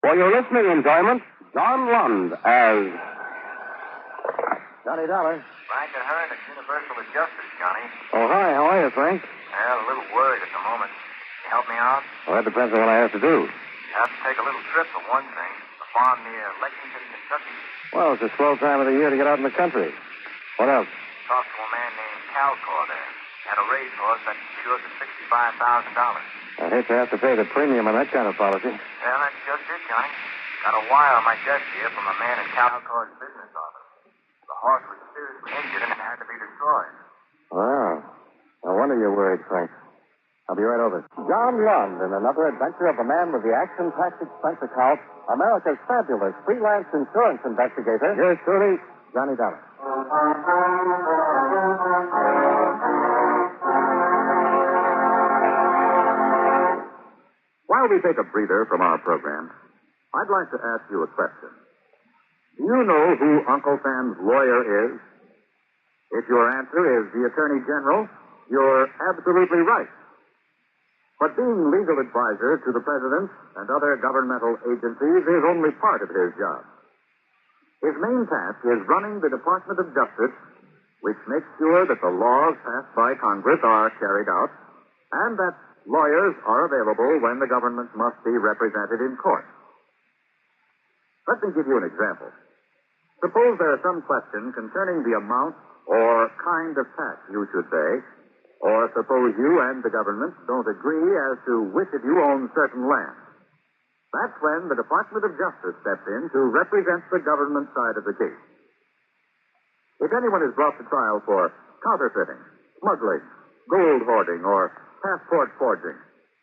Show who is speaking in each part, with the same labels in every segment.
Speaker 1: For your listening enjoyment, John Lund as
Speaker 2: Johnny Dollar.
Speaker 3: Frank and Hearn at Universal Adjusters, Johnny.
Speaker 2: Oh, hi. How are you, Frank?
Speaker 3: Well, a little worried at the moment. Can you help me out?
Speaker 2: Well, that depends on what I have to do.
Speaker 3: You have to take a little trip for one thing. A farm near Lexington, Kentucky.
Speaker 2: Well, it's a slow time of the year to get out in the country. What else?
Speaker 3: Talked to a man named Calcor there. Had a racehorse that insured for $65,000.
Speaker 2: I hate to have to pay the premium on that kind of policy.
Speaker 3: Well, that's just it, Johnny. Got a wire on my desk here from a man in Calcor's business office. The horse was seriously injured and had to be destroyed.
Speaker 2: Wow. No wonder you're worried, Frank. I'll be right over.
Speaker 1: John Lund in another adventure of a man with the action-packed expense account, America's fabulous freelance insurance investigator.
Speaker 2: Yours truly, Johnny Dollar.
Speaker 4: While we take a breather from our program, I'd like to ask you a question. Do you know who Uncle Sam's lawyer is? If your answer is the Attorney General, you're absolutely right. But being legal advisor to the President and other governmental agencies is only part of his job. His main task is running the Department of Justice, which makes sure that the laws passed by Congress are carried out, and that lawyers are available when the government must be represented in court. Let me give you an example. Suppose there is some question concerning the amount or kind of tax you should pay, or suppose you and the government don't agree as to which of you owns certain land. That's when the Department of Justice steps in to represent the government side of the case. If anyone is brought to trial for counterfeiting, smuggling, gold hoarding, or passport forging,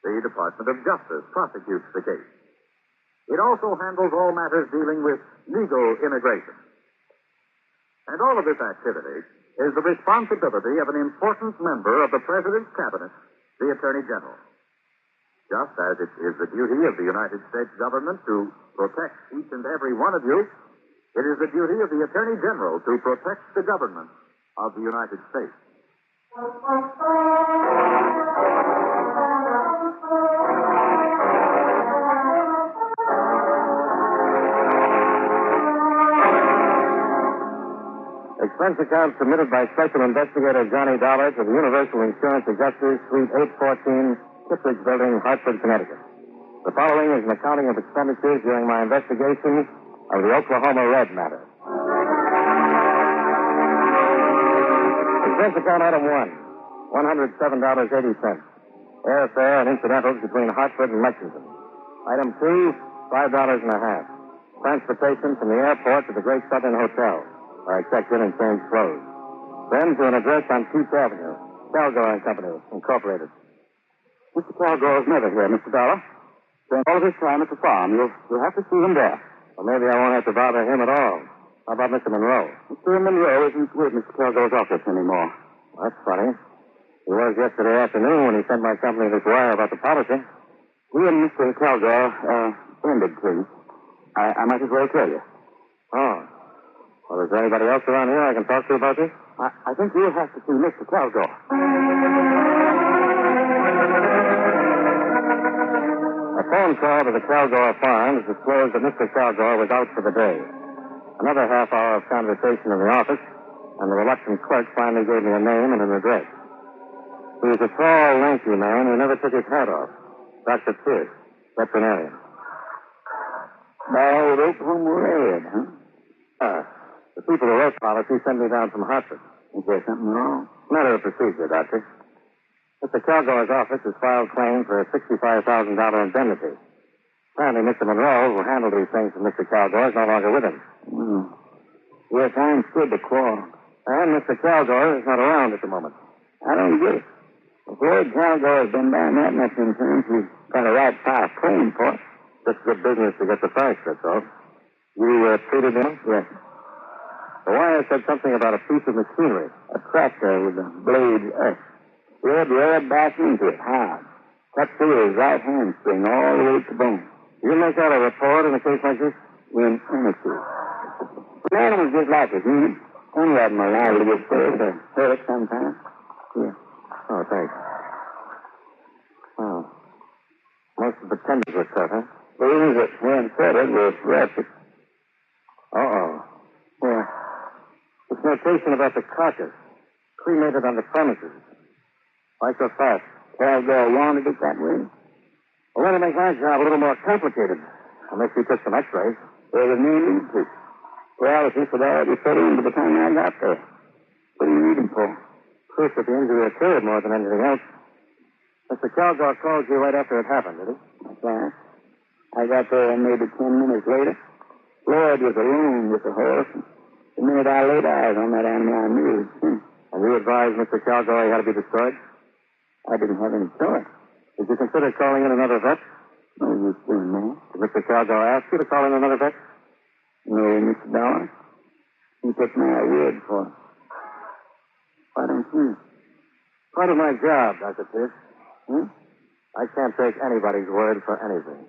Speaker 4: the Department of Justice prosecutes the case. It also handles all matters dealing with legal immigration. And all of this activity is the responsibility of an important member of the President's Cabinet, the Attorney General. Just as it is the duty of the United States government to protect each and every one of you, it is the duty of the Attorney General to protect the government of the United States.
Speaker 2: Expense account submitted by Special Investigator Johnny Dollar to the Universal Insurance Adjusters, Suite 814, Kittredge Building, Hartford, Connecticut. The following is an accounting of expenditures during my investigation of the Oklahoma Red matter. Expense account item 1, $107.80. Airfare and incidentals between Hartford and Lexington. Item 2, $5.50. Transportation from the airport to the Great Southern Hotel, where I checked in and changed clothes. Then to an address on Keith Avenue, Calgore and Company, Incorporated.
Speaker 1: Mr. Calgore is never here, Mr. Dollar. Spent all of his time at the farm. You'll have to see him there.
Speaker 2: Well, maybe I won't have to bother him at all. How about Mr. Monroe?
Speaker 1: Mr. Monroe isn't with Mr. Calgore's office anymore.
Speaker 2: Well, that's funny. He was yesterday afternoon when he sent my company this wire about the policy.
Speaker 1: He and Mr. Calgore ended things. I might as well tell you.
Speaker 2: Oh. Well, is there anybody else around here I can talk to about this?
Speaker 1: I think you'll have to see Mr. Calgore.
Speaker 2: A phone call to the Calgore Farms disclosed that Mr. Calgore was out for the day. Another half hour of conversation in the office, and the reluctant clerk finally gave me a name and an address. He was a tall, lanky man who never took his hat off. Dr. Pierce, veterinarian.
Speaker 1: Old Oklahoma Red, huh?
Speaker 2: The people who wrote policy sent me down from Hartford.
Speaker 1: Is there something wrong?
Speaker 2: Matter of procedure, Doctor. Mr. Calgore's office has filed claim for a $65,000 indemnity. Apparently, Mr. Monroe, who handled these things for Mr. Calgore, is no longer with him.
Speaker 1: Yes, I understood the quarrel.
Speaker 2: And Mr. Calgore is not around at the moment.
Speaker 1: I don't get it. If Lloyd Calgore has been down that much insurance, he's got a right to file a claim for it.
Speaker 2: Just good business to get the facts, that's all. You treated him?
Speaker 1: Yes.
Speaker 2: The wire said something about a piece of machinery.
Speaker 1: A tractor with a blade X. Red right back into it, hard. Cut through his right hamstring all the way to the bone.
Speaker 2: You make out a report in a case like this?
Speaker 1: In earnest. An animal's just like a human. Any of them are liable to get scared or hurt sometimes. Yeah.
Speaker 2: Oh, thanks. Oh. Most of the tenders were cut, huh?
Speaker 1: Those that weren't cut worth ratchet.
Speaker 2: Uh-oh. Yeah. It's notation about the carcass. Cremated on the premises. Why so fast?
Speaker 1: Cowgirl wanted it that way.
Speaker 2: Well, that'll make my job a little more complicated. Unless you took some x-rays.
Speaker 1: There was no need to. Paralysis had already set in by the time I got there. What do you need him for?
Speaker 2: Proof that the injury occurred more than anything else. Mr. Calgar called you right after it happened, did he?
Speaker 1: That's right. I got there maybe 10 minutes later. Lloyd was alone with the horse. And the minute I laid eyes on that animal, I knew it was him.
Speaker 2: And you advised Mr. Calgar he had to be destroyed?
Speaker 1: I didn't have any choice.
Speaker 2: Did you consider calling in another vet?
Speaker 1: No use doing that.
Speaker 2: Did Mr. Calgar ask you to call in another vet?
Speaker 1: No, Mr. Dollar. He took my word for it. Why don't you?
Speaker 2: Part of my job, Dr. Pierce.
Speaker 1: Hmm?
Speaker 2: I can't take anybody's word for anything.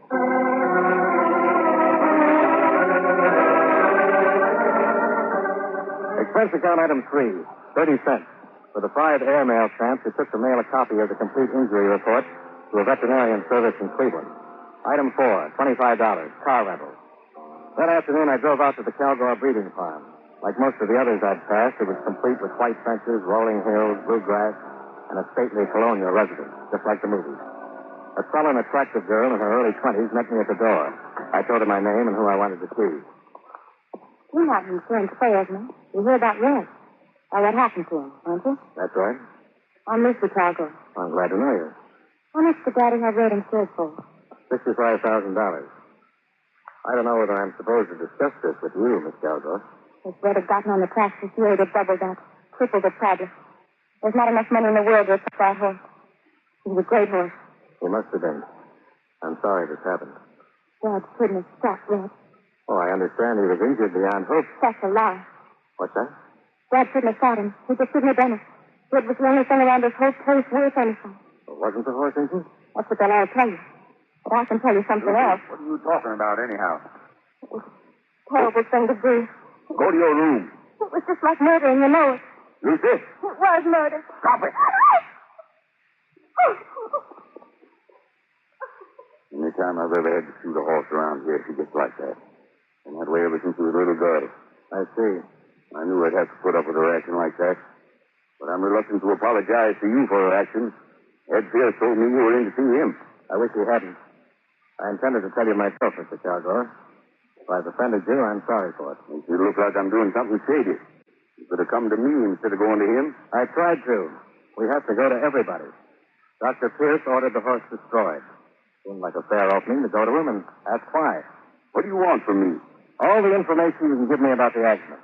Speaker 2: Expense account item 3, 30 cents. For the 5 airmail stamps, it took to mail a copy of the complete injury report to a veterinarian service in Cleveland. Item 4, $25, car rental. That afternoon, I drove out to the Calgar breeding farm. Like most of the others I'd passed, it was complete with white fences, rolling hills, blue grass, and a stately colonial residence, just like the movies. A sullen, attractive girl in her early 20s met me at the door. I told her my name and who I wanted to see.
Speaker 5: You're not an insurance salesman. You hear about Red. Why, what happened to him, aren't you?
Speaker 2: That's right.
Speaker 5: I'm Mr. Calgar.
Speaker 2: I'm glad to know you.
Speaker 5: How much did Daddy have Red insured for?
Speaker 2: $65,000. I don't know whether I'm supposed to discuss this with you, Miss Calgar.
Speaker 5: If Red had gotten on the tracks this year, he'd have doubled that, tripled the problem. There's not enough money in the world to accept that horse. He was a great horse.
Speaker 2: He must have been. I'm sorry this happened.
Speaker 5: Dad couldn't have stopped Red.
Speaker 2: Oh, I understand he was injured beyond hope.
Speaker 5: That's a lie.
Speaker 2: What's that?
Speaker 5: Dad couldn't have shot him. He just couldn't have done it. Red was the only thing around this whole place worth anything.
Speaker 2: Well, wasn't the horse injured?
Speaker 5: That's what they'll all tell you. But I can tell you something else.
Speaker 4: What are you talking about, anyhow?
Speaker 5: It was a terrible thing to do.
Speaker 4: Go to your room.
Speaker 5: It was just like murdering, you know it.
Speaker 4: Lucy?
Speaker 5: It was murder.
Speaker 4: Stop it. Anytime I've ever had to shoot a horse around here, she gets like that. And that way ever since she was a little girl.
Speaker 2: I see.
Speaker 4: I knew I'd have to put up with her acting like that. But I'm reluctant to apologize to you for her actions. Ed Pierce told me you were in to see him.
Speaker 2: I wish you hadn't. I intended to tell you myself, Mr. Calgar. If I've offended you, I'm sorry for it.
Speaker 4: Makes you look like I'm doing something shady. You could have come to me instead of going to him.
Speaker 2: I tried to. We have to go to everybody. Dr. Pierce ordered the horse destroyed. Seemed like a fair opening to go to him and ask why.
Speaker 4: What do you want from me?
Speaker 2: All the information you can give me about the accident.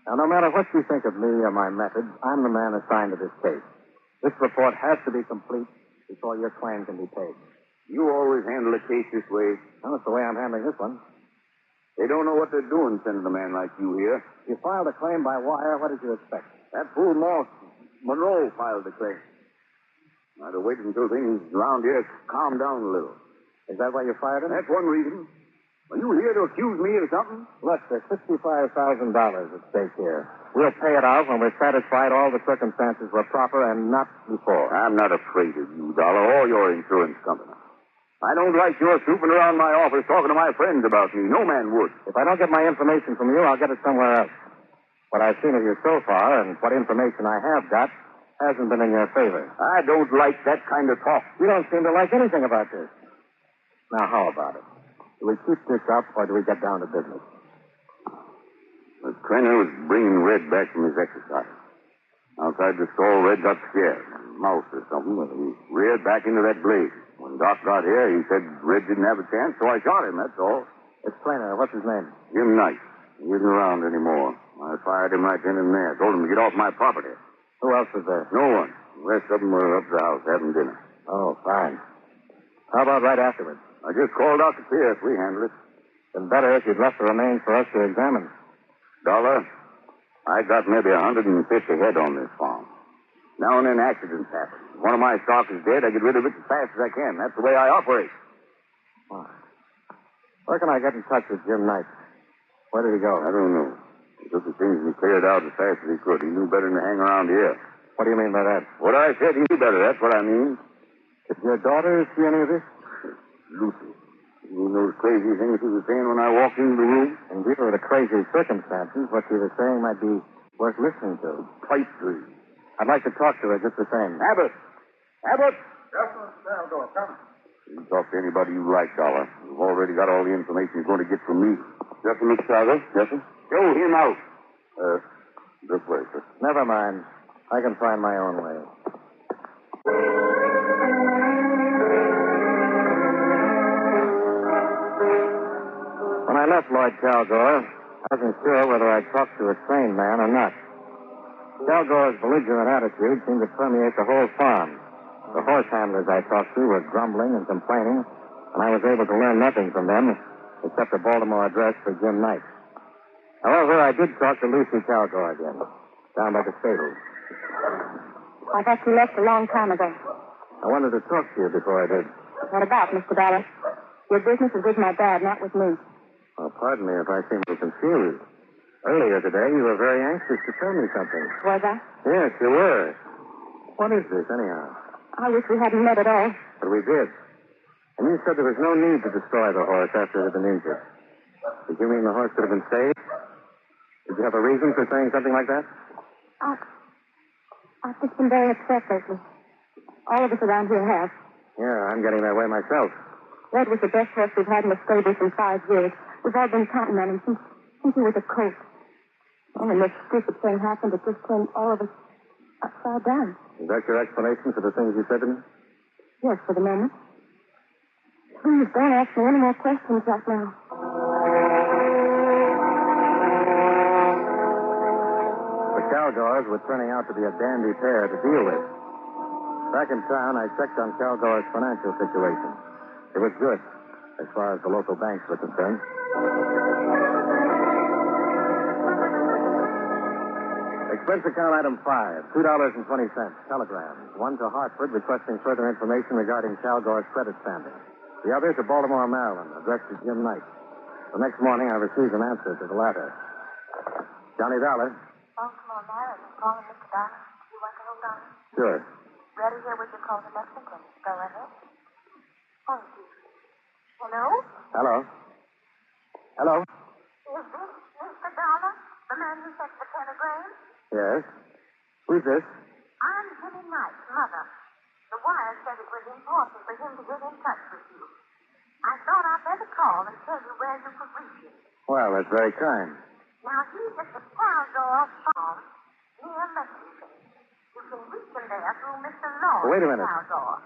Speaker 2: Now, no matter what you think of me or my methods, I'm the man assigned to this case. This report has to be complete before your claim can be paid.
Speaker 4: You always handle a case this way.
Speaker 2: Well, that's the way I'm handling this one.
Speaker 4: They don't know what they're doing sending a man like you here.
Speaker 2: You filed a claim by wire. What did you expect?
Speaker 4: That fool Monroe filed the claim. I'd have waited until things around here calmed down a little.
Speaker 2: Is that why you fired him?
Speaker 4: That's one reason. Are you here to accuse me of something?
Speaker 2: Look, there's $65,000 at stake here. We'll pay it out when we're satisfied all the circumstances were proper and not before.
Speaker 4: I'm not afraid of you, Dollar, or your insurance company. I don't like your snooping around my office talking to my friends about me. No man would.
Speaker 2: If I don't get my information from you, I'll get it somewhere else. What I've seen of you so far and what information I have got hasn't been in your favor.
Speaker 4: I don't like that kind of talk.
Speaker 2: You don't seem to like anything about this. Now, how about it? Do we keep this up or do we get down to business?
Speaker 4: The trainer was bringing Red back from his exercise. Outside the store, Red got scared. Mouse or something, and he reared back into that blade. When Doc got here, he said Red didn't have a chance, so I shot him, that's all.
Speaker 2: Explainer, what's his name?
Speaker 4: Jim Knight. He isn't around anymore. I fired him right then and there. Told him to get off my property.
Speaker 2: Who else was there?
Speaker 4: No one. The rest of them were up at the house having dinner.
Speaker 2: Oh, fine. How about right afterwards?
Speaker 4: I just called Dr. Pierce. We handled it.
Speaker 2: Been better if you'd left the remains for us to examine.
Speaker 4: Dollar, I got maybe 150 head on this farm. Now and then accidents happen. If one of my stock is dead, I get rid of it as fast as I can. That's the way I operate.
Speaker 2: Oh. Where can I get in touch with Jim Knight? Where did he go?
Speaker 4: I don't know. He took the things and cleared out as fast as he could. He knew better than to hang around here.
Speaker 2: What do you mean by that?
Speaker 4: What I said, he knew better. That's what I mean.
Speaker 2: Did your daughter see any of this?
Speaker 4: Lucy.
Speaker 1: You mean those crazy things she was saying when I walked into the room?
Speaker 2: In view of the crazy circumstances, what she was saying might be worth listening to.
Speaker 1: Pipe dream.
Speaker 2: I'd like to talk to her just the same.
Speaker 1: Abbott! Abbott!
Speaker 4: Yes, sir. Go. Come.
Speaker 1: You can talk to anybody you like, Dollar. You've already got all the information you're going to get from me. Yes, sir, Mr. Chicago? Yes, sir? Show him out. This way, sir.
Speaker 2: Never mind. I can find my own way. When I left Lloyd Calgore, I wasn't sure whether I'd talked to a trained man or not. Calgore's belligerent attitude seemed to permeate the whole farm. The horse handlers I talked to were grumbling and complaining, and I was able to learn nothing from them except a Baltimore address for Jim Knight. However, I did talk to Lucy Calgore again, down by the stables.
Speaker 5: I thought you left a long time ago.
Speaker 2: I wanted to talk to you before I did.
Speaker 5: What about, Mr. Dollar? Your business is with my dad, not with me.
Speaker 2: Oh, pardon me if I seem to be confused. Earlier today, you were very anxious to tell me something.
Speaker 5: Was I?
Speaker 2: Yes, you were. What is this, anyhow?
Speaker 5: I wish we hadn't met at all.
Speaker 2: But we did. And you said there was no need to destroy the horse after it had been injured. Did you mean the horse could have been saved? Did you have a reason for saying something like that?
Speaker 5: I've just been very upset lately. All of us around here have.
Speaker 2: Yeah, I'm getting that way myself.
Speaker 5: Red was the best horse we've had in the stable in 5 years. We've all been counting on him since he was a colt. And when this stupid thing happened, it just turned all of us upside down.
Speaker 2: Is that your explanation for the things you said to me?
Speaker 5: Yes, for the moment. Please don't ask me any more questions right now.
Speaker 2: The Calgores were turning out to be a dandy pair to deal with. Back in town, I checked on Calgore's financial situation. It was good, as far as the local banks were concerned. Expense account item 5, $2.20, telegrams. One to Hartford requesting further information regarding Calgore's credit standing. The other to Baltimore, Maryland, addressed to Jim Knight. The next morning, I received an answer to the latter. Johnny Dollar.
Speaker 6: Baltimore, Maryland, calling Mr. Dollar. You want to hold on?
Speaker 2: Sure.
Speaker 6: Ready here with your call to Lexington. Go ahead. Thank you. Hello?
Speaker 2: Hello. Hello.
Speaker 6: Is this Mr. Dollar? The man who sent the telegram?
Speaker 2: Yes. Who's this?
Speaker 6: I'm Jimmy Knight's mother. The wire said it was important for him to get in touch with you. I thought I'd better call and tell you where you could reach him.
Speaker 2: Well, that's very kind.
Speaker 6: Now, he's at the Calgore farm near Lexington. You can reach him there through Mr. Lawrence.
Speaker 2: Wait a minute.
Speaker 6: Calgore.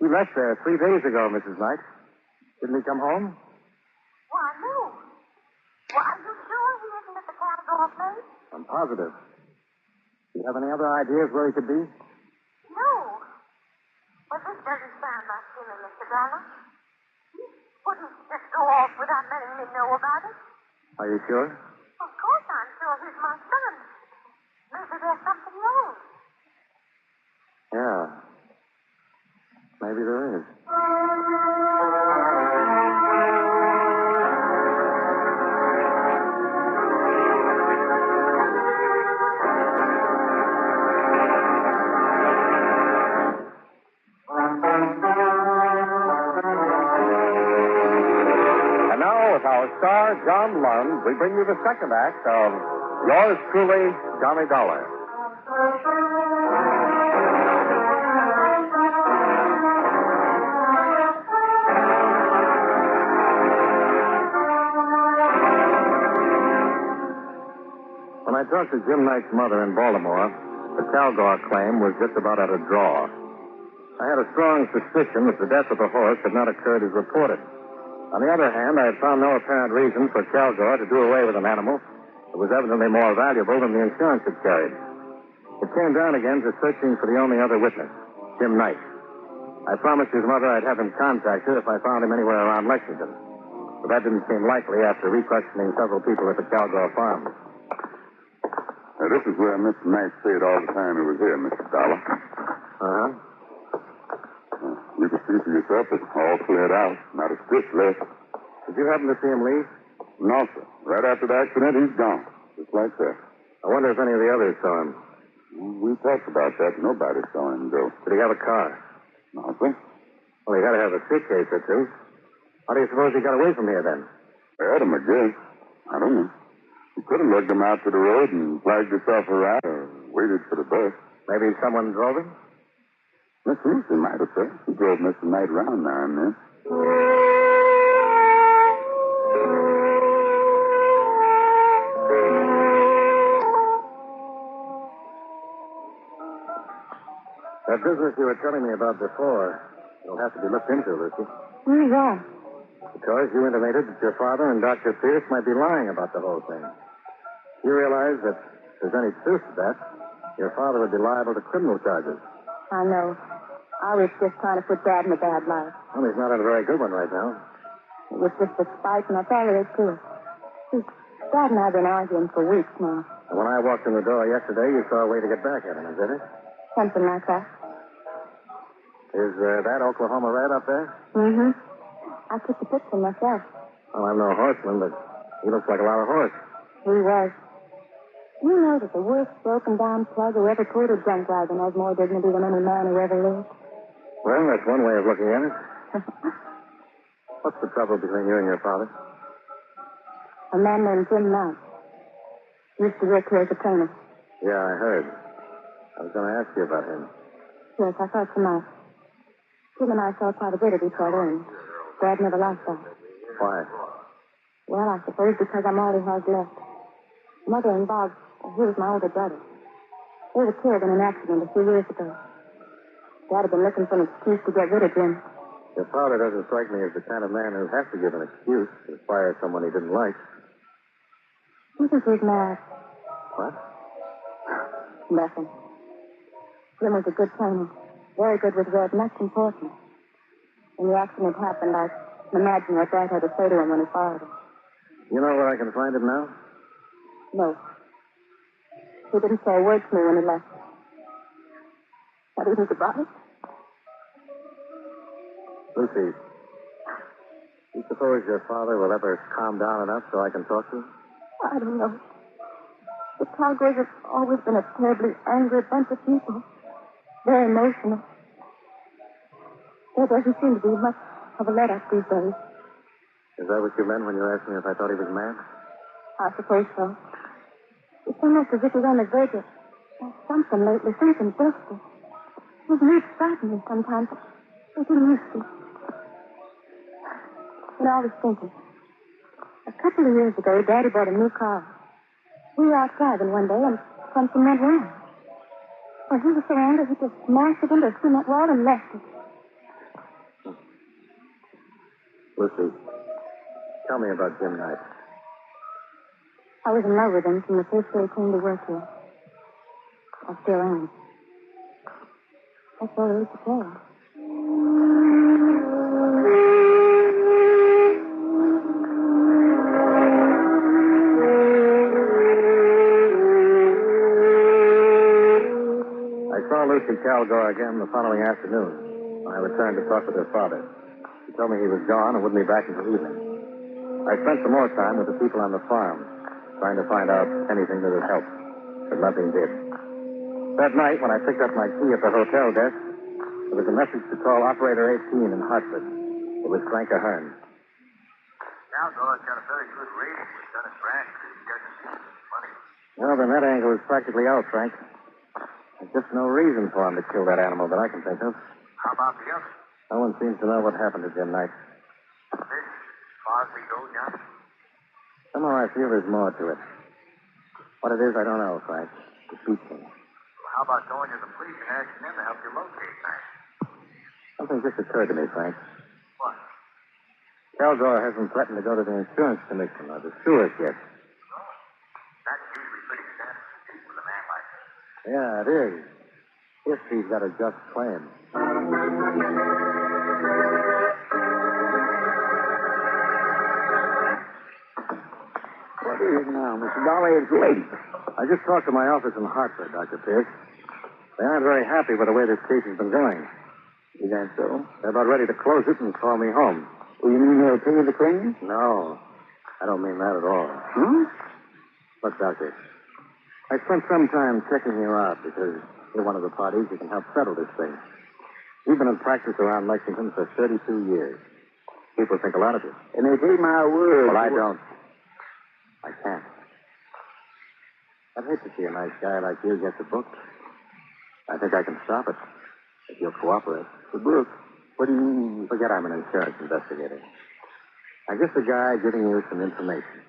Speaker 2: He left there 3 days ago, Mrs. Knight. Didn't he come home?
Speaker 6: Why, no. Well, are you sure he isn't at the Calgore place?
Speaker 2: I'm positive. Do you have any other ideas where he could be?
Speaker 6: No. Well, this doesn't sound like him and Mr. Dollar. He wouldn't just go off without letting me know about it.
Speaker 2: Are you sure?
Speaker 6: Of course I'm sure he's my son. Maybe there's something wrong.
Speaker 2: Yeah. Maybe there is.
Speaker 7: And now, with our star, John Lund, we bring you the second act of Yours Truly, Johnny Dollar.
Speaker 2: When I talked to Jim Knight's mother in Baltimore, the Calgore claim was just about at a draw. I had a strong suspicion that the death of the horse had not occurred as reported. On the other hand, I had found no apparent reason for Calgore to do away with an animal that was evidently more valuable than the insurance it carried. It came down again to searching for the only other witness, Jim Knight. I promised his mother I'd have him contact her if I found him anywhere around Lexington. But that didn't seem likely after re-questioning several people at the Calgore farm.
Speaker 1: Now, this is where Mr. Knight stayed all the time he was here, Mr. Dollar.
Speaker 2: Uh-huh.
Speaker 1: You can see for yourself it's all cleared out. Not a stitch left.
Speaker 2: Did you happen to see him leave?
Speaker 1: No, sir. Right after the accident, he's gone. Just like that.
Speaker 2: I wonder if any of the others saw him.
Speaker 1: We talked about that. Nobody saw him go.
Speaker 2: Did he have a car?
Speaker 1: No, sir.
Speaker 2: Well, he had to have a suitcase or two. How do you suppose he got away from here, then?
Speaker 1: Adam, I guess. I don't know. He could have lugged him out to the road and flagged us off a ride or waited for the bus.
Speaker 2: Maybe someone drove him?
Speaker 1: Miss Lucy might have said. He drove Mr. Knight around now and then.
Speaker 2: That business you were telling me about before, it'll have to be looked into, Lucy.
Speaker 5: Why?
Speaker 2: Because you intimated that your father and Dr. Pierce might be lying about the whole thing. You realize that if there's any truth to that, your father would be liable to criminal charges.
Speaker 5: I know. I was just trying to put Dad in a bad light.
Speaker 2: Well, he's not in a very good one right now.
Speaker 5: It was just a spite, and I thought it was too. See, Dad and I have been arguing for weeks now.
Speaker 2: And when I walked in the door yesterday, you saw a way to get back at him, is that it?
Speaker 5: Something like that.
Speaker 2: Is that Oklahoma red up there?
Speaker 5: Mm-hmm. I took the picture myself.
Speaker 2: Well, I'm no horseman, but he looks like a lot of horse.
Speaker 5: He was. You know that the worst broken-down plug who ever pulled a junk wagon has more dignity than any man who ever lived.
Speaker 2: Well, that's one way of looking at it. What's the trouble between you and your father?
Speaker 5: A man named Jim Knight. Used to work here as a trainer.
Speaker 2: Yeah, I heard. I was going to ask you about him.
Speaker 5: Yes, I thought tonight. Jim and I saw quite a bit of each other, and Dad never liked that.
Speaker 2: Why?
Speaker 5: Well, I suppose because I'm all he has left. Mother and Bob, he was my older brother. They were killed in an accident a few years ago. Dad had been looking for an excuse to get rid of Jim.
Speaker 2: Your father doesn't strike me as the kind of man who'd have to give an excuse to fire someone he didn't like.
Speaker 5: You think he's mad?
Speaker 2: What?
Speaker 5: Nothing. Jim was a good trainer. Very good with red, and that's important. When the accident happened, I can imagine what Dad had to say to him when he fired him.
Speaker 2: You know where I can find him now?
Speaker 5: No. He didn't say a word to me when he left. Not even goodbye.
Speaker 2: Lucy, you suppose your father will ever calm down enough so I can talk to him?
Speaker 5: I don't know. The cowboys have always been a terribly angry bunch of people. Very emotional. There doesn't seem to be much of a let-up these days.
Speaker 2: Is that what you meant when you asked me if I thought he was mad?
Speaker 5: I suppose so. It's almost as if he's on the verge of something lately, something desperate. His moods frighten me sometimes. I didn't used to. You know, I was thinking. A couple of years ago, Daddy bought a new car. We were out driving one day, and something went wrong. When he was so angry, he just smashed it into a cement wall and left it.
Speaker 2: Lucy, tell me about Jim Knight.
Speaker 5: I was in love with him from the first day he came to work here. I still am. That's all there is to tell.
Speaker 2: I saw Lucy Calgore again the following afternoon when I returned to talk with her father. She told me he was gone and wouldn't be back until evening. I spent some more time with the people on the farm, trying to find out anything that would help, but nothing did. That night, when I picked up my key at the hotel desk, there was a message to call Operator 18 in Hartford. It was Frank Ahern.
Speaker 3: Calgore's got a very good rating with Dennis Branch because he doesn't need money.
Speaker 2: Well, then that angle is practically out, Frank. There's just no reason for him to kill that animal that I can think of.
Speaker 3: How about the others?
Speaker 2: No one seems to know what happened to Jim Knight.
Speaker 3: This, as far as we go, John?
Speaker 2: Somehow I feel there's more to it. What it is, I don't know, Frank. It beats me.
Speaker 3: Well, how about going to the police and asking them to help you locate that?
Speaker 2: Something just occurred to me, Frank.
Speaker 3: What?
Speaker 2: Calgore hasn't threatened to go to the insurance commission or to sue us yet.
Speaker 3: No. That's usually pretty standard procedure with a man like that.
Speaker 2: Yeah, it is. If he's got a just claim.
Speaker 1: What is it now, Mr. Dolly? It's late.
Speaker 2: I just talked to my office in Hartford, Dr. Pierce. They aren't very happy with the way this case has been going.
Speaker 1: Is that so?
Speaker 2: They're about ready to close it and call me home.
Speaker 1: Oh, you mean they'll pay the claim?
Speaker 2: No, I don't mean that at all.
Speaker 1: Huh?
Speaker 2: Look, Doctor, I spent some time checking you out because you're one of the parties who can help settle this thing. You've been in practice around Lexington for 32 years. People think a lot of you.
Speaker 1: And they take my word.
Speaker 2: Well, I don't. I can't. I'd hate to see a nice guy like you get the book. I think I can stop it if you'll cooperate.
Speaker 1: The book? What do you mean?
Speaker 2: Forget I'm an insurance investigator. I'm just a guy giving you some information.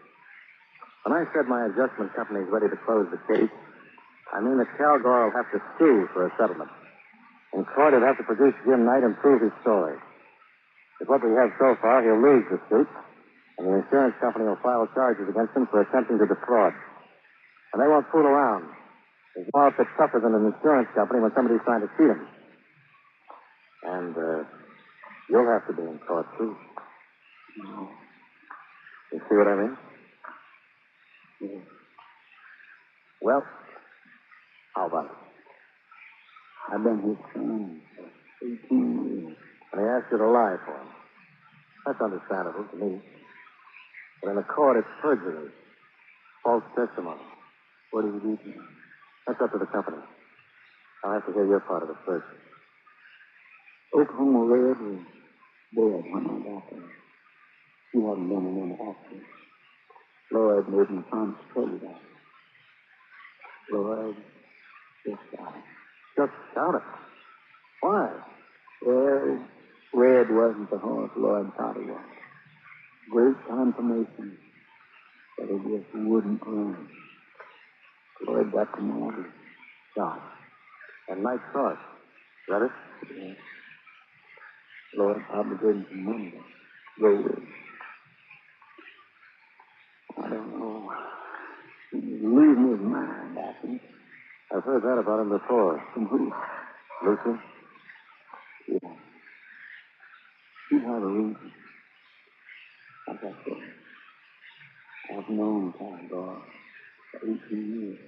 Speaker 2: When I said my adjustment company's ready to close the case, I mean that Calgore will have to sue for a settlement. In court, he'll have to produce Jim Knight and prove his story. With what we have so far, he'll lose the suit, and the insurance company will file charges against him for attempting to defraud. And they won't fool around. There's no outfit tougher than an insurance company when somebody's trying to cheat him. And, you'll have to be in court, too.
Speaker 1: No.
Speaker 2: You see what I mean?
Speaker 1: Yeah.
Speaker 2: Well, how about it?
Speaker 1: I've been his son for 18 years.
Speaker 2: And he asked you to lie for him. That's understandable to me. But in the court, it's perjury. False testimony.
Speaker 1: What do you do to him?
Speaker 2: That's up to the company. I'll have to hear your part of it first.
Speaker 1: Oklahoma Red was dead when I got there. He hadn't been in any accident. Lloyd made me promise to tell you that. Lloyd just died.
Speaker 2: Just shout it. Why?
Speaker 1: Well, Red wasn't the horse Lloyd thought he was. Great confirmation that he just wouldn't run. Lloyd got the mad and shot.
Speaker 2: And Mike saw it. Is that it?
Speaker 1: Yeah. Lloyd probably gave him some money to go with. I don't know. He's losing his mind, I think.
Speaker 2: I've heard that about him before.
Speaker 1: From who?
Speaker 2: Lucy?
Speaker 1: Yeah. He had a reason. Like I said, I've known Calgore for 18 years.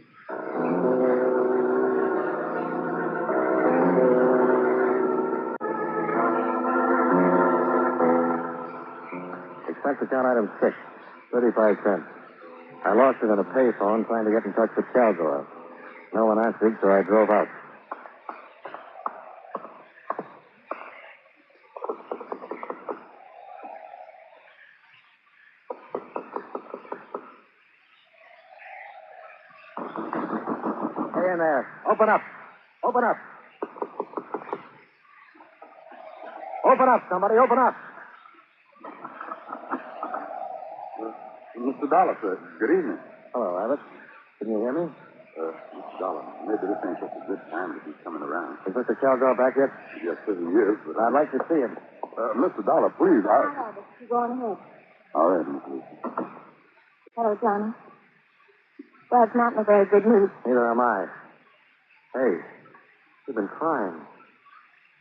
Speaker 2: Expense account item 6, 35 cents. I lost it in a payphone trying to get in touch with Calgore. No one answered, so I drove out. Hey in there. Open up. Open up. Open up, somebody. Open up.
Speaker 1: Mr. Dollar, sir. Good evening.
Speaker 2: Hello, Abbott. Can you hear me?
Speaker 1: Mr. Dollar, maybe this ain't such a good time to be coming around.
Speaker 2: Is Mr. Calgore back yet?
Speaker 1: Yes, sir, he is, but...
Speaker 2: I'd like to see him.
Speaker 1: Mr. Dollar, please,
Speaker 5: All right, you go on ahead.
Speaker 1: All right, Miss Lucy.
Speaker 5: Hello, Johnny. Dad's not in a very good mood.
Speaker 2: Neither am I. Hey, you've been crying.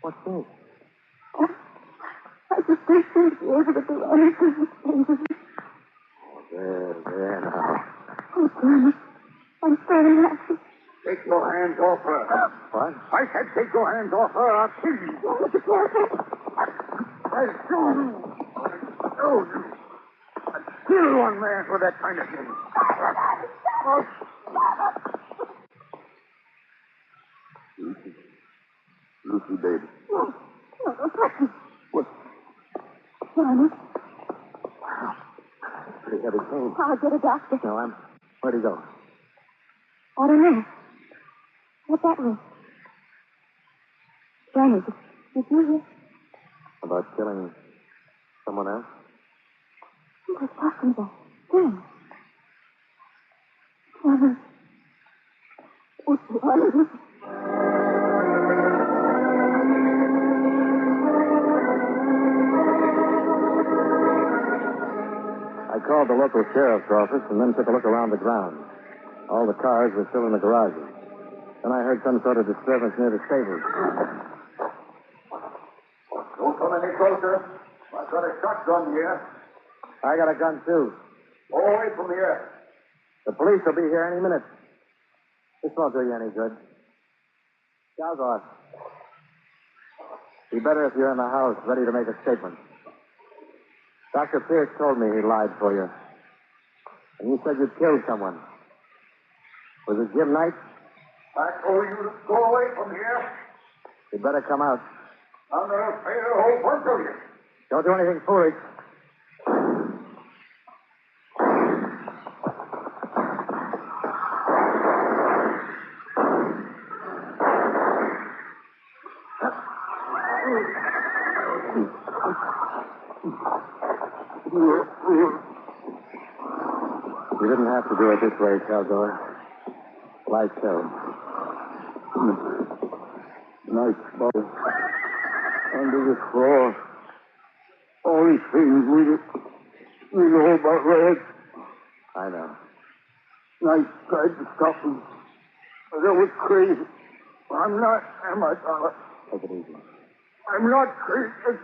Speaker 2: What's this?
Speaker 5: I just wish he'd be able to do anything.
Speaker 2: There now.
Speaker 5: Oh, Johnny, I'm very happy.
Speaker 1: Take your hands off her.
Speaker 2: What?
Speaker 1: I said take your hands off her. I'll kill you.
Speaker 5: Oh, be careful.
Speaker 1: I'll show you. I'll show you. I'll kill one man for that kind of thing. Oh. Lucy, baby.
Speaker 5: No, don't touch me.
Speaker 1: What?
Speaker 5: Johnny,
Speaker 2: Pretty heavy pain.
Speaker 5: I'll get a doctor.
Speaker 2: No, where'd he go?
Speaker 5: I don't know. What's that mean? Johnny, did you hear?
Speaker 2: About killing someone else?
Speaker 5: He was talking about Jim. Johnny. Oh, Johnny.
Speaker 2: I called the local sheriff's office and then took a look around the grounds. All the cars were still in the garages. Then I heard some sort of disturbance near the stables.
Speaker 1: Don't come any closer. I've got a shotgun here.
Speaker 2: I got a gun, too.
Speaker 1: Go away from here.
Speaker 2: The police will be here any minute. This won't do you any good. Calgore. Be better if you're in the house, ready to make a statement. Dr. Pierce told me he lied for you. And you said you'd killed someone. Was it Jim Knight?
Speaker 1: I told you to go away from here.
Speaker 2: You'd better come out.
Speaker 1: I'm going to pay a whole bunch of you.
Speaker 2: Don't do anything foolish. You didn't have to do it this way, Caldor. Why so?
Speaker 1: Nice boat. Under the floor. All these things we know about Red.
Speaker 2: I know.
Speaker 1: I tried to stop him. But I was crazy. I'm not, am I, Dollar?
Speaker 2: Take it easy.
Speaker 1: I'm not crazy.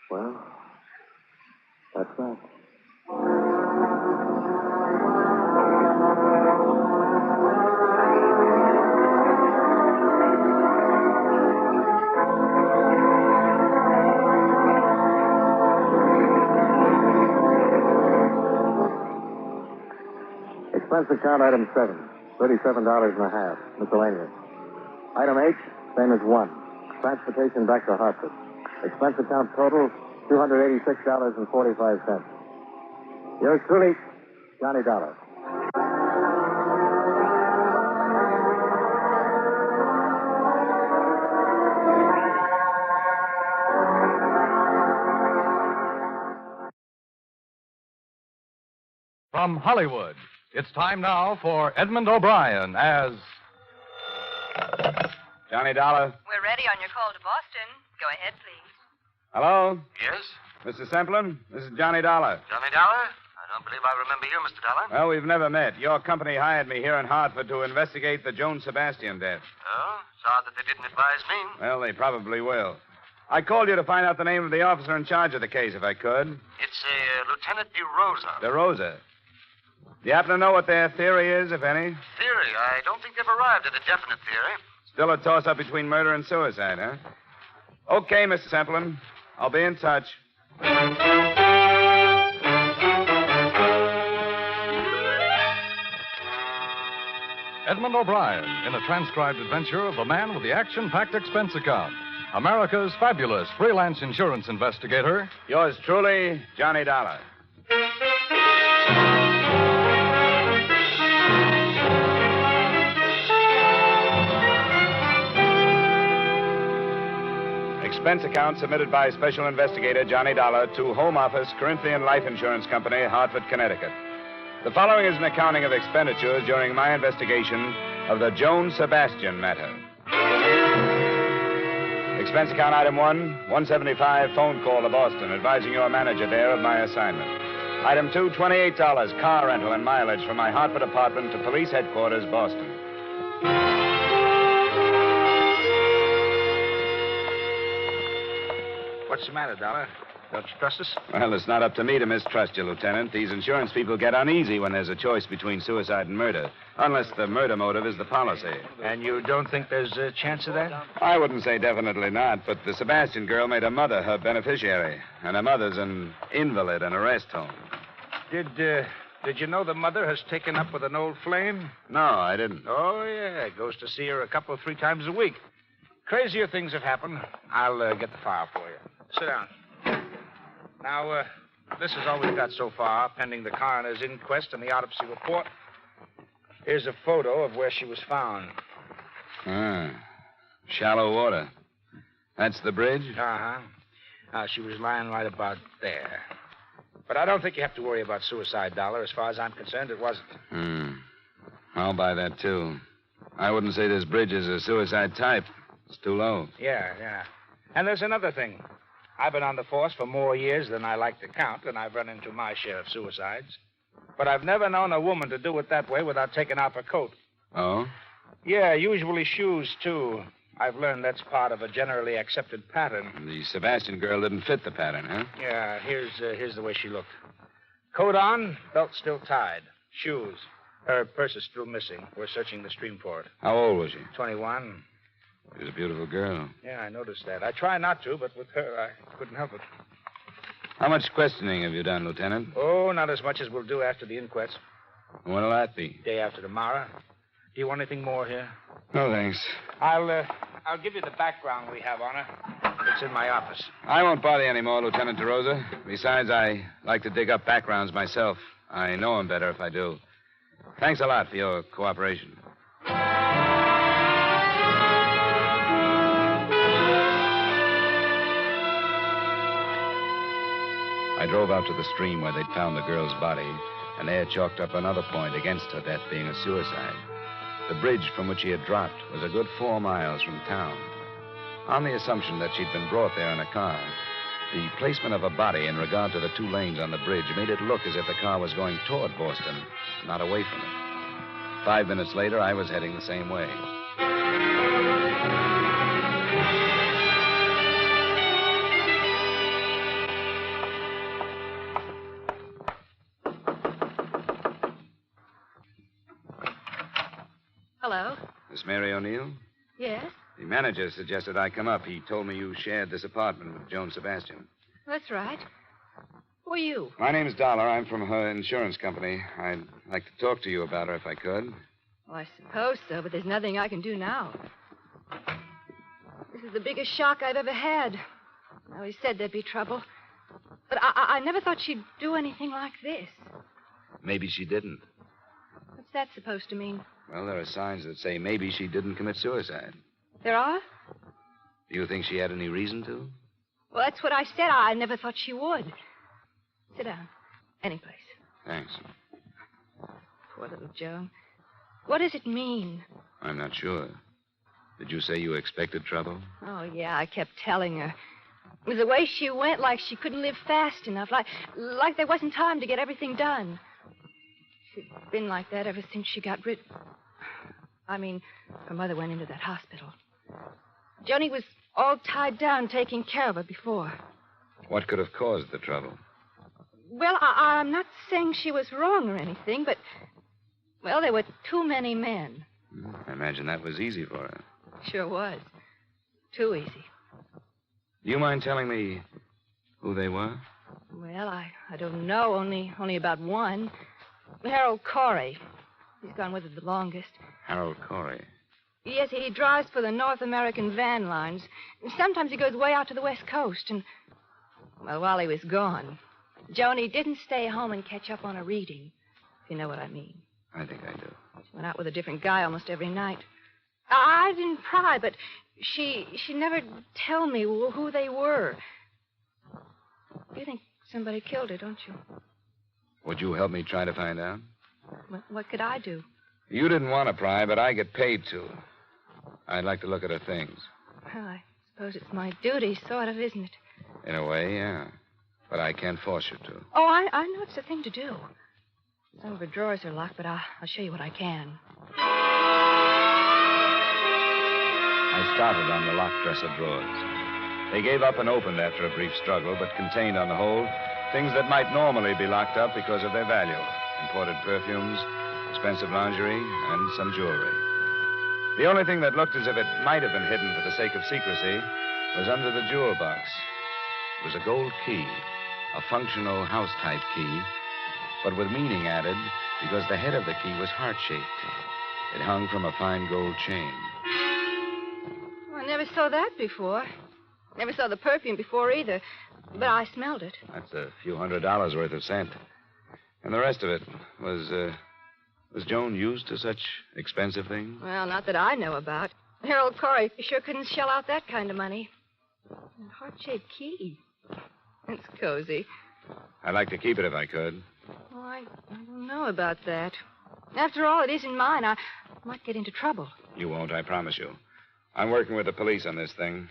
Speaker 2: Well, that's right. Expense account item 7, $37.50, miscellaneous. Item H, same as 1, transportation back to Hartford. Expense account total, $286.45. Yours truly, Johnny Dollar.
Speaker 8: From Hollywood, it's time now for Edmund O'Brien as
Speaker 9: Johnny Dollar.
Speaker 10: We're ready on your call to Boston. Go ahead, please.
Speaker 9: Hello?
Speaker 3: Yes?
Speaker 9: Mr. Semplin? This is Johnny Dollar.
Speaker 3: Johnny Dollar? I don't believe I remember you, Mr. Dollar.
Speaker 9: Well, we've never met. Your company hired me here in Hartford to investigate the Joan Sebastian death.
Speaker 3: Oh? Sorry that they didn't advise me.
Speaker 9: Well, they probably will. I called you to find out the name of the officer in charge of the case, if I could.
Speaker 3: It's Lieutenant DeRosa.
Speaker 9: DeRosa. Do you happen to know what their theory is, if any?
Speaker 3: Theory? I don't think they've arrived at a definite theory.
Speaker 9: Still a toss-up between murder and suicide, huh? Okay, Mr. Semplin. I'll be in touch.
Speaker 8: Edmund O'Brien in a transcribed adventure of the man with the action-packed expense account. America's fabulous freelance insurance investigator.
Speaker 9: Yours truly, Johnny Dollar. Expense account submitted by Special Investigator Johnny Dollar to Home Office, Corinthian Life Insurance Company, Hartford, Connecticut. The following is an accounting of expenditures during my investigation of the Joan Sebastian matter. Expense account item 1, 175 phone call to Boston, advising your manager there of my assignment. Item 2, $28 car rental and mileage from my Hartford apartment to police headquarters, Boston.
Speaker 11: What's the matter, Dollar? Don't you trust us?
Speaker 9: Well, it's not up to me to mistrust you, Lieutenant. These insurance people get uneasy when there's a choice between suicide and murder, unless the murder motive is the policy.
Speaker 11: And you don't think there's a chance of that?
Speaker 9: I wouldn't say definitely not, but the Sebastian girl made her mother her beneficiary, and her mother's an invalid in a rest home.
Speaker 11: Did you know the mother has taken up with an old flame?
Speaker 9: No, I didn't.
Speaker 11: Oh, yeah. Goes to see her a couple, 3 times a week. Crazier things have happened. I'll get the file for you. Sit down. Now, this is all we've got so far, pending the coroner's inquest and the autopsy report. Here's a photo of where she was found.
Speaker 9: Shallow water. That's the bridge?
Speaker 11: Uh-huh. She was lying right about there. But I don't think you have to worry about suicide, Dollar. As far as I'm concerned, it wasn't.
Speaker 9: I'll buy that, too. I wouldn't say this bridge is a suicide type. It's too low.
Speaker 11: Yeah. And there's another thing. I've been on the force for more years than I like to count, and I've run into my share of suicides. But I've never known a woman to do it that way without taking off her coat.
Speaker 9: Oh?
Speaker 11: Yeah, usually shoes, too. I've learned that's part of a generally accepted pattern.
Speaker 9: The Sebastian girl didn't fit the pattern, huh?
Speaker 11: Yeah, here's the way she looked. Coat on, belt still tied. Shoes. Her purse is still missing. We're searching the stream for it.
Speaker 9: How old was she?
Speaker 11: 21.
Speaker 9: She was a beautiful girl.
Speaker 11: Yeah, I noticed that. I try not to, but with her, I couldn't help it.
Speaker 9: How much questioning have you done, Lieutenant?
Speaker 11: Oh, not as much as we'll do after the inquest.
Speaker 9: When'll that be?
Speaker 11: Day after tomorrow. Do you want anything more here?
Speaker 9: No, thanks.
Speaker 11: I'll give you the background we have on her. It's in my office.
Speaker 9: I won't bother you anymore, Lieutenant DeRosa. Besides, I like to dig up backgrounds myself. I know them better if I do. Thanks a lot for your cooperation. drove out to the stream where they'd found the girl's body, and there chalked up another point against her death being a suicide. The bridge from which she had dropped was a good 4 miles from town. On the assumption that she'd been brought there in a car, the placement of a body in regard to the 2 lanes on the bridge made it look as if the car was going toward Boston, not away from it. 5 minutes later, I was heading the same way.
Speaker 10: Hello?
Speaker 9: Miss Mary O'Neill?
Speaker 10: Yes?
Speaker 9: The manager suggested I come up. He told me you shared this apartment with Joan Sebastian.
Speaker 10: That's right. Who are you?
Speaker 9: My name's Dollar. I'm from her insurance company. I'd like to talk to you about her if I could.
Speaker 10: Well, I suppose so, but there's nothing I can do now. This is the biggest shock I've ever had. I always said there'd be trouble. But I never thought she'd do anything like this.
Speaker 9: Maybe she didn't.
Speaker 10: What's that supposed to mean?
Speaker 9: Well, there are signs that say maybe she didn't commit suicide.
Speaker 10: There are?
Speaker 9: Do you think she had any reason to?
Speaker 10: Well, that's what I said. I never thought she would. Sit down. Any place.
Speaker 9: Thanks.
Speaker 10: Poor little Joan. What does it mean?
Speaker 9: I'm not sure. Did you say you expected trouble?
Speaker 10: Oh, yeah, I kept telling her. It was the way she went, like she couldn't live fast enough, like there wasn't time to get everything done. She'd been like that ever since she got rid... I mean, her mother went into that hospital. Joni was all tied down taking care of her before.
Speaker 9: What could have caused the trouble?
Speaker 10: Well, I'm not saying she was wrong or anything, but... Well, there were too many men.
Speaker 9: I imagine that was easy for her.
Speaker 10: Sure was. Too easy.
Speaker 9: Do you mind telling me who they were?
Speaker 10: Well, I don't know. Only about one. Harold Corey. He's gone with her the longest.
Speaker 9: Harold Corey.
Speaker 10: Yes, he drives for the North American van lines. Sometimes he goes way out to the West Coast. And, well, while he was gone, Joni didn't stay home and catch up on her reading, if you know what I mean.
Speaker 9: I think I do.
Speaker 10: She went out with a different guy almost every night. I didn't pry, but she never tell me who they were. You think somebody killed her, don't you?
Speaker 9: Would you help me try to find out?
Speaker 10: What could I do?
Speaker 9: You didn't want to pry, but I get paid to. I'd like to look at her things.
Speaker 10: Well, I suppose it's my duty, sort of, isn't it?
Speaker 9: In a way, yeah. But I can't force you to.
Speaker 10: Oh, I know it's the thing to do. Some of her drawers are locked, but I'll show you what I can.
Speaker 9: I started on the locked dresser drawers. They gave up and opened after a brief struggle, but contained on the whole things that might normally be locked up because of their value. Imported perfumes, expensive lingerie, and some jewelry. The only thing that looked as if it might have been hidden for the sake of secrecy was under the jewel box. It was a gold key, a functional house-type key, but with meaning added because the head of the key was heart-shaped. It hung from a fine gold chain.
Speaker 10: Well, I never saw that before. Never saw the perfume before either, but I smelled it.
Speaker 9: That's a few $100s worth of scent. And the rest of it was Joan used to such expensive things?
Speaker 10: Well, not that I know about. Harold Corey sure couldn't shell out that kind of money. A heart-shaped key. It's cozy.
Speaker 9: I'd like to keep it if I could.
Speaker 10: Oh, I don't know about that. After all, it isn't mine. I might get into trouble.
Speaker 9: You won't, I promise you. I'm working with the police on this thing.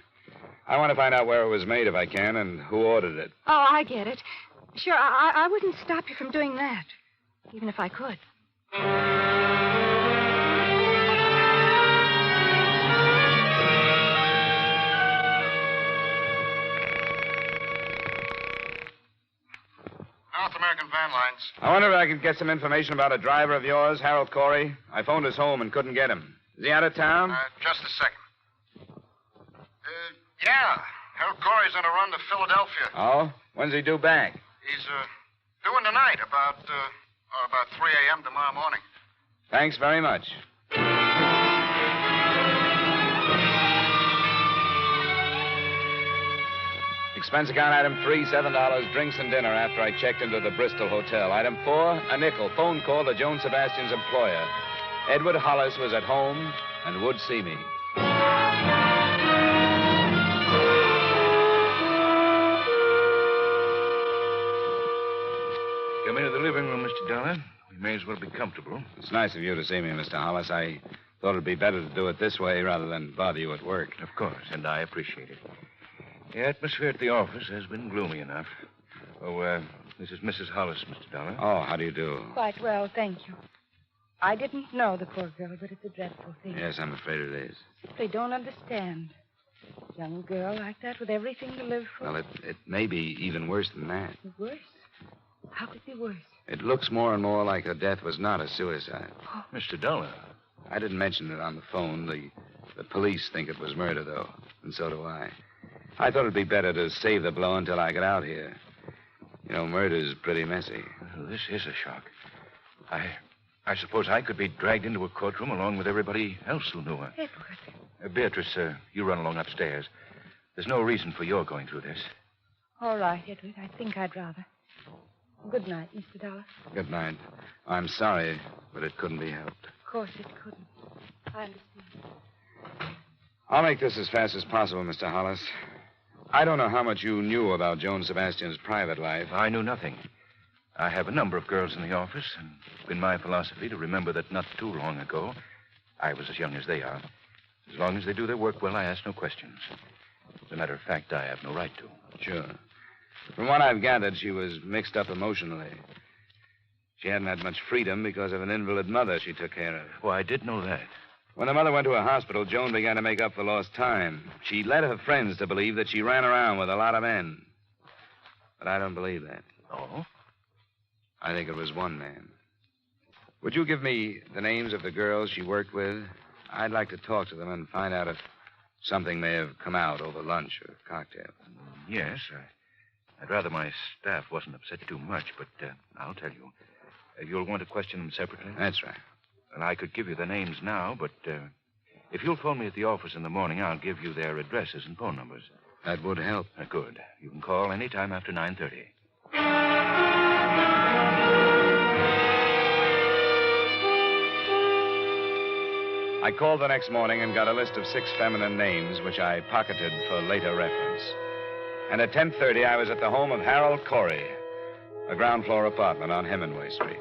Speaker 9: I want to find out where it was made if I can and who ordered it.
Speaker 10: Oh, I get it. Sure, I wouldn't stop you from doing that, even if I could.
Speaker 3: North American Van Lines.
Speaker 9: I wonder if I could get some information about a driver of yours, Harold Corey. I phoned his home and couldn't get him. Is he out of town?
Speaker 3: Just a second. Yeah. Harold Corey's on a run to Philadelphia.
Speaker 9: Oh? When's he due back?
Speaker 3: He's doing tonight, about 3 a.m. tomorrow morning.
Speaker 9: Thanks very much. Expense account item 3, $7, drinks and dinner after I checked into the Bristol Hotel. Item 4, a nickel, phone call to Joan Sebastian's employer. Edward Hollis was at home and would see me.
Speaker 12: as well be comfortable.
Speaker 9: It's nice of you to see me, Mr. Hollis. I thought it'd be better to do it this way rather than bother you at work.
Speaker 12: Of course, and I appreciate it. The atmosphere at the office has been gloomy enough. Oh, this is Mrs. Hollis, Mr. Dollar.
Speaker 9: Oh, how do you do?
Speaker 13: Quite well, thank you. I didn't know the poor girl, but it's a dreadful thing.
Speaker 9: Yes, I'm afraid it is.
Speaker 13: They don't understand. Young girl like that with everything to live for.
Speaker 9: Well, it may be even worse than that.
Speaker 13: Worse? How could it be worse?
Speaker 9: It looks more and more like her death was not a suicide.
Speaker 12: Oh. Mr. Dollar.
Speaker 9: I didn't mention it on the phone. The police think it was murder, though, and so do I. I thought it'd be better to save the blow until I get out here. You know, murder's pretty messy.
Speaker 12: Well, this is a shock. I suppose I could be dragged into a courtroom along with everybody else who knew her.
Speaker 13: Edward.
Speaker 12: Beatrice, you run along upstairs. There's no reason for your going through this.
Speaker 13: All right, Edward. I think I'd rather. Good night, Mr. Dollar.
Speaker 9: Good night. I'm sorry, but it couldn't be helped.
Speaker 13: Of course it couldn't. I understand.
Speaker 9: I'll make this as fast as possible, Mr. Hollis. I don't know how much you knew about Joan Sebastian's private life.
Speaker 12: I knew nothing. I have a number of girls in the office, and it's been my philosophy to remember that not too long ago, I was as young as they are. As long as they do their work well, I ask no questions. As a matter of fact, I have no right to.
Speaker 9: Sure. From what I've gathered, she was mixed up emotionally. She hadn't had much freedom because of an invalid mother she took care of.
Speaker 12: Oh, I did know that.
Speaker 9: When the mother went to a hospital, Joan began to make up for lost time. She led her friends to believe that she ran around with a lot of men. But I don't believe that.
Speaker 12: Oh?
Speaker 9: I think it was one man. Would you give me the names of the girls she worked with? I'd like to talk to them and find out if something may have come out over lunch or cocktails.
Speaker 12: Yes. I'd rather my staff wasn't upset too much, but I'll tell you. You'll want to question them separately?
Speaker 9: That's right.
Speaker 12: Well, I could give you their names now, but if you'll phone me at the office in the morning, I'll give you their addresses and phone numbers.
Speaker 9: That would help.
Speaker 12: Good. You can call any time after 9:30.
Speaker 9: I called the next morning and got a list of 6 feminine names, which I pocketed for later reference. And at 10:30, I was at the home of Harold Corey, a ground floor apartment on Hemingway Street.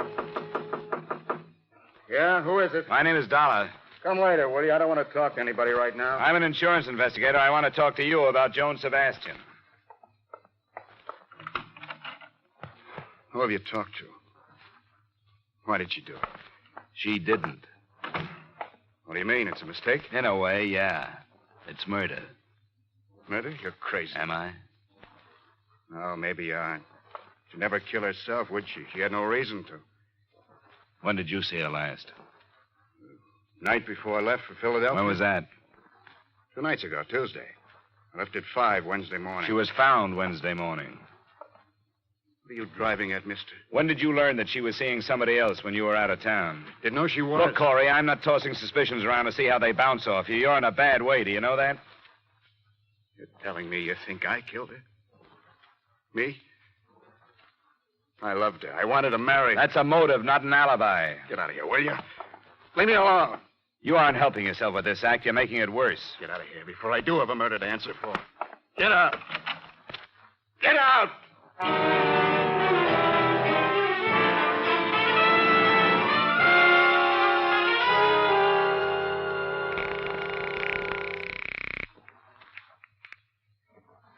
Speaker 14: Yeah, who is it?
Speaker 9: My name is Dollar.
Speaker 14: Come later, will you? I don't want to talk to anybody right now.
Speaker 9: I'm an insurance investigator. I want to talk to you about Joan Sebastian.
Speaker 14: Who have you talked to? Why did she do it?
Speaker 9: She didn't.
Speaker 14: What do you mean? It's a mistake?
Speaker 9: In a way, yeah. It's murder.
Speaker 14: Murder? You're crazy.
Speaker 9: Am I?
Speaker 14: Oh, maybe you aren't. She'd never kill herself, would she? She had no reason to.
Speaker 9: When did you see her last?
Speaker 14: Night before I left for Philadelphia.
Speaker 9: When was that?
Speaker 14: 2 nights ago, Tuesday. I left at 5 Wednesday morning.
Speaker 9: She was found Wednesday morning.
Speaker 14: What are you driving at, mister?
Speaker 9: When did you learn that she was seeing somebody else when you were out of town?
Speaker 14: Didn't know she was.
Speaker 9: Look, Corey, I'm not tossing suspicions around to see how they bounce off you. You're in a bad way. Do you know that?
Speaker 14: You're telling me you think I killed her? Me? I loved her. I wanted to marry her.
Speaker 9: That's a motive, not an alibi.
Speaker 14: Get out of here, will you? Leave me alone.
Speaker 9: You aren't helping yourself with this act. You're making it worse.
Speaker 14: Get out of here before I do have a murder to answer for. Get out. Get out!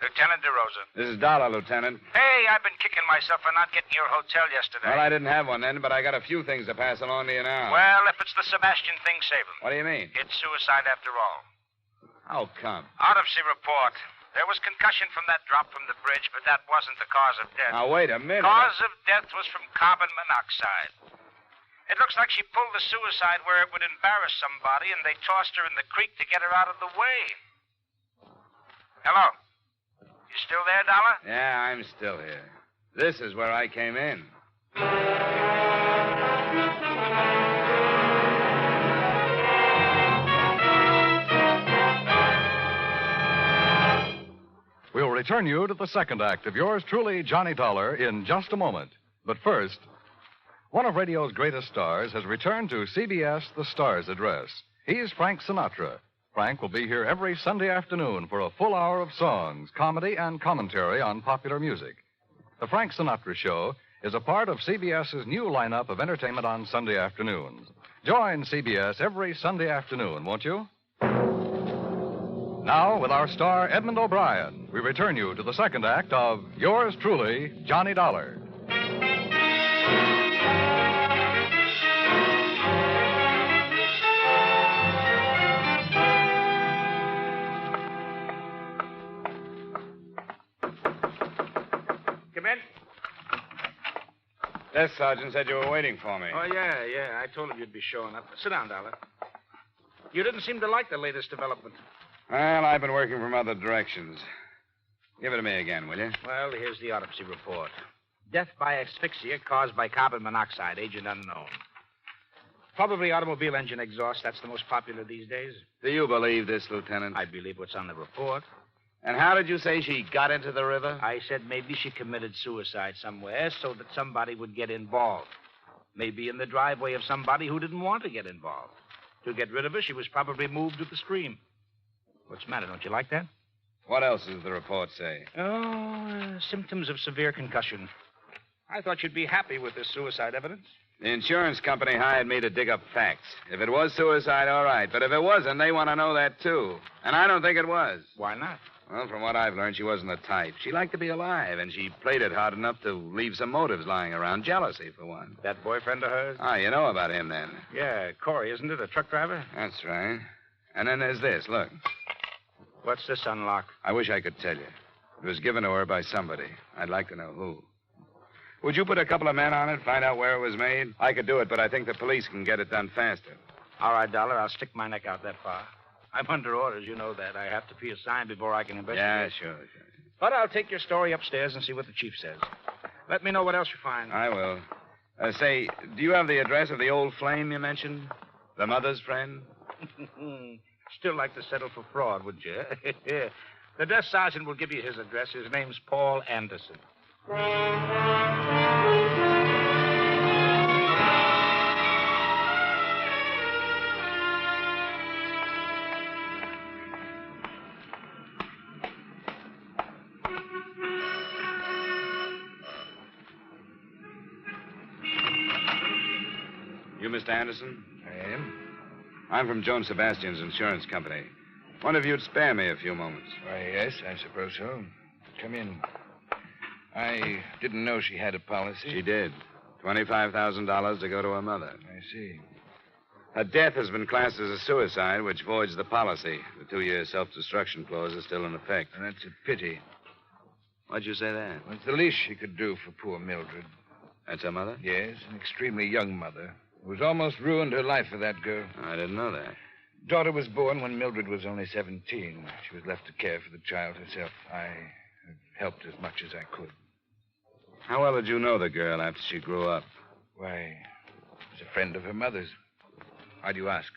Speaker 11: Lieutenant DeRosa.
Speaker 9: This is Dollar, Lieutenant.
Speaker 11: Hey, I've been kicking myself for not getting your hotel yesterday.
Speaker 9: Well, I didn't have one then, but I got a few things to pass along to you now.
Speaker 11: Well, if it's the Sebastian thing, save him.
Speaker 9: What do you mean?
Speaker 11: It's suicide after all.
Speaker 9: How come?
Speaker 11: Autopsy report. There was concussion from that drop from the bridge, but that wasn't the cause of death.
Speaker 9: Now, wait a minute.
Speaker 11: Cause of death was from carbon monoxide. It looks like she pulled the suicide where it would embarrass somebody, and they tossed her in the creek to get her out of the way. Hello? You still there, Dollar?
Speaker 9: Yeah, I'm still here. This is where I came in.
Speaker 8: We'll return you to the second act of yours truly, Johnny Dollar, in just a moment. But first, one of radio's greatest stars has returned to CBS The Stars Address. He's Frank Sinatra. Frank will be here every Sunday afternoon for a full hour of songs, comedy, and commentary on popular music. The Frank Sinatra Show is a part of CBS's new lineup of entertainment on Sunday afternoons. Join CBS every Sunday afternoon, won't you? Now, with our star, Edmund O'Brien, we return you to the second act of Yours Truly, Johnny Dollar.
Speaker 11: Come in.
Speaker 9: Desk sergeant said you were waiting for me.
Speaker 11: Oh, yeah. I told him you'd be showing up. Sit down, Dollar. You didn't seem to like the latest development.
Speaker 9: Well, I've been working from other directions. Give it to me again, will you?
Speaker 11: Well, here's the autopsy report. Death by asphyxia caused by carbon monoxide, agent unknown. Probably automobile engine exhaust. That's the most popular these days.
Speaker 9: Do you believe this, Lieutenant?
Speaker 11: I believe what's on the report.
Speaker 9: And how did you say she got into the river?
Speaker 11: I said maybe she committed suicide somewhere so that somebody would get involved. Maybe in the driveway of somebody who didn't want to get involved. To get rid of her, she was probably moved to the stream. What's the matter? Don't you like that?
Speaker 9: What else does the report say?
Speaker 11: Symptoms of severe concussion. I thought you'd be happy with this suicide evidence.
Speaker 9: The insurance company hired me to dig up facts. If it was suicide, all right. But if it wasn't, they want to know that, too. And I don't think it was.
Speaker 11: Why not?
Speaker 9: Well, from what I've learned, she wasn't the type. She liked to be alive, and she played it hard enough to leave some motives lying around. Jealousy, for one.
Speaker 11: That boyfriend of hers?
Speaker 9: Ah, you know about him, then.
Speaker 11: Yeah, Corey, isn't it? A truck driver?
Speaker 9: That's right. And then there's this. Look.
Speaker 11: What's this unlock?
Speaker 9: I wish I could tell you. It was given to her by somebody. I'd like to know who. Would you put a couple of men on it, find out where it was made? I could do it, but I think the police can get it done faster.
Speaker 11: All right, Dollar. I'll stick my neck out that far. I'm under orders, you know that. I have to be assigned before I can investigate.
Speaker 9: Yeah, sure.
Speaker 11: But I'll take your story upstairs and see what the chief says. Let me know what else you find.
Speaker 9: I will. Say, do you have the address of the old flame you mentioned? The mother's friend?
Speaker 11: Still like to settle for fraud, would you? The desk sergeant will give you his address. His name's Paul Anderson.
Speaker 9: You Mr. Anderson?
Speaker 12: I am.
Speaker 9: I'm from Joan Sebastian's insurance company. Wonder if you'd spare me a few moments.
Speaker 12: Why, yes, I suppose so. Come in. I didn't know she had a policy.
Speaker 9: She did. $25,000 to go to her mother.
Speaker 12: I see.
Speaker 9: Her death has been classed as a suicide, which voids the policy. The 2-year self-destruction clause is still in effect.
Speaker 12: And that's a pity.
Speaker 9: Why'd you say that?
Speaker 12: Well, it's the least she could do for poor Mildred.
Speaker 9: That's her mother?
Speaker 12: Yes, an extremely young mother who has almost ruined her life for that girl.
Speaker 9: I didn't know that.
Speaker 12: Daughter was born when Mildred was only 17. She was left to care for the child herself. I helped as much as I could.
Speaker 9: How well did you know the girl after she grew up?
Speaker 12: Why, I was a friend of her mother's. Why do you ask?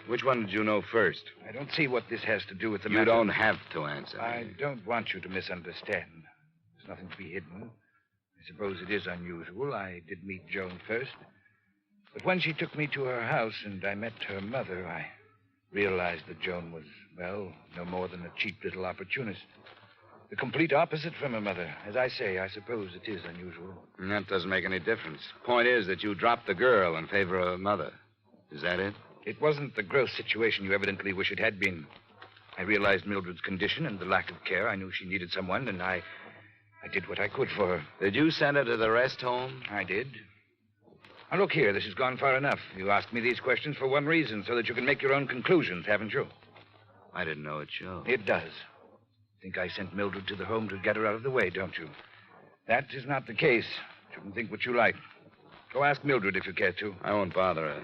Speaker 9: Which one did you know first?
Speaker 12: I don't see what this has to do with the
Speaker 9: You
Speaker 12: matter.
Speaker 9: don't have to answer.
Speaker 12: I don't want you to misunderstand. There's nothing to be hidden. I suppose it is unusual. I did meet Joan first. But when she took me to her house and I met her mother, I realized that Joan was, well, no more than a cheap little opportunist. The complete opposite from her mother. As I say, I suppose it is unusual.
Speaker 9: That doesn't make any difference. Point is that you dropped the girl in favor of her mother. Is that it?
Speaker 12: It wasn't the gross situation you evidently wish it had been. I realized Mildred's condition and the lack of care. I knew she needed someone, and I did what I could for her.
Speaker 9: Did you send her to the rest home?
Speaker 12: I did. Now, look here. This has gone far enough. You asked me these questions for one reason, so that you can make your own conclusions, haven't you?
Speaker 9: I didn't know it showed.
Speaker 12: It does. Think I sent Mildred to the home to get her out of the way, don't you? That is not the case. You can think what you like. Go ask Mildred if you care to.
Speaker 9: I won't bother her.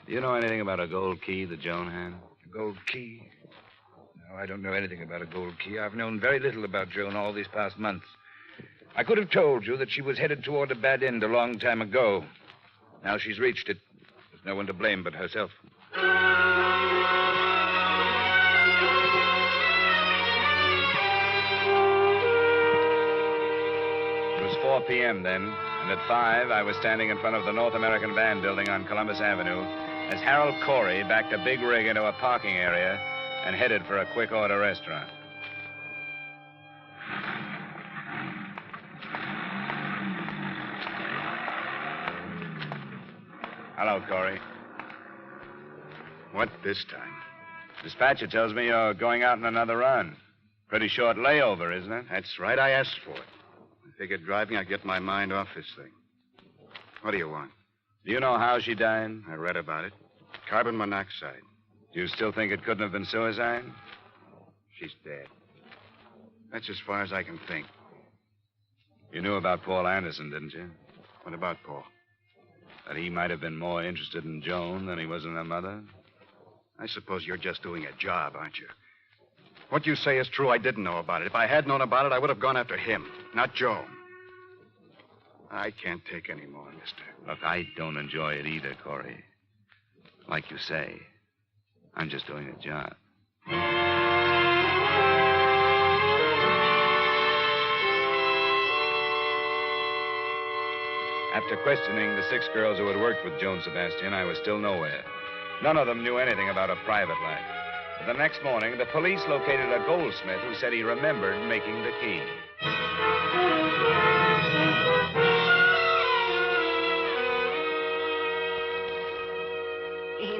Speaker 9: Do you know anything about a gold key that Joan had?
Speaker 12: A gold key? No, I don't know anything about a gold key. I've known very little about Joan all these past months. I could have told you that she was headed toward a bad end a long time ago. Now she's reached it. There's no one to blame but herself.
Speaker 9: It was 4 p.m. then, and at 5, I was standing in front of the North American Van building on Columbus Avenue as Harold Corey backed a big rig into a parking area and headed for a quick-order restaurant. Hello, Corey.
Speaker 14: What this time?
Speaker 9: Dispatcher tells me you're going out on another run. Pretty short layover, isn't it?
Speaker 14: That's right. I asked for it. I figured driving, I'd get my mind off this thing. What do you want?
Speaker 9: Do you know how she died?
Speaker 14: I read about it. Carbon monoxide.
Speaker 9: Do you still think it couldn't have been suicide?
Speaker 14: She's dead. That's as far as I can think.
Speaker 9: You knew about Paul Anderson, didn't you?
Speaker 14: What about Paul?
Speaker 9: That he might have been more interested in Joan than he was in her mother?
Speaker 14: I suppose you're just doing a job, aren't you? What you say is true. I didn't know about it. If I had known about it, I would have gone after him, not Joan. I can't take any more, mister.
Speaker 9: Look, I don't enjoy it either, Corey. Like you say, I'm just doing a job. After questioning the 6 girls who had worked with Joan Sebastian, I was still nowhere. None of them knew anything about her private life. But the next morning, the police located a goldsmith who said he remembered making the key.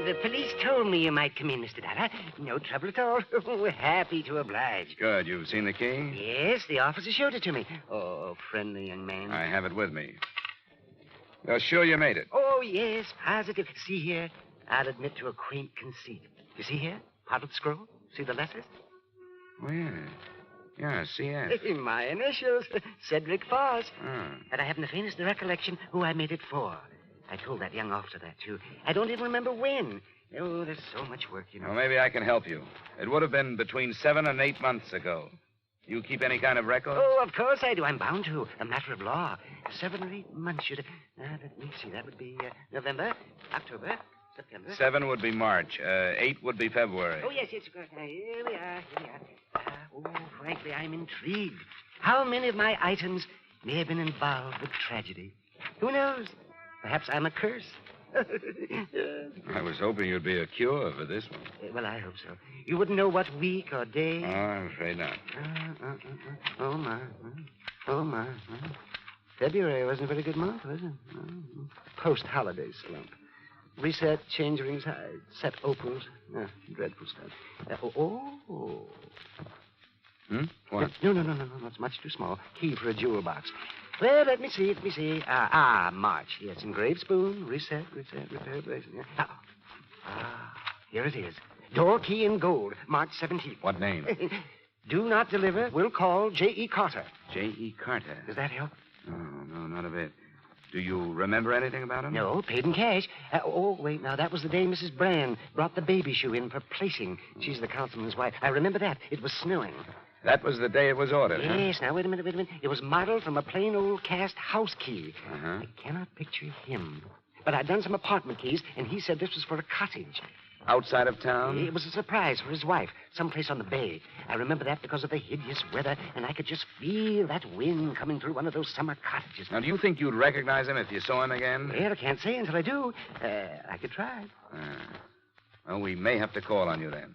Speaker 15: The police told me you might come in, Mr. Dollar. No trouble at all. We're happy to oblige.
Speaker 9: Good. You've seen the key?
Speaker 15: Yes, the officer showed it to me. Oh, friendly young man.
Speaker 9: I have it with me. You're sure you made it?
Speaker 15: Oh, yes, positive. See here, I'll admit to a quaint conceit. You see here? Potted scroll? See the letters?
Speaker 9: Oh, yeah. Yeah, CS.
Speaker 15: My initials, Cedric Foss.
Speaker 9: Oh.
Speaker 15: But I haven't the faintest recollection who I made it for. I told that young officer that, too. I don't even remember when. Oh, there's so much work, you know.
Speaker 9: Well, maybe I can help you. It would have been between 7 and 8 months ago. You keep any kind of record?
Speaker 15: Oh, of course I do. I'm bound to. A matter of law. 7 or 8 months should... let me see. That would be November, October, September.
Speaker 9: 7 would be March. 8 would be February.
Speaker 15: Oh, yes, of course. Here we are. Frankly, I'm intrigued. How many of my items may have been involved with tragedy? Who knows? Perhaps I'm a curse.
Speaker 9: I was hoping you'd be a cure for this one.
Speaker 15: Well, I hope so. You wouldn't know what week or day?
Speaker 9: Oh, I'm afraid not.
Speaker 15: Oh, my. Oh, my. February wasn't a very good month, was it? Post-holiday slump. Reset, change rings high. Set opals. Dreadful stuff.
Speaker 9: What?
Speaker 15: No. It's much too small. Key for a jewel box. Well, let me see. March. Yes, engraved spoon. Reset, repair, place. Here it is. Door key in gold. March 17th.
Speaker 9: What name?
Speaker 15: Do not deliver. Will call J.E. Carter.
Speaker 9: J.E. Carter.
Speaker 15: Does that help?
Speaker 9: No, not a bit. Do you remember anything about him?
Speaker 15: No, paid in cash. Wait, now, that was the day Mrs. Brand brought the baby shoe in for placing. She's the councilman's wife. I remember that. It was snowing.
Speaker 9: That was the day it was ordered,
Speaker 15: Yes, Now, wait a minute. It was modeled from a plain old cast house key.
Speaker 9: Uh-huh.
Speaker 15: I cannot picture him. But I'd done some apartment keys, and he said this was for a cottage.
Speaker 9: Outside of town?
Speaker 15: It was a surprise for his wife, someplace on the bay. I remember that because of the hideous weather, and I could just feel that wind coming through one of those summer cottages.
Speaker 9: Now, do you think you'd recognize him if you saw him again?
Speaker 15: Well, I can't say until I do. I could try.
Speaker 9: Well, we may have to call on you then.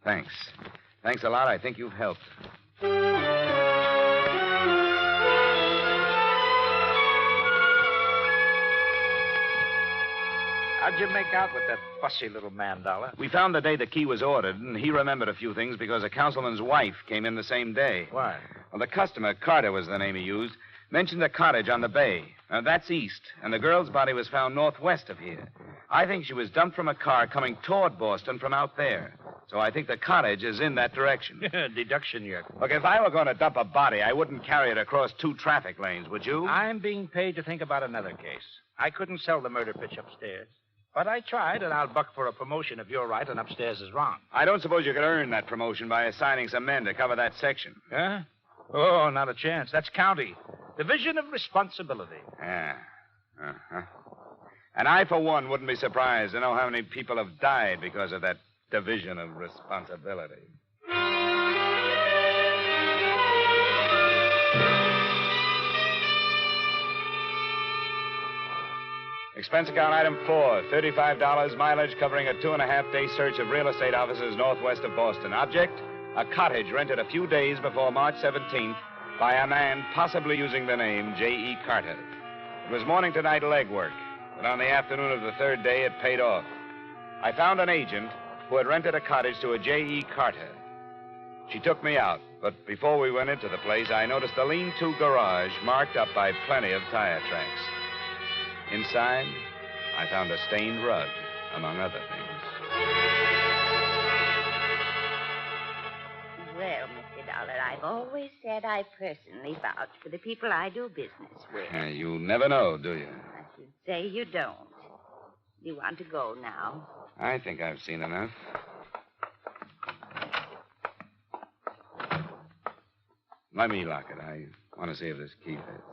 Speaker 9: Thanks. Thanks a lot. I think you've helped.
Speaker 11: How'd you make out with that fussy little man, Dollar?
Speaker 9: We found the day the key was ordered, and he remembered a few things because a councilman's wife came in the same day.
Speaker 11: Why?
Speaker 9: Well, the customer, Carter was the name he used, mentioned a cottage on the bay. Now, that's east, and the girl's body was found northwest of here. I think she was dumped from a car coming toward Boston from out there. So I think the cottage is in that direction.
Speaker 11: Deduction yet.
Speaker 9: Look, if I were going to dump a body, I wouldn't carry it across 2 traffic lanes, would you?
Speaker 11: I'm being paid to think about another case. I couldn't sell the murder pitch upstairs. But I tried, and I'll buck for a promotion if you're right and upstairs is wrong.
Speaker 9: I don't suppose you could earn that promotion by assigning some men to cover that section.
Speaker 11: Huh? Oh, not a chance. That's county. Division of responsibility.
Speaker 9: Yeah. Uh-huh. And I, for one, wouldn't be surprised to know how many people have died because of that division of responsibility. Expense account item 4, $35 mileage covering a 2.5-day search of real estate offices northwest of Boston. Object, a cottage rented a few days before March 17th by a man possibly using the name J.E. Carter. It was morning to night legwork. But on the afternoon of the third day, it paid off. I found an agent who had rented a cottage to a J.E. Carter. She took me out, but before we went into the place, I noticed a lean-to garage marked up by plenty of tire tracks. Inside, I found a stained rug, among other things.
Speaker 16: Well, Mr. Dollar, I've always said I personally vouch for the people I do business with.
Speaker 9: You never know, do you?
Speaker 16: I should say you don't. You want to go now?
Speaker 9: I think I've seen enough. Let me lock it. I want to see if this key fits.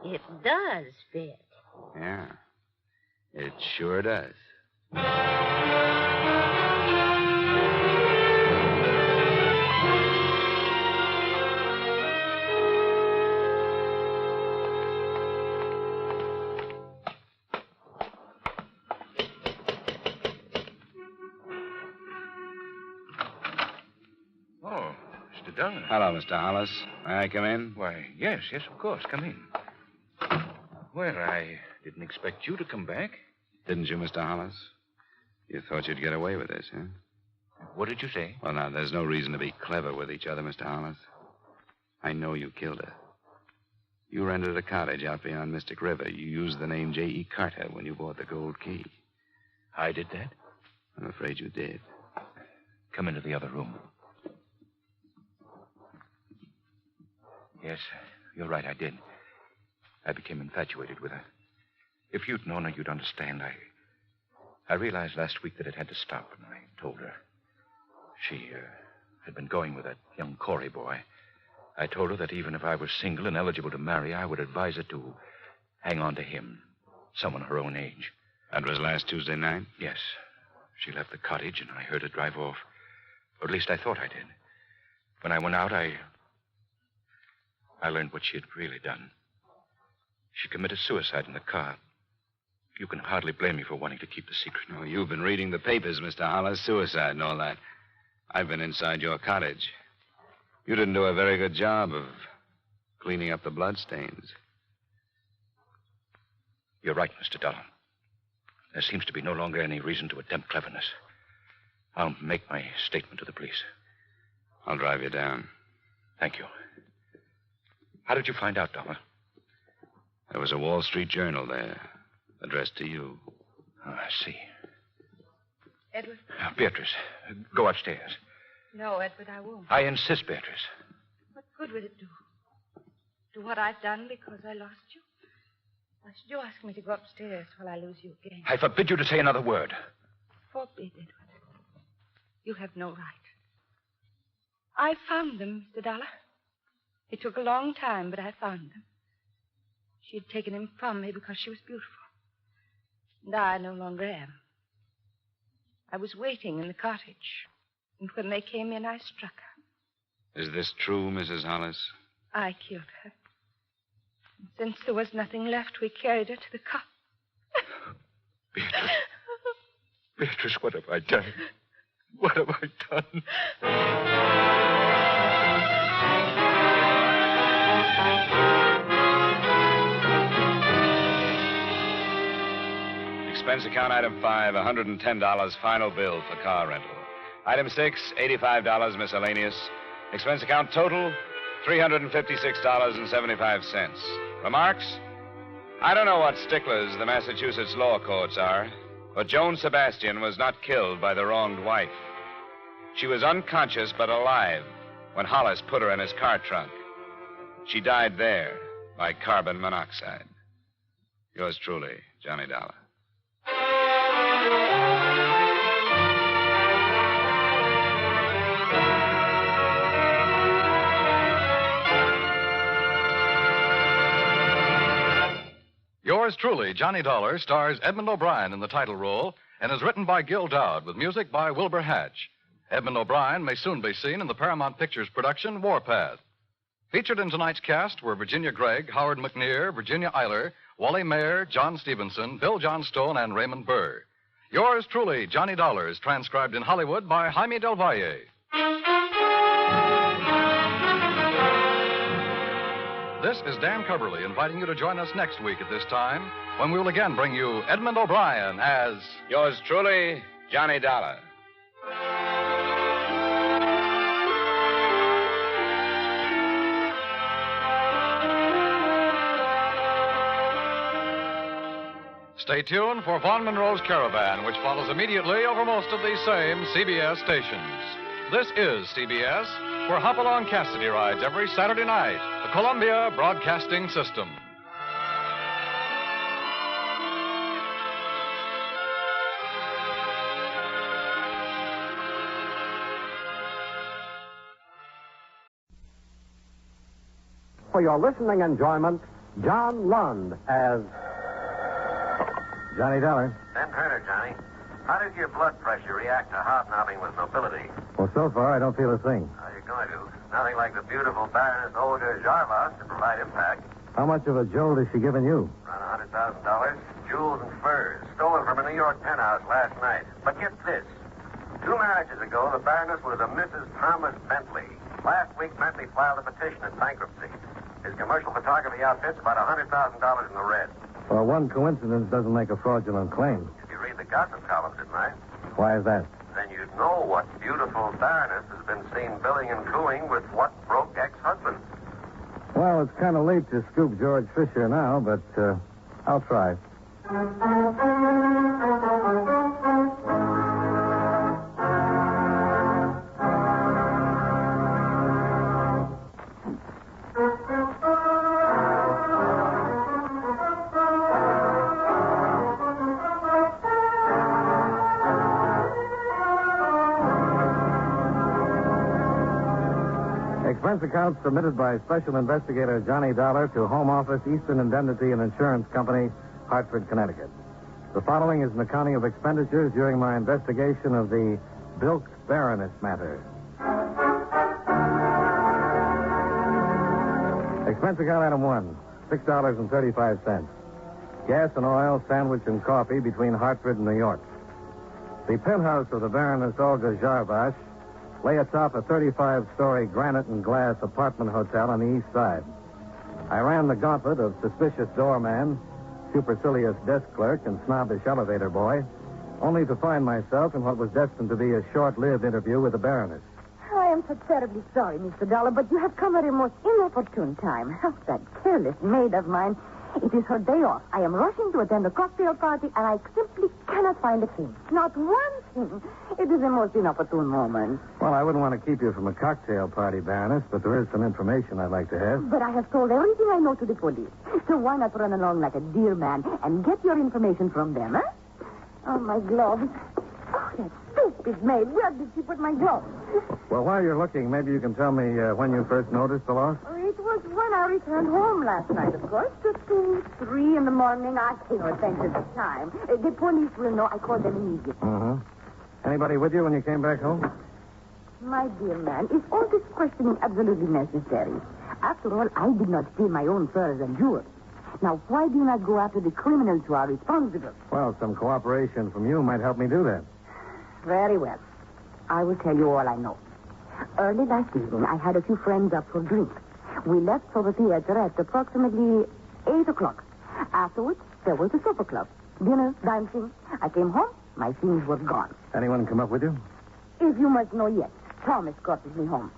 Speaker 16: It does fit.
Speaker 9: Yeah, it sure does.
Speaker 12: Oh, Mr. Dollar.
Speaker 9: Hello, Mr. Hollis. May I come in?
Speaker 12: Why, yes, of course. Come in. Well, I didn't expect you to come back.
Speaker 9: Didn't you, Mr. Hollis? You thought you'd get away with this, huh?
Speaker 12: What did you say?
Speaker 9: Well, now, there's no reason to be clever with each other, Mr. Hollis. I know you killed her. You rented a cottage out beyond Mystic River. You used the name J.E. Carter when you bought the gold key.
Speaker 12: I did that?
Speaker 9: I'm afraid you did.
Speaker 12: Come into the other room. Yes, you're right, I did. I became infatuated with her. If you'd known her, you'd understand. I realized last week that it had to stop, and I told her. She had been going with that young Corey boy. I told her that even if I was single and eligible to marry, I would advise her to hang on to him, someone her own age.
Speaker 9: That was last Tuesday night?
Speaker 12: Yes. She left the cottage, and I heard her drive off. Or at least I thought I did. When I went out, I learned what she had really done. She committed suicide in the car. You can hardly blame me for wanting to keep the secret.
Speaker 9: No, you've been reading the papers, Mr. Hollis. Suicide and all that. I've been inside your cottage. You didn't do a very good job of cleaning up the bloodstains.
Speaker 12: You're right, Mr. Dollar. There seems to be no longer any reason to attempt cleverness. I'll make my statement to the police.
Speaker 9: I'll drive you down.
Speaker 12: Thank you. How did you find out, Dollar?
Speaker 9: There was a Wall Street Journal there, addressed to you.
Speaker 12: Oh, I see.
Speaker 13: Edward?
Speaker 12: Beatrice, go upstairs.
Speaker 13: No, Edward, I won't.
Speaker 12: I insist, Beatrice.
Speaker 13: What good would it do? Do what I've done because I lost you? Why should you ask me to go upstairs while I lose you again?
Speaker 12: I forbid you to say another word.
Speaker 13: Forbid, Edward. You have no right. I found them, Mr. Dollar. It took a long time, but I found them. She had taken him from me because she was beautiful. And I no longer am. I was waiting in the cottage. And when they came in, I struck her.
Speaker 9: Is this true, Mrs. Hollis?
Speaker 13: I killed her. And since there was nothing left, we carried her to the cot.
Speaker 12: Beatrice. Beatrice, what have I done? What have I done?
Speaker 9: Expense account item 5, $110 final bill for car rental. Item 6, $85 miscellaneous. Expense account total, $356.75. Remarks? I don't know what sticklers the Massachusetts law courts are, but Joan Sebastian was not killed by the wronged wife. She was unconscious but alive when Hollis put her in his car trunk. She died there by carbon monoxide. Yours truly, Johnny Dollar.
Speaker 8: Yours truly, Johnny Dollar, stars Edmund O'Brien in the title role and is written by Gil Dowd with music by Wilbur Hatch. Edmund O'Brien may soon be seen in the Paramount Pictures production Warpath. Featured in tonight's cast were Virginia Gregg, Howard McNear, Virginia Eiler, Wally Mayer, John Stevenson, Bill Johnstone, and Raymond Burr. Yours truly, Johnny Dollar, is transcribed in Hollywood by Jaime Del Valle. This is Dan Coverly inviting you to join us next week at this time when we will again bring you Edmund O'Brien as
Speaker 9: Yours truly, Johnny Dollar.
Speaker 8: Stay tuned for Vaughn Monroe's Caravan, which follows immediately over most of these same CBS stations. This is CBS, where Hopalong Cassidy rides every Saturday night, the Columbia Broadcasting System.
Speaker 7: For your listening enjoyment, John Lund as Johnny Dollar.
Speaker 3: Ben Turner, Johnny. How does your blood pressure react to hobnobbing with nobility?
Speaker 7: Well, so far, I don't feel a thing.
Speaker 3: How are you going to? Nothing like the beautiful Baroness Olga Jarvas to provide impact.
Speaker 7: How much of a jolt is she giving you?
Speaker 3: Around $100,000, jewels and furs, stolen from a New York penthouse last night. But get this. 2 marriages ago, the Baroness was a Mrs. Thomas Bentley. Last week, Bentley filed a petition in bankruptcy. His commercial photography outfit's about $100,000 in the red.
Speaker 7: Well, one coincidence doesn't make a fraudulent claim.
Speaker 3: If you read the gossip columns at night,
Speaker 7: Why is that?
Speaker 3: then you'd know what beautiful Baroness has been seen billing and cooing with what broke ex-husband.
Speaker 7: Well, it's kind of late to scoop George Fisher now, but I'll try. Expense account submitted by Special Investigator Johnny Dollar to Home Office, Eastern Indemnity and Insurance Company, Hartford, Connecticut. The following is an accounting of expenditures during my investigation of the Bilks Baroness matter. Expense account item 1, $6.35. Gas and oil, sandwich, and coffee between Hartford and New York. The penthouse of the Baroness Olga Jarvas lay atop a 35-story granite and glass apartment hotel on the east side. I ran the gauntlet of suspicious doorman, supercilious desk clerk, and snobbish elevator boy, only to find myself in what was destined to be a short-lived interview with the Baroness.
Speaker 5: I am so terribly sorry, Mr. Dollar, but you have come at a most inopportune time. Oh, that careless maid of mine. It is her day off. I am rushing to attend a cocktail party, and I simply cannot find a thing. Not one thing. It is a most inopportune moment.
Speaker 7: Well, I wouldn't want to keep you from a cocktail party, Baroness, but there is some information I'd like to have.
Speaker 5: But I have told everything I know to the police. So why not run along like a dear man and get your information from them, huh? Oh, my gloves. Oh, that stupid maid. Where did she put my gloves?
Speaker 7: Well, while you're looking, maybe you can tell me when you first noticed the loss?
Speaker 5: It was when I returned home last night, of course. Just 3 in the morning. I paid no attention at the time. The police will know. I called them immediately.
Speaker 7: Mm-hmm. Anybody with you when you came back home?
Speaker 5: My dear man, is all this questioning absolutely necessary? After all, I did not steal my own furs and jewels. Now, why do you not go after the criminals who are responsible?
Speaker 7: Well, some cooperation from you might help me do that.
Speaker 5: Very well. I will tell you all I know. Early last evening, I had a few friends up for drinks. We left for the theater at approximately 8 o'clock. Afterwards, there was the supper club. Dinner, dancing. I came home. My things were gone.
Speaker 7: Anyone come up with you?
Speaker 5: If you must know, yes. Thomas escorted me home.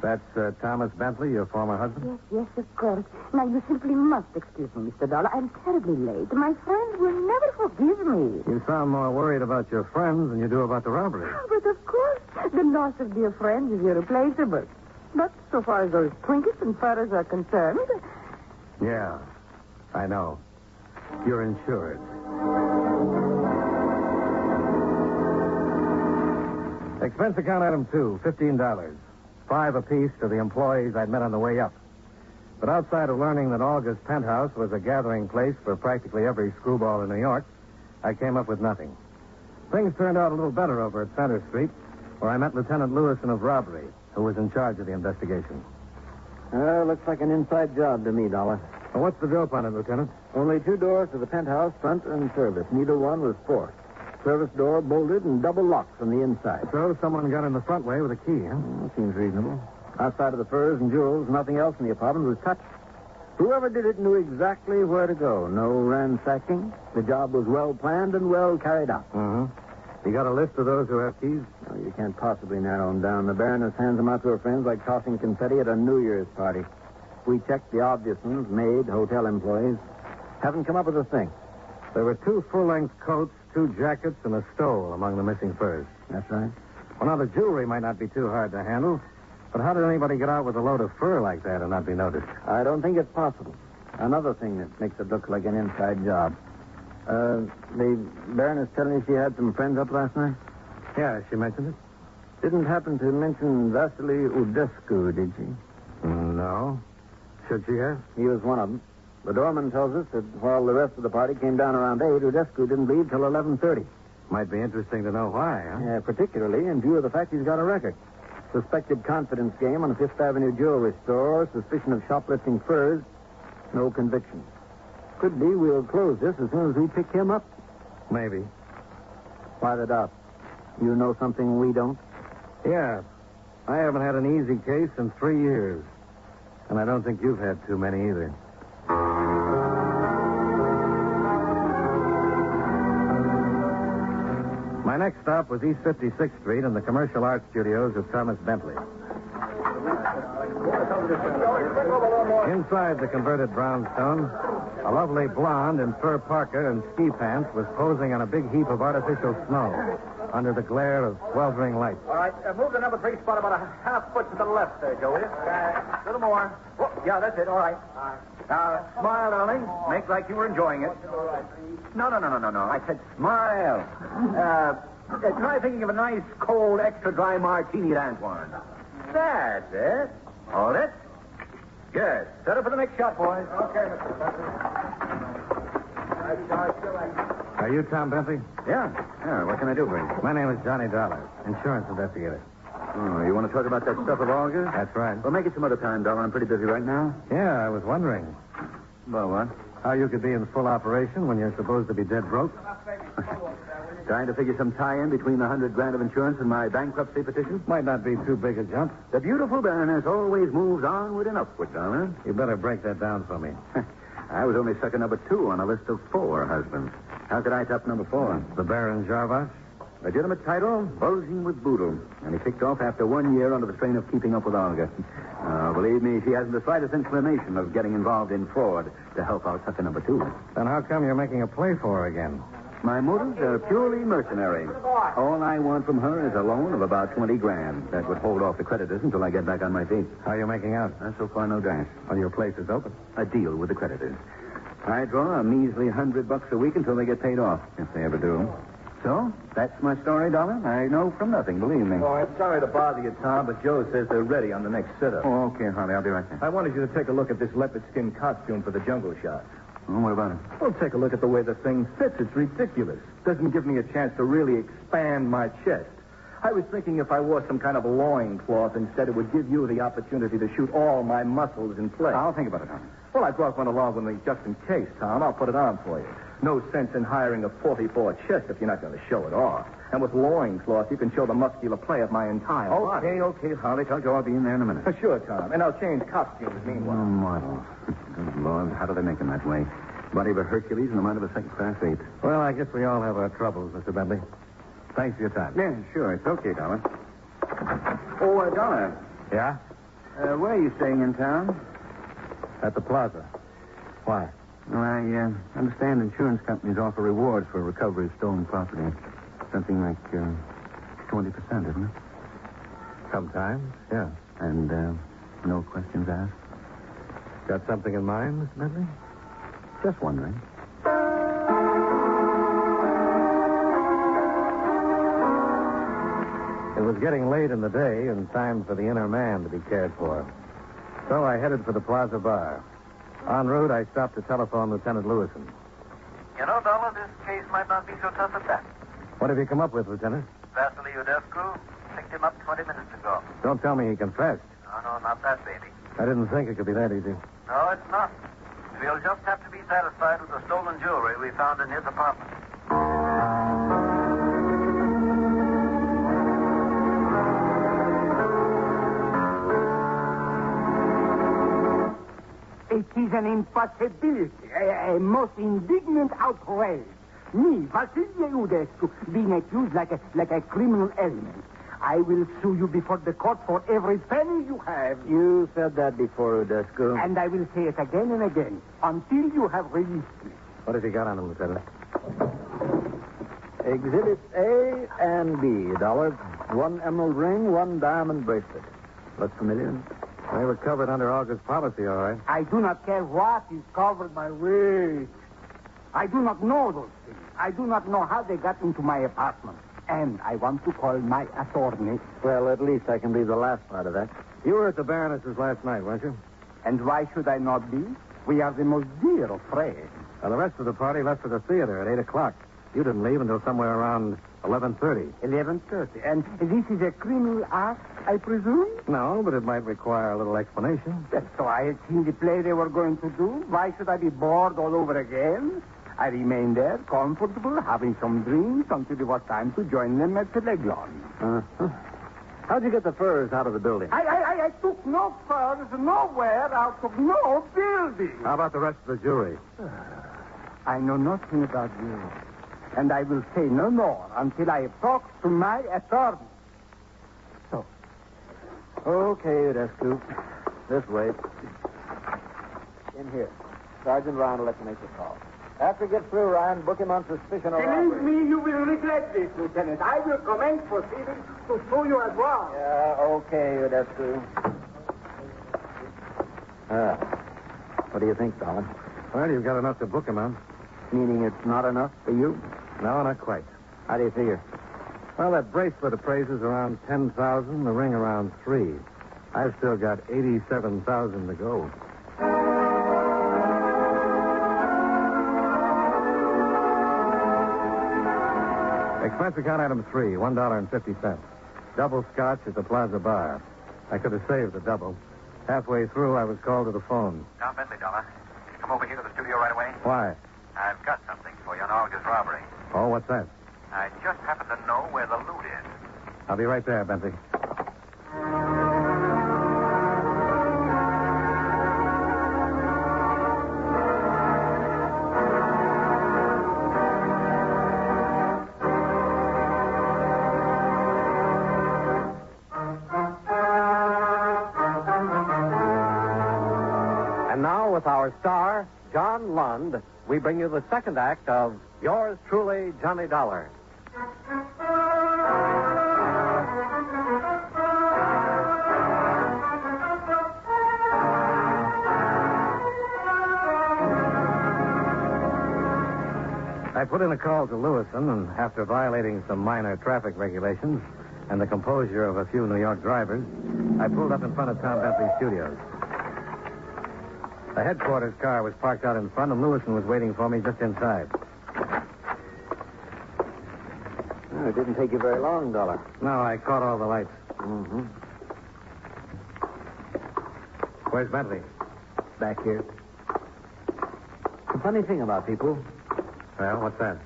Speaker 7: That's Thomas Bentley, your former husband?
Speaker 5: Yes, of course. Now, you simply must excuse me, Mr. Dollar. I'm terribly late. My friends will never forgive me.
Speaker 7: You sound more worried about your friends than you do about the robbery.
Speaker 5: But, of course, the loss of dear friends is irreplaceable. But so far as those trinkets and furs are concerned...
Speaker 7: Yeah, I know. You're insured. Expense account item 2, $15. 5 apiece to the employees I'd met on the way up. But outside of learning that Olga's penthouse was a gathering place for practically every screwball in New York, I came up with nothing. Things turned out a little better over at Center Street, where I met Lieutenant Lewison of robbery, who was in charge of the investigation.
Speaker 1: Looks like an inside job to me, Dollar.
Speaker 7: Well, what's the dope on it, Lieutenant?
Speaker 1: Only 2 doors to the penthouse, front and service. Neither one was forced. Service door bolted and double locked from the inside.
Speaker 7: So someone got in the front way with a key, huh?
Speaker 1: Seems reasonable. Outside of the furs and jewels, nothing else in the apartment was touched. Whoever did it knew exactly where to go. No ransacking. The job was well planned and well carried out.
Speaker 7: Mm-hmm. You got a list of those who have keys?
Speaker 1: No, you can't possibly narrow them down. The Baroness hands them out to her friends like tossing confetti at a New Year's party. We checked the obvious ones, maid, hotel employees. Haven't come up with a thing.
Speaker 7: There were 2 full-length coats, 2 jackets, and a stole among the missing furs.
Speaker 1: That's right.
Speaker 7: Well, now, the jewelry might not be too hard to handle, but how did anybody get out with a load of fur like that and not be noticed?
Speaker 1: I don't think it's possible. Another thing that makes it look like an inside job. The Baroness telling you she had some friends up last night?
Speaker 7: Yeah, she mentioned it.
Speaker 1: Didn't happen to mention Vasily Udescu, did she?
Speaker 7: No. Should she have?
Speaker 1: He was one of them. The doorman tells us that while the rest of the party came down around 8, Udescu didn't leave till 11:30.
Speaker 7: Might be interesting to know why, huh?
Speaker 1: Yeah, particularly in view of the fact he's got a record. Suspected confidence game on a Fifth Avenue jewelry store, suspicion of shoplifting furs, no conviction. Could be we'll close this as soon as we pick him up.
Speaker 7: Maybe.
Speaker 1: Why the doubt? You know something we don't?
Speaker 7: Yeah. I haven't had an easy case in 3 years. And I don't think you've had too many either. My next stop was East 56th Street in the Commercial Arts Studios of Thomas Bentley. Inside the converted brownstone, a lovely blonde in fur parka and ski pants was posing on a big heap of artificial snow under the glare of sweltering lights.
Speaker 17: All right, move the number 3 spot about a half foot to the left there, Joe, will you? A little more. Whoa, yeah, that's it. All right. Now, smile, darling. Make like you were enjoying it. No. I said smile. Try thinking of a nice, cold, extra dry martini at Antoine. That's it. Hold it. Good. Set up for the next shot, boys. Okay,
Speaker 7: Are you Tom Bentley?
Speaker 14: Yeah. What can I do for you?
Speaker 7: My name is Johnny Dollar, insurance investigator.
Speaker 14: Oh, you want to talk about that stuff of Olga?
Speaker 7: That's right.
Speaker 14: Well, make it some other time, Dollar. I'm pretty busy right now.
Speaker 7: Yeah, I was wondering.
Speaker 14: Well, what?
Speaker 7: How you could be in full operation when you're supposed to be dead broke?
Speaker 14: Trying to figure some tie-in between the $100,000 of insurance and my bankruptcy petition?
Speaker 7: Might not be too big a jump.
Speaker 14: The beautiful Baroness always moves onward and upward, Dollar.
Speaker 7: You better break that down for me.
Speaker 14: I was only sucker number 2 on a list of 4 husbands. How could I top number 4?
Speaker 7: The Baron Jarvas?
Speaker 14: Legitimate title, bulging with boodle. And he kicked off after 1 year under the strain of keeping up with Olga. Believe me, she hasn't the slightest inclination of getting involved in fraud to help out sucker number 2.
Speaker 7: Then how come you're making a play for her again?
Speaker 14: My motives are purely mercenary. All I want from her is a loan of about $20,000. That would hold off the creditors until I get back on my feet.
Speaker 7: How are you making out?
Speaker 14: So far, no dash.
Speaker 7: Well, your place is open.
Speaker 14: A deal with the creditors. I draw a measly $100 a week until they get paid off, if they ever do. So, that's my story, Dollar. I know from nothing, believe me.
Speaker 17: Oh, I'm sorry to bother you, Tom, but Joe says they're ready on the next sitter.
Speaker 14: Oh, okay, Harley. I'll be right there.
Speaker 17: I wanted you to take a look at this leopard skin costume for the jungle shot.
Speaker 14: Oh, what about it?
Speaker 17: Well, take a look at the way the thing fits. It's ridiculous. Doesn't give me a chance to really expand my chest. I was thinking if I wore some kind of loincloth instead, it would give you the opportunity to shoot all my muscles in place.
Speaker 14: I'll think about it, Tom.
Speaker 17: Well, I brought one along with me just in case, Tom. I'll put it on for you. No sense in hiring a 44 chest if you're not going to show it off. And with loincloth, you can show the muscular play of my entire body.
Speaker 14: Okay, Harley. Tell Joe I'll be in there in a minute.
Speaker 17: Sure, Tom. And I'll change costumes meanwhile.
Speaker 14: Oh, model. Good Lord, how do they make them that way? Body of a Hercules and the mind of a second-class ape.
Speaker 7: Well, I guess we all have our troubles, Mr. Bentley. Thanks for your time.
Speaker 14: Yeah, sure. It's okay, Dollar. Oh, Dollar.
Speaker 7: Yeah?
Speaker 14: Where are you staying in town?
Speaker 7: At the plaza. Why?
Speaker 14: Well, I understand insurance companies offer rewards for recovery of stolen property. Something like 20%, isn't it?
Speaker 7: Sometimes, yeah.
Speaker 14: And no questions asked?
Speaker 7: Got something in mind, Mr. Bentley?
Speaker 14: Just wondering.
Speaker 7: It was getting late in the day and time for the inner man to be cared for. So I headed for the Plaza Bar. En route, I stopped to telephone Lieutenant Lewison.
Speaker 3: You know, Dollar, this case might not be so tough at that.
Speaker 7: What have you come up with, Lieutenant?
Speaker 3: Vasily Udescu picked him up 20 minutes ago.
Speaker 7: Don't tell me he confessed.
Speaker 3: No, not that, baby.
Speaker 7: I didn't think it could be that easy.
Speaker 3: No, it's not. We'll just have to be satisfied with the stolen jewelry we found in his apartment.
Speaker 15: Hey, Keith,
Speaker 18: is an impossibility, a most indignant outrage. Me, Vasily Udescu, being accused like a criminal element. I will sue you before the court for every penny you have.
Speaker 1: You said that before, Udescu.
Speaker 18: And I will say it again and again until you have released me.
Speaker 7: What have you got on him, Lieutenant?
Speaker 1: Exhibits A and B, $. One emerald ring, one diamond bracelet. Look familiar?
Speaker 7: They were covered under August's policy, all right.
Speaker 18: I do not care what is covered by weight. I do not know those things. I do not know how they got into my apartment. And I want to call my attorney.
Speaker 1: Well, at least I can believe the last part of that.
Speaker 7: You were at the Baroness's last night, weren't you?
Speaker 18: And why should I not be? We are the most dear of friends.
Speaker 7: Well, the rest of the party left for the theater at 8 o'clock. You didn't leave until somewhere around 11:30.
Speaker 18: 11:30. And this is a criminal act, I presume?
Speaker 7: No, but it might require a little explanation.
Speaker 18: So I had seen the play they were going to do. Why should I be bored all over again? I remained there, comfortable, having some drinks until it was time to join them at the leg lawn.
Speaker 1: Uh-huh. How'd you get the furs out of the building?
Speaker 18: I took no furs nowhere out of no building.
Speaker 7: How about the rest of the jury?
Speaker 18: I know nothing about you. And I will say no more until I have talked to my attorney. So.
Speaker 1: Okay, Udescu. This way. In here. Sergeant Ryan will let you make the call. After he gets through, Ryan, book him on suspicion of
Speaker 18: Believe
Speaker 1: robbery.
Speaker 18: me, you will regret this, Lieutenant. I will commence proceedings to sue you as well.
Speaker 1: Yeah, okay, Udescu. What do you think, Dollar?
Speaker 7: Well, you've got enough to book him on.
Speaker 1: Meaning it's not enough for you?
Speaker 7: No, not quite.
Speaker 1: How do you figure?
Speaker 7: Well, that bracelet appraises around 10,000, the ring around 3. I've still got 87,000 to go. Expense account item 3, $1.50. Double scotch at the Plaza Bar. I could have saved the double. Halfway through, I was called to the phone.
Speaker 3: Tom Bentley, Dollar. Come over here to the studio right away.
Speaker 7: Why?
Speaker 3: I've got something for you on August robbery.
Speaker 7: Oh, what's that?
Speaker 3: I just happen to know where the loot is.
Speaker 7: I'll be right there, Bentley.
Speaker 19: With our star, John Lund, we bring you the second act of Yours Truly, Johnny Dollar.
Speaker 7: I put in a call to Lewiston, and after violating some minor traffic regulations and the composure of a few New York drivers, I pulled up in front of Tom Bentley's studios. The headquarters car was parked out in front, and Lewiston was waiting for me just inside.
Speaker 1: Oh, it didn't take you very long, Dollar.
Speaker 7: No, I caught all the lights.
Speaker 1: Mm-hmm.
Speaker 7: Where's Bentley?
Speaker 1: Back here. The funny thing about people,
Speaker 7: Well, what's that?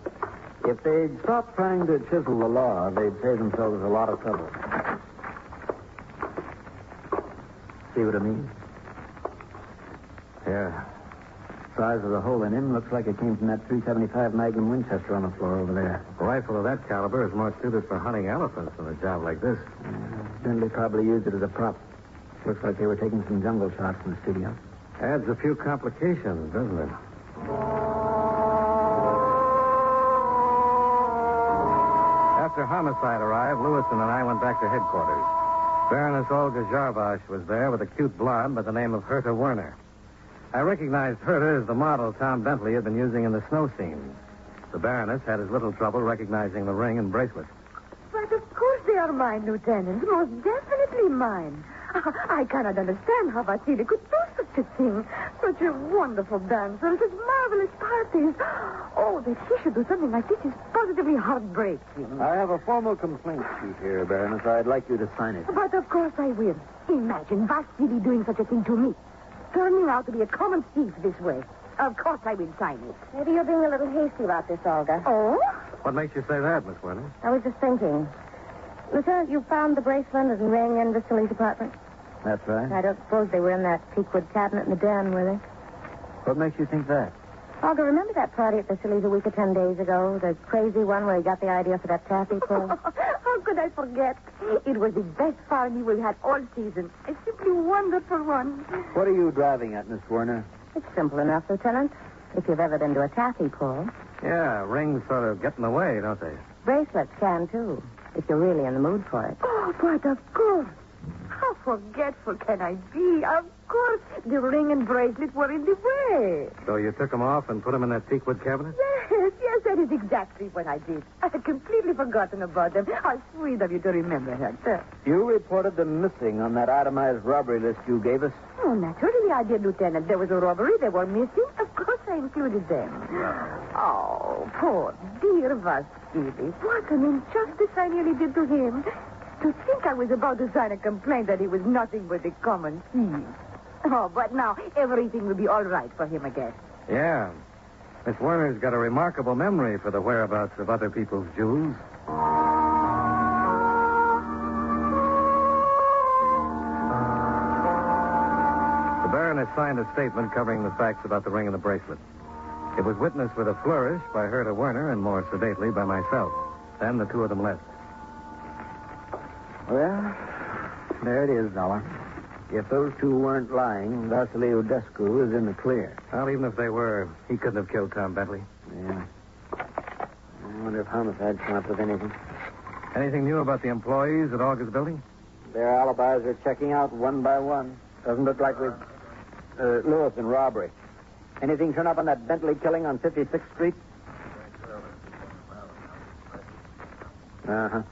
Speaker 1: if they'd stop trying to chisel the law, they'd save themselves a lot of trouble. See what I mean?
Speaker 7: Yeah.
Speaker 1: Size of the hole in him looks like it came from that .375 Magnum Winchester on the floor over there.
Speaker 7: A rifle of that caliber is more suited for hunting elephants than a job like this.
Speaker 1: Bentley probably used it as a prop. Looks like they were taking some jungle shots in the studio.
Speaker 7: Adds a few complications, doesn't it? After homicide arrived, Lewiston and I went back to headquarters. Baroness Olga Jarbosh was there with a cute blonde by the name of Herta Werner. I recognized Herta as the model Tom Bentley had been using in the snow scenes. The Baroness had as little trouble recognizing the ring and bracelet.
Speaker 20: But of course they are mine, Lieutenant. Most definitely mine. I cannot understand how Vasily could do such a thing. Such a wonderful dancer, such marvelous parties. Oh, that he should do something like this is positively heartbreaking.
Speaker 1: I have a formal complaint sheet here, Baroness. I'd like you to sign it.
Speaker 20: But of course I will. Imagine Vasily doing such a thing to me. Turning out to be a common thief this way. Of course I will sign it.
Speaker 5: Maybe you're being a little hasty about this, Olga.
Speaker 20: Oh?
Speaker 7: What makes you say that, Miss Werner?
Speaker 5: I was just thinking. Lieutenant, you found the bracelet and ring in Vasily's apartment?
Speaker 1: That's right.
Speaker 5: I don't suppose they were in that teakwood cabinet in the den, were they?
Speaker 1: What makes you think that?
Speaker 5: Olga, remember that party at the Sillies a week or 10 days ago? The crazy one where he got the idea for that taffy pull?
Speaker 20: How could I forget? It was the best party we've had all season. A simply wonderful one.
Speaker 1: What are you driving at, Miss Werner?
Speaker 5: It's simple enough, Lieutenant. If you've ever been to a taffy pull.
Speaker 7: Yeah, rings sort of get in the way, don't they?
Speaker 5: Bracelets can, too, if you're really in the mood for it.
Speaker 20: Oh, but of course. How forgetful can I be? Of course, the ring and bracelet were in the way.
Speaker 7: So you took them off and put them in that teakwood cabinet?
Speaker 20: Yes, that is exactly what I did. I had completely forgotten about them. How sweet of you to remember, Hector.
Speaker 1: You reported them missing on that itemized robbery list you gave us.
Speaker 20: Oh, naturally I did, Lieutenant. There was a robbery. They were missing. Of course I included them. Oh, poor dear Vasily. What an injustice I nearly did to him. To think I was about to sign a complaint that he was nothing but a common thief. Oh, but now everything will be all right for him again.
Speaker 7: Yeah. Miss Werner's got a remarkable memory for the whereabouts of other people's jewels. The Baroness signed a statement covering the facts about the ring and the bracelet. It was witnessed with a flourish by Herta Werner and more sedately by myself. Then the two of them left.
Speaker 1: Well, there it is, Dollar. If those two weren't lying, Vasily Udescu is in the clear.
Speaker 7: Well, even if they were, he couldn't have killed Tom Bentley.
Speaker 1: Yeah. I wonder if homicide came up with anything.
Speaker 7: Anything new about the employees at Olga's building?
Speaker 1: Their alibis are checking out one by one. Doesn't look like we've... Lewis and robbery. Anything turn up on that Bentley killing on 56th Street? Uh-huh.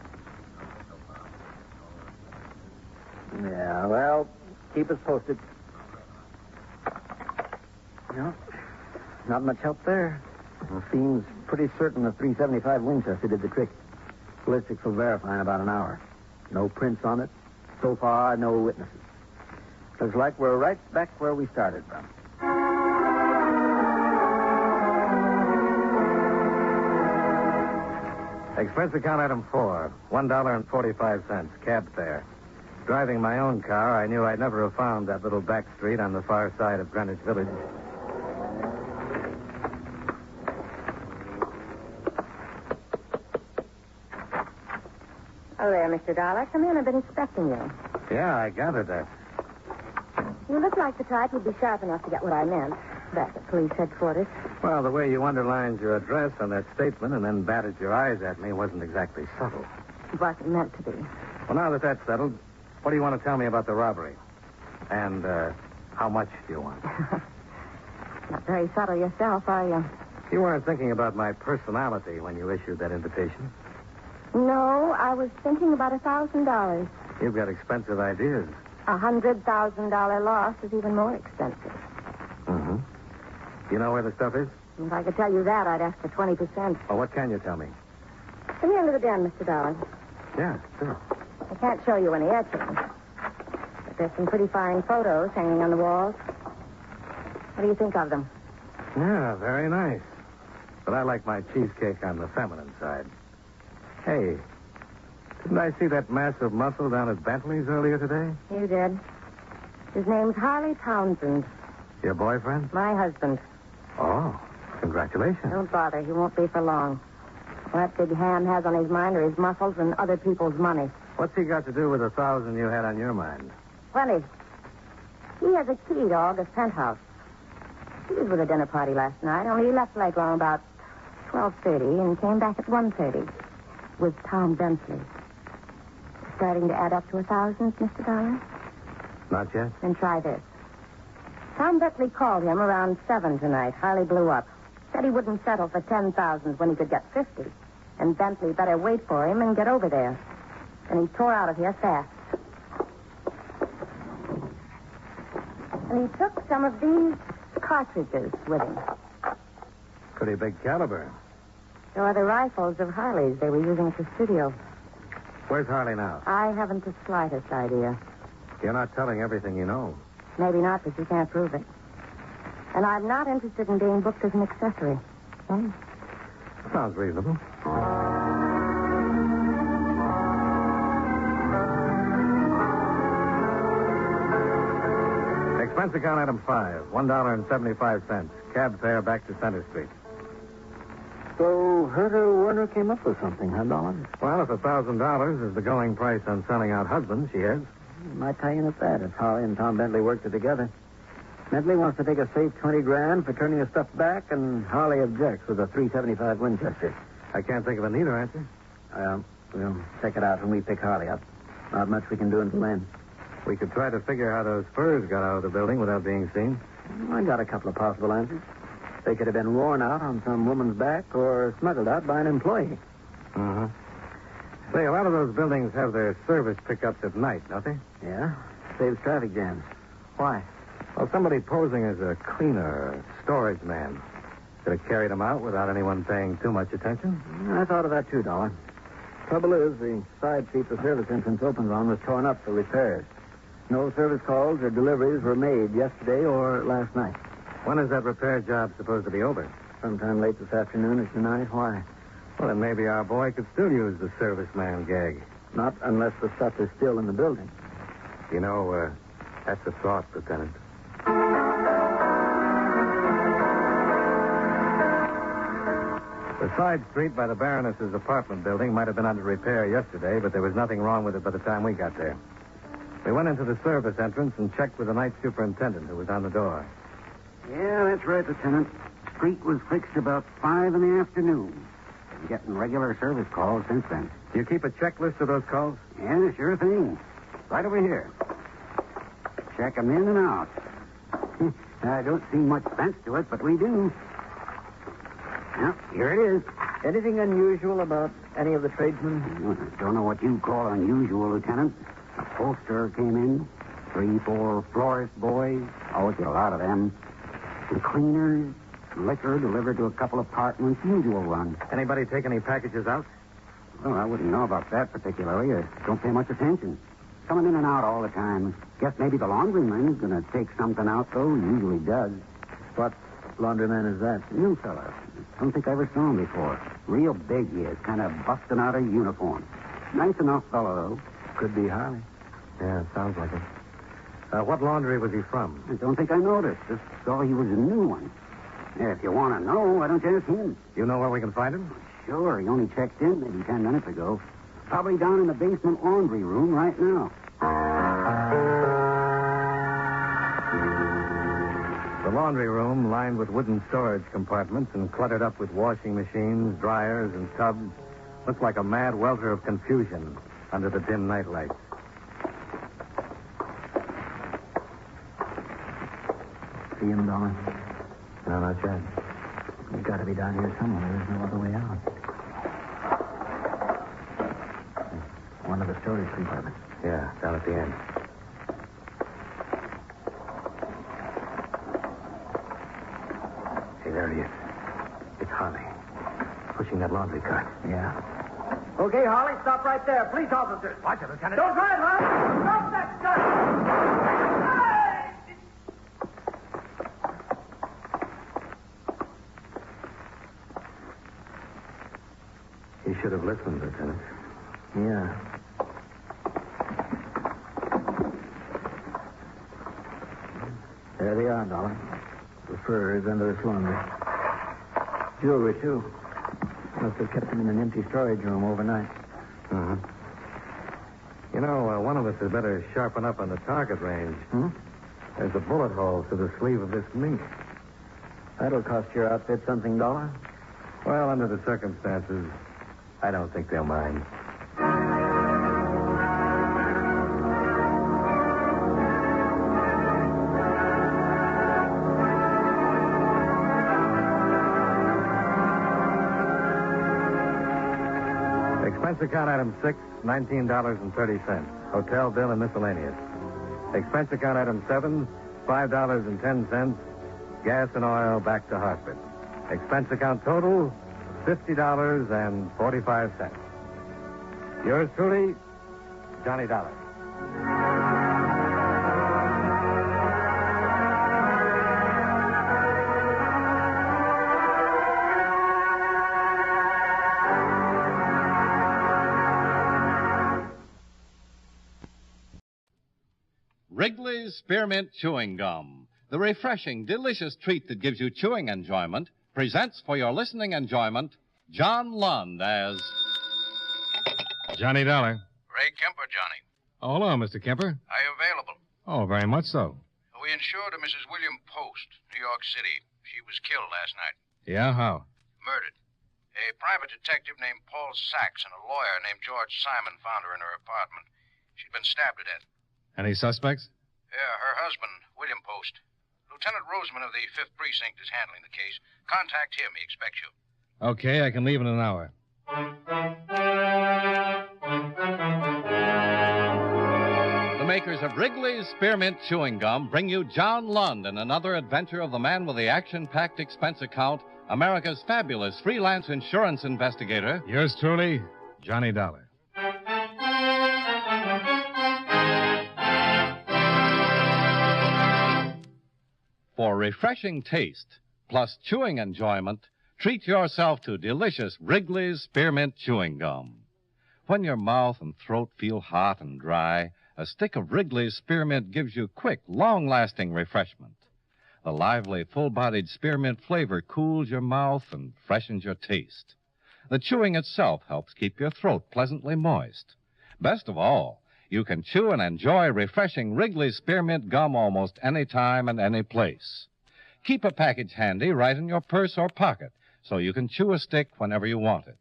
Speaker 1: Yeah, well, keep us posted. No, not much help there. It seems pretty certain the .375 Winchester did the trick. Ballistics will verify in about an hour. No prints on it. So far, no witnesses. Looks like we're right back where we started from.
Speaker 7: Expense account item 4, $1.45, cab fare. Driving my own car, I knew I'd never have found that little back street on the far side of Greenwich Village.
Speaker 5: Oh, there, Mr. Dollar. Come in. I've been expecting you.
Speaker 7: Yeah, I gathered that.
Speaker 5: You look like the type who'd be sharp enough to get what I meant back at police headquarters.
Speaker 7: Well, the way you underlined your address on that statement and then batted your eyes at me wasn't exactly subtle.
Speaker 5: It wasn't meant to be.
Speaker 7: Well, now that that's settled, what do you want to tell me about the robbery? And how much do you want?
Speaker 5: Not very subtle yourself, are you?
Speaker 7: You weren't thinking about my personality when you issued that invitation.
Speaker 5: No, I was thinking about $1,000.
Speaker 7: You've got expensive ideas.
Speaker 5: $100,000 loss is even more expensive.
Speaker 7: Mm-hmm. You know where the stuff is?
Speaker 5: If I could tell you that, I'd ask for 20%.
Speaker 7: Well, what can you tell me?
Speaker 5: Come here into the den, Mr. Dollar.
Speaker 7: Yeah, sure.
Speaker 5: I can't show you any etchings, but there's some pretty fine photos hanging on the walls. What do you think of them?
Speaker 7: Yeah, very nice. But I like my cheesecake on the feminine side. Hey, didn't I see that massive muscle down at Bentley's earlier today?
Speaker 5: You did. His name's Harley Townsend.
Speaker 7: Your boyfriend?
Speaker 5: My husband.
Speaker 7: Oh, congratulations.
Speaker 5: Don't bother. He won't be for long. What that big ham has on his mind are his muscles and other people's money.
Speaker 7: What's he got to do with the $1,000 you had on your mind?
Speaker 5: Plenty. He has a key to Olga's penthouse. He was with a dinner party last night, only he left late around about 12:30 and came back at 1:30 with Tom Bentley. Starting to add up to 1,000, Mr. Dollar?
Speaker 7: Not yet.
Speaker 5: Then try this. Tom Bentley called him around 7 tonight. Harley blew up. Said he wouldn't settle for 10,000 when he could get 50. And Bentley better wait for him and get over there. And he tore out of here fast. And he took some of these cartridges with him.
Speaker 7: Pretty big caliber.
Speaker 5: There are the rifles of Harley's they were using at the studio.
Speaker 7: Where's Harley now?
Speaker 5: I haven't the slightest idea.
Speaker 7: You're not telling everything you know.
Speaker 5: Maybe not, but you can't prove it. And I'm not interested in being booked as an accessory. Hmm?
Speaker 7: Sounds reasonable. Expense account item 5, $1.75. Cab fare back to Center Street.
Speaker 1: So Herta Werner came up with something, huh, Dolan?
Speaker 7: Well, if $1,000 is the going price on selling out husbands, she is.
Speaker 1: Might tie in at that if Holly and Tom Bentley worked it together. Bentley wants to take a safe $20,000 for turning the stuff back, and Holly objects with a .375 Winchester.
Speaker 7: I can't think of a neither answer.
Speaker 1: We'll check it out when we pick Harley up. Not much we can do until then.
Speaker 7: We could try to figure how those furs got out of the building without being seen.
Speaker 1: I got a couple of possible answers. They could have been worn out on some woman's back or smuggled out by an employee.
Speaker 7: Uh-huh. Say, a lot of those buildings have their service pickups at night, don't they?
Speaker 1: Yeah. Saves traffic jams. Why?
Speaker 7: Well, somebody posing as a cleaner or storage man could have carried them out without anyone paying too much attention.
Speaker 1: I thought of that too, Dollar. Trouble is, the side seat the service entrance opens on was torn up for repairs. No service calls or deliveries were made yesterday or last night.
Speaker 7: When is that repair job supposed to be over?
Speaker 1: Sometime late this afternoon or tonight. Why?
Speaker 7: Well, then maybe our boy could still use the serviceman gag.
Speaker 1: Not unless the stuff is still in the building.
Speaker 7: You know, that's a thought, Lieutenant. The side street by the Baroness's apartment building might have been under repair yesterday, but there was nothing wrong with it by the time we got there. We went into the service entrance and checked with the night superintendent who was on the door.
Speaker 21: Yeah, that's right, Lieutenant. Street was fixed about 5 in the afternoon. Been getting regular service calls since then.
Speaker 7: Do you keep a checklist of those calls?
Speaker 21: Yeah, sure thing. Right over here. Check 'em in and out. I don't see much sense to it, but we do. Yep, here it is.
Speaker 1: Anything unusual about any of the tradesmen?
Speaker 21: Don't know what you call unusual, Lieutenant. A poster came in. 3, 4 florist boys. Always get a lot of them. Some cleaners. Liquor delivered to a couple of apartments. Usual run.
Speaker 7: Anybody take any packages out?
Speaker 21: Well, I wouldn't know about that particularly. I don't pay much attention. Coming in and out all the time. Guess maybe the laundryman's going to take something out, though. He usually does.
Speaker 1: What laundryman is that?
Speaker 21: New fella. Don't think I ever saw him before. Real big he is, kind of busting out of uniform. Nice enough fellow, though.
Speaker 1: Could be Harley.
Speaker 7: Yeah, it sounds like it. What laundry was he from?
Speaker 21: I don't think I noticed. Just saw he was a new one. Yeah, if you want to know, why don't you ask him?
Speaker 7: You know where we can find him?
Speaker 21: Sure. He only checked in maybe 10 minutes ago. Probably down in the basement laundry room right now.
Speaker 7: The laundry room, lined with wooden storage compartments and cluttered up with washing machines, dryers, and tubs, looked like a mad welter of confusion under the dim night lights.
Speaker 1: See him, Dollar?
Speaker 7: No, not yet.
Speaker 1: He's got to be down here somewhere. There's no other way out. One of the storage compartments.
Speaker 7: Yeah, down at the end. Hey, there he is. It's Harley. Pushing that laundry cart.
Speaker 1: Yeah.
Speaker 17: Okay, Harley, stop right there. Police officers.
Speaker 7: Watch it, Lieutenant.
Speaker 17: Don't drive, Harley. Stop that gun.
Speaker 7: He should have listened, Lieutenant.
Speaker 1: Yeah. There they are, Dollar. The furs under this laundry. Jewelry, too. Must have kept them in an empty storage room overnight.
Speaker 7: Uh-huh. You know, one of us had better sharpen up on the target range. There's a bullet hole through the sleeve of this mink.
Speaker 1: That'll cost your outfit something, Dollar.
Speaker 7: Well, under the circumstances, I don't think they'll mind. Expense account item 6, $19.30. Hotel bill and miscellaneous. Expense account item 7, $5.10. Gas and oil back to Hartford. Expense account total, $50.45. Yours truly, Johnny Dollar. Wrigley's Spearmint Chewing Gum, the refreshing, delicious treat that gives you chewing enjoyment, presents for your listening enjoyment John Lund as
Speaker 4: Johnny Dollar.
Speaker 22: Ray Kemper, Johnny.
Speaker 4: Oh, hello, Mr. Kemper.
Speaker 22: Are you available?
Speaker 4: Oh, very much so.
Speaker 22: We insured a Mrs. William Post, New York City. She was killed last night.
Speaker 4: Yeah, how?
Speaker 22: Murdered. A private detective named Paul Sachs and a lawyer named George Simon found her in her apartment. She'd been stabbed to death.
Speaker 4: Any suspects?
Speaker 22: Yeah, her husband, William Post. Lieutenant Roseman of the 5th Precinct is handling the case. Contact him. He expects you.
Speaker 4: Okay, I can leave in an hour.
Speaker 7: The makers of Wrigley's Spearmint Chewing Gum bring you John Lund in another adventure of the man with the action-packed expense account, America's fabulous freelance insurance investigator.
Speaker 4: Yours truly, Johnny Dollar.
Speaker 7: For refreshing taste, plus chewing enjoyment, treat yourself to delicious Wrigley's Spearmint Chewing Gum. When your mouth and throat feel hot and dry, a stick of Wrigley's Spearmint gives you quick, long-lasting refreshment. The lively, full-bodied spearmint flavor cools your mouth and freshens your taste. The chewing itself helps keep your throat pleasantly moist. Best of all, you can chew and enjoy refreshing Wrigley's Spearmint Gum almost any time and any place. Keep a package handy right in your purse or pocket so you can chew a stick whenever you want it.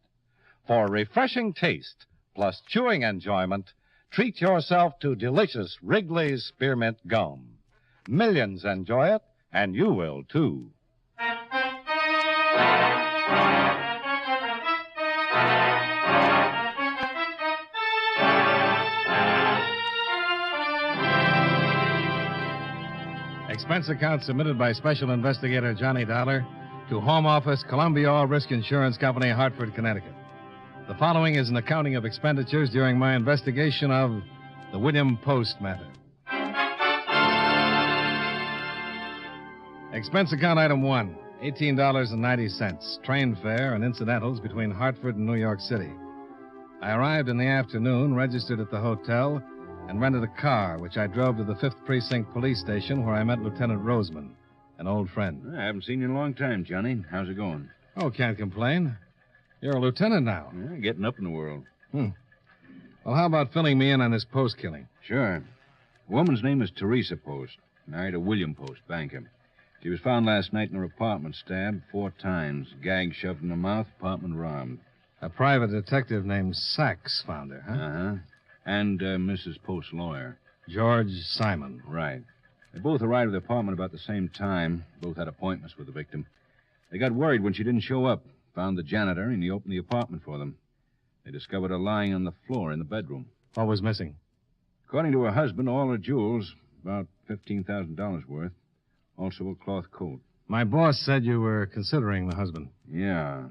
Speaker 7: For refreshing taste plus chewing enjoyment, treat yourself to delicious Wrigley's Spearmint Gum. Millions enjoy it, and you will, too.
Speaker 4: Expense account submitted by Special Investigator Johnny Dollar to Home Office, Columbia All Risk Insurance Company, Hartford, Connecticut. The following is an accounting of expenditures during my investigation of the William Post matter. Expense account item 1, $18.90, train fare and incidentals between Hartford and New York City. I arrived in the afternoon, registered at the hotel, and rented a car, which I drove to the 5th Precinct Police Station, where I met Lieutenant Roseman, an old friend.
Speaker 12: I haven't seen you in a long time, Johnny. How's it going?
Speaker 4: Oh, can't complain. You're a lieutenant now.
Speaker 12: Yeah, getting up in the world.
Speaker 4: Well, how about filling me in on this Post killing?
Speaker 12: Sure. The woman's name is Teresa Post. Married to William Post, banker. She was found last night in her apartment, stabbed 4 times. Gag shoved in the mouth, apartment robbed.
Speaker 4: A private detective named Sachs found her, huh?
Speaker 12: Uh-huh. And Mrs. Post's lawyer.
Speaker 4: George Simon.
Speaker 12: Right. They both arrived at the apartment about the same time. Both had appointments with the victim. They got worried when she didn't show up. Found the janitor, and he opened the apartment for them. They discovered her lying on the floor in the bedroom.
Speaker 4: What was missing?
Speaker 12: According to her husband, all her jewels, about $15,000 worth. Also a cloth coat.
Speaker 4: My boss said you were considering the husband.
Speaker 12: Yeah.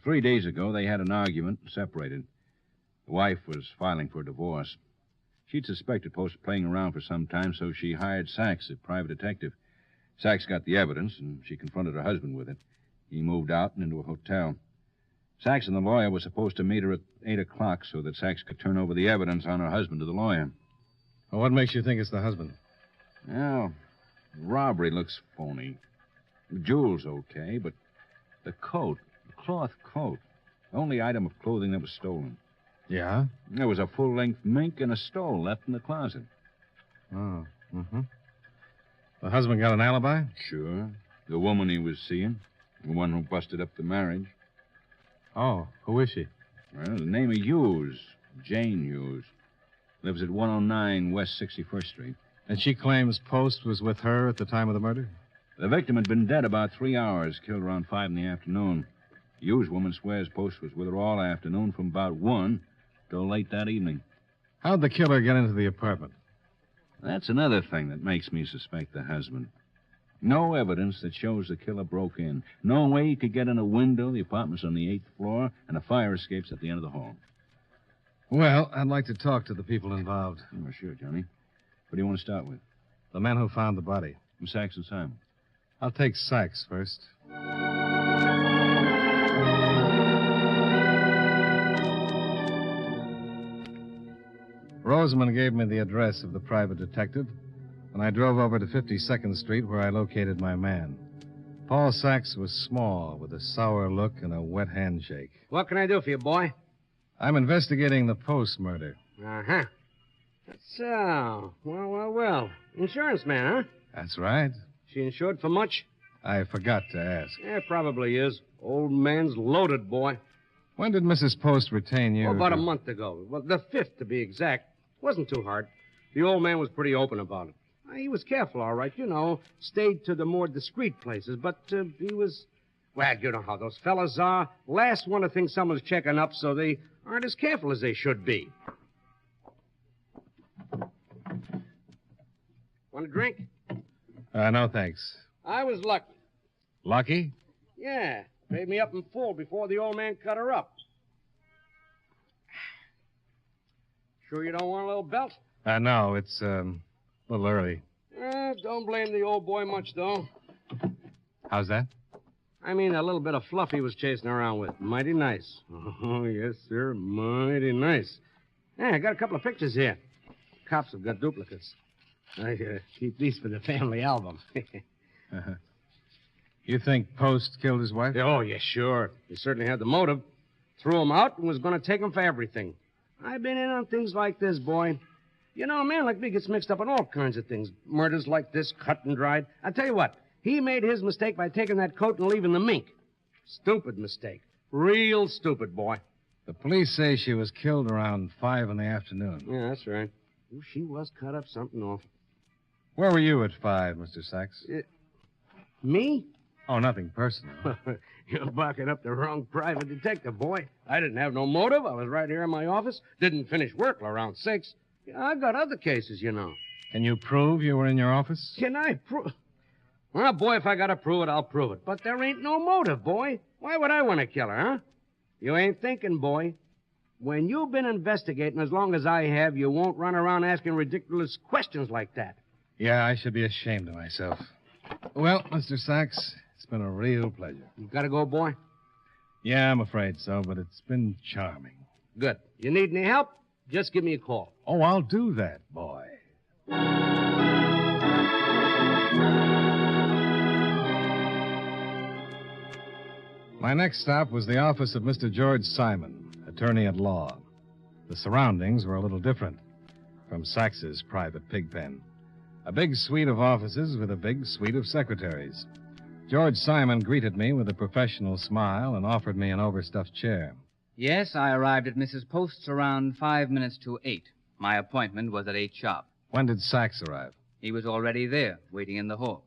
Speaker 12: 3 days ago, they had an argument and separated. The wife was filing for a divorce. She'd suspected Post playing around for some time, so she hired Sachs, a private detective. Sachs got the evidence, and she confronted her husband with it. He moved out and into a hotel. Sachs and the lawyer were supposed to meet her at 8 o'clock so that Sachs could turn over the evidence on her husband to the lawyer.
Speaker 4: Well, what makes you think it's the husband?
Speaker 12: Well, the robbery looks phony. The jewels okay, but the coat, the cloth coat, the only item of clothing that was stolen.
Speaker 4: Yeah?
Speaker 12: There was a full-length mink and a stole left in the closet.
Speaker 4: Oh, mm-hmm. The husband got an alibi?
Speaker 12: Sure. The woman he was seeing. The one who busted up the marriage.
Speaker 4: Oh, who is she?
Speaker 12: Well, the name of Hughes. Jane Hughes. Lives at 109 West 61st Street.
Speaker 4: And she claims Post was with her at the time of the murder?
Speaker 12: The victim had been dead about 3 hours, killed around 5 in the afternoon. The Hughes woman swears Post was with her all afternoon from about 1 till late that evening.
Speaker 4: How'd the killer get into the apartment?
Speaker 12: That's another thing that makes me suspect the husband. No evidence that shows the killer broke in. No way he could get in a window. The apartment's on the 8th floor, and a fire escape's at the end of the hall.
Speaker 4: Well, I'd like to talk to the people involved.
Speaker 12: Oh, sure, Johnny. What do you want to start with?
Speaker 4: The men who found the body.
Speaker 12: Sachs and Simon.
Speaker 4: I'll take Sachs first. Roseman gave me the address of the private detective, when I drove over to 52nd Street where I located my man. Paul Sachs was small, with a sour look and a wet handshake.
Speaker 2: What can I do for you, boy?
Speaker 4: I'm investigating the Post murder.
Speaker 2: Uh-huh. So, well. Insurance man, huh?
Speaker 4: That's right.
Speaker 2: She insured for much?
Speaker 4: I forgot to ask.
Speaker 2: Yeah, probably is. Old man's loaded, boy.
Speaker 4: When did Mrs. Post retain you?
Speaker 2: Oh, about a month ago. Well, the 5th, to be exact. Wasn't too hard. The old man was pretty open about it. He was careful, all right, you know. Stayed to the more discreet places, but he was... Well, you know how those fellas are. Last one to think someone's checking up, so they aren't as careful as they should be. Want a drink?
Speaker 4: No, thanks.
Speaker 2: I was lucky.
Speaker 4: Lucky?
Speaker 2: Yeah. Paid me up in full before the old man cut her up. Sure you don't want a little belt?
Speaker 4: No, it's a little early.
Speaker 2: Don't blame the old boy much, though.
Speaker 4: How's that?
Speaker 2: I mean, a little bit of fluff he was chasing around with. Mighty nice. Oh, yes, sir. Mighty nice. Yeah, I got a couple of pictures here. Cops have got duplicates. I keep these for the family album.
Speaker 4: Uh-huh. You think Post killed his wife?
Speaker 2: Oh, yeah, sure. He certainly had the motive. Threw him out and was going to take him for everything. I've been in on things like this, boy. You know, a man like me gets mixed up in all kinds of things. Murders like this, cut and dried. I tell you what, he made his mistake by taking that coat and leaving the mink. Stupid mistake. Real stupid, boy.
Speaker 4: The police say she was killed around 5 in the afternoon.
Speaker 2: Yeah, that's right. Oh, she was cut up something awful.
Speaker 4: Where were you at 5, Mr. Sachs?
Speaker 2: Me?
Speaker 4: Oh, nothing personal.
Speaker 2: You're barking up the wrong private detective, boy. I didn't have no motive. I was right here in my office. Didn't finish work till around 6. I've got other cases, you know.
Speaker 4: Can you prove you were in your office?
Speaker 2: Can I prove? Well, boy, if I gotta prove it, I'll prove it. But there ain't no motive, boy. Why would I want to kill her, huh? You ain't thinking, boy. When you've been investigating as long as I have, you won't run around asking ridiculous questions like that.
Speaker 4: Yeah, I should be ashamed of myself. Well, Mr. Sachs, it's been a real pleasure.
Speaker 2: You gotta go, boy?
Speaker 4: Yeah, I'm afraid so, but it's been charming.
Speaker 2: Good. You need any help? Just give me a call.
Speaker 4: Oh, I'll do that, boy. My next stop was the office of Mr. George Simon, attorney at law. The surroundings were a little different from Sachs's private pig pen. A big suite of offices with a big suite of secretaries. George Simon greeted me with a professional smile and offered me an overstuffed chair.
Speaker 6: Yes, I arrived at Mrs. Post's around 5 minutes to 8. My appointment was at 8 sharp.
Speaker 4: When did Sachs arrive?
Speaker 6: He was already there, waiting in the hall.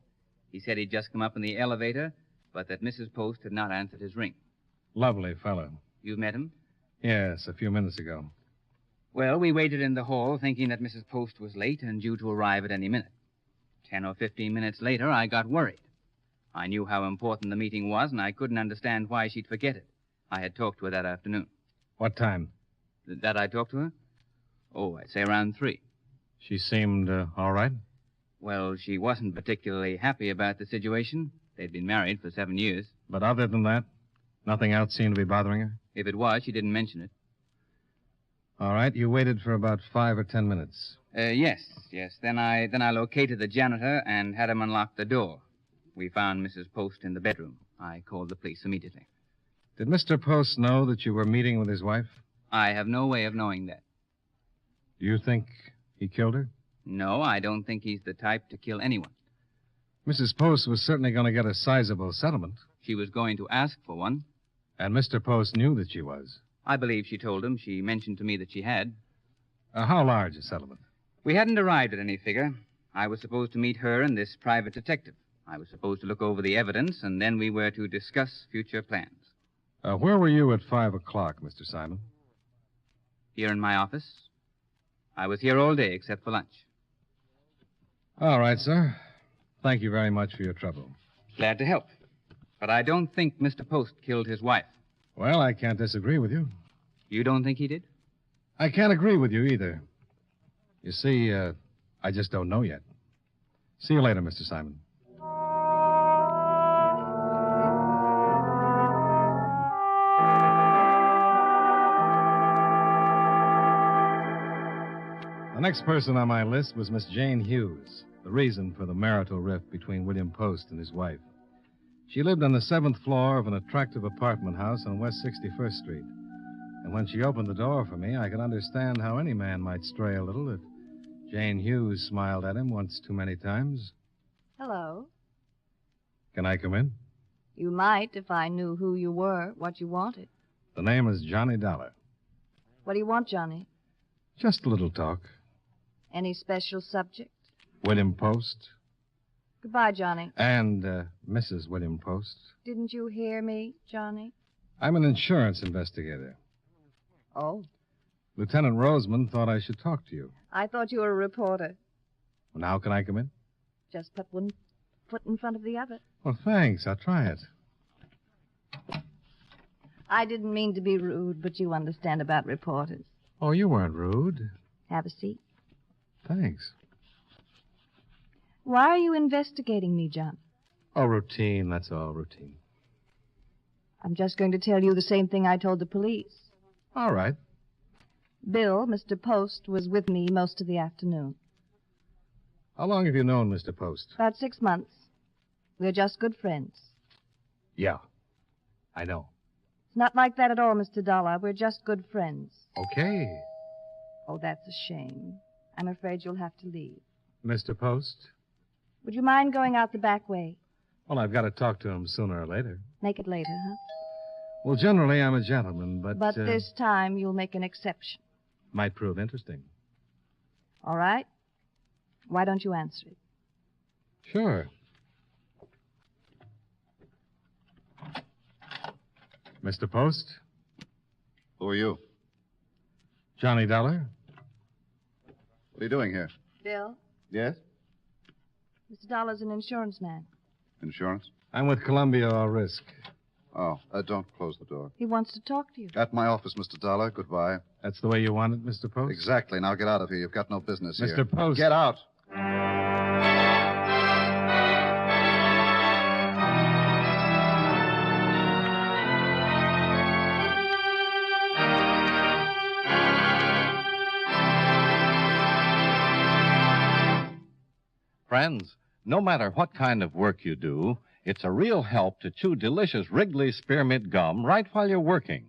Speaker 6: He said he'd just come up in the elevator, but that Mrs. Post had not answered his ring.
Speaker 4: Lovely fellow.
Speaker 6: You met him?
Speaker 4: Yes, a few minutes ago.
Speaker 6: Well, we waited in the hall, thinking that Mrs. Post was late and due to arrive at any minute. 10 or 15 minutes later, I got worried. I knew how important the meeting was, and I couldn't understand why she'd forget it. I had talked to her that afternoon.
Speaker 4: What time?
Speaker 6: That I talked to her? Oh, I'd say around 3.
Speaker 4: She seemed all right?
Speaker 6: Well, she wasn't particularly happy about the situation. They'd been married for 7 years.
Speaker 4: But other than that, nothing else seemed to be bothering her?
Speaker 6: If it was, she didn't mention it.
Speaker 4: All right, you waited for about 5 or 10 minutes.
Speaker 6: Yes. Then I located the janitor and had him unlock the door. We found Mrs. Post in the bedroom. I called the police immediately.
Speaker 4: Did Mr. Post know that you were meeting with his wife?
Speaker 6: I have no way of knowing that.
Speaker 4: Do you think he killed her?
Speaker 6: No, I don't think he's the type to kill anyone.
Speaker 4: Mrs. Post was certainly going to get a sizable settlement.
Speaker 6: She was going to ask for one.
Speaker 4: And Mr. Post knew that she was.
Speaker 6: I believe she told him. She mentioned to me that she had.
Speaker 4: How large a settlement?
Speaker 6: We hadn't arrived at any figure. I was supposed to meet her and this private detective. I was supposed to look over the evidence, and then we were to discuss future plans.
Speaker 4: Where were you at 5 o'clock, Mr. Simon?
Speaker 6: Here in my office. I was here all day except for lunch.
Speaker 4: All right, sir. Thank you very much for your trouble.
Speaker 6: Glad to help. But I don't think Mr. Post killed his wife.
Speaker 4: Well, I can't disagree with you.
Speaker 6: You don't think he did?
Speaker 4: I can't agree with you either. You see, I just don't know yet. See you later, Mr. Simon. The next person on my list was Miss Jane Hughes, the reason for the marital rift between William Post and his wife. She lived on the 7th floor of an attractive apartment house on West 61st Street. And when she opened the door for me, I could understand how any man might stray a little if Jane Hughes smiled at him once too many times.
Speaker 10: Hello.
Speaker 4: Can I come in?
Speaker 10: You might if I knew who you were, what you wanted.
Speaker 4: The name is Johnny Dollar.
Speaker 10: What do you want, Johnny?
Speaker 4: Just a little talk.
Speaker 10: Any special subject?
Speaker 4: William Post.
Speaker 10: Goodbye, Johnny.
Speaker 4: And Mrs. William Post.
Speaker 10: Didn't you hear me, Johnny?
Speaker 4: I'm an insurance investigator.
Speaker 10: Oh.
Speaker 4: Lieutenant Roseman thought I should talk to you.
Speaker 10: I thought you were a reporter.
Speaker 4: Well, now can I come in?
Speaker 10: Just put one foot in front of the other.
Speaker 4: Well, thanks. I'll try it.
Speaker 10: I didn't mean to be rude, but you understand about reporters.
Speaker 4: Oh, you weren't rude.
Speaker 10: Have a seat.
Speaker 4: Thanks.
Speaker 10: Why are you investigating me, John?
Speaker 4: Oh, routine. That's all, routine.
Speaker 10: I'm just going to tell you the same thing I told the police.
Speaker 4: All right.
Speaker 10: Bill, Mr. Post, was with me most of the afternoon.
Speaker 4: How long have you known Mr. Post?
Speaker 10: About 6 months. We're just good friends.
Speaker 4: Yeah, I know.
Speaker 10: It's not like that at all, Mr. Dollar. We're just good friends.
Speaker 4: Okay.
Speaker 10: Oh, that's a shame. I'm afraid you'll have to leave.
Speaker 4: Mr. Post?
Speaker 10: Would you mind going out the back way?
Speaker 4: Well, I've got to talk to him sooner or later.
Speaker 10: Make it later, huh?
Speaker 4: Well, generally, I'm a gentleman, but...
Speaker 10: But this time, you'll make an exception.
Speaker 4: Might prove interesting.
Speaker 10: All right. Why don't you answer it?
Speaker 4: Sure. Mr. Post?
Speaker 14: Who are you?
Speaker 4: Johnny Dollar.
Speaker 14: What are you doing here?
Speaker 10: Bill,
Speaker 14: Yes?
Speaker 10: Mr. Dollar's an insurance man.
Speaker 14: Insurance?
Speaker 4: I'm with Columbia All Risk.
Speaker 14: Oh, don't close the door.
Speaker 10: He wants to talk to you.
Speaker 14: At my office, Mr. Dollar. Goodbye.
Speaker 4: That's the way you want it, Mr. Post?
Speaker 14: Exactly. Now get out of here. You've got no business here.
Speaker 4: Mr. Post.
Speaker 14: Get out.
Speaker 11: Friends, no matter what kind of work you do, it's a real help to chew delicious Wrigley Spearmint gum right while you're working.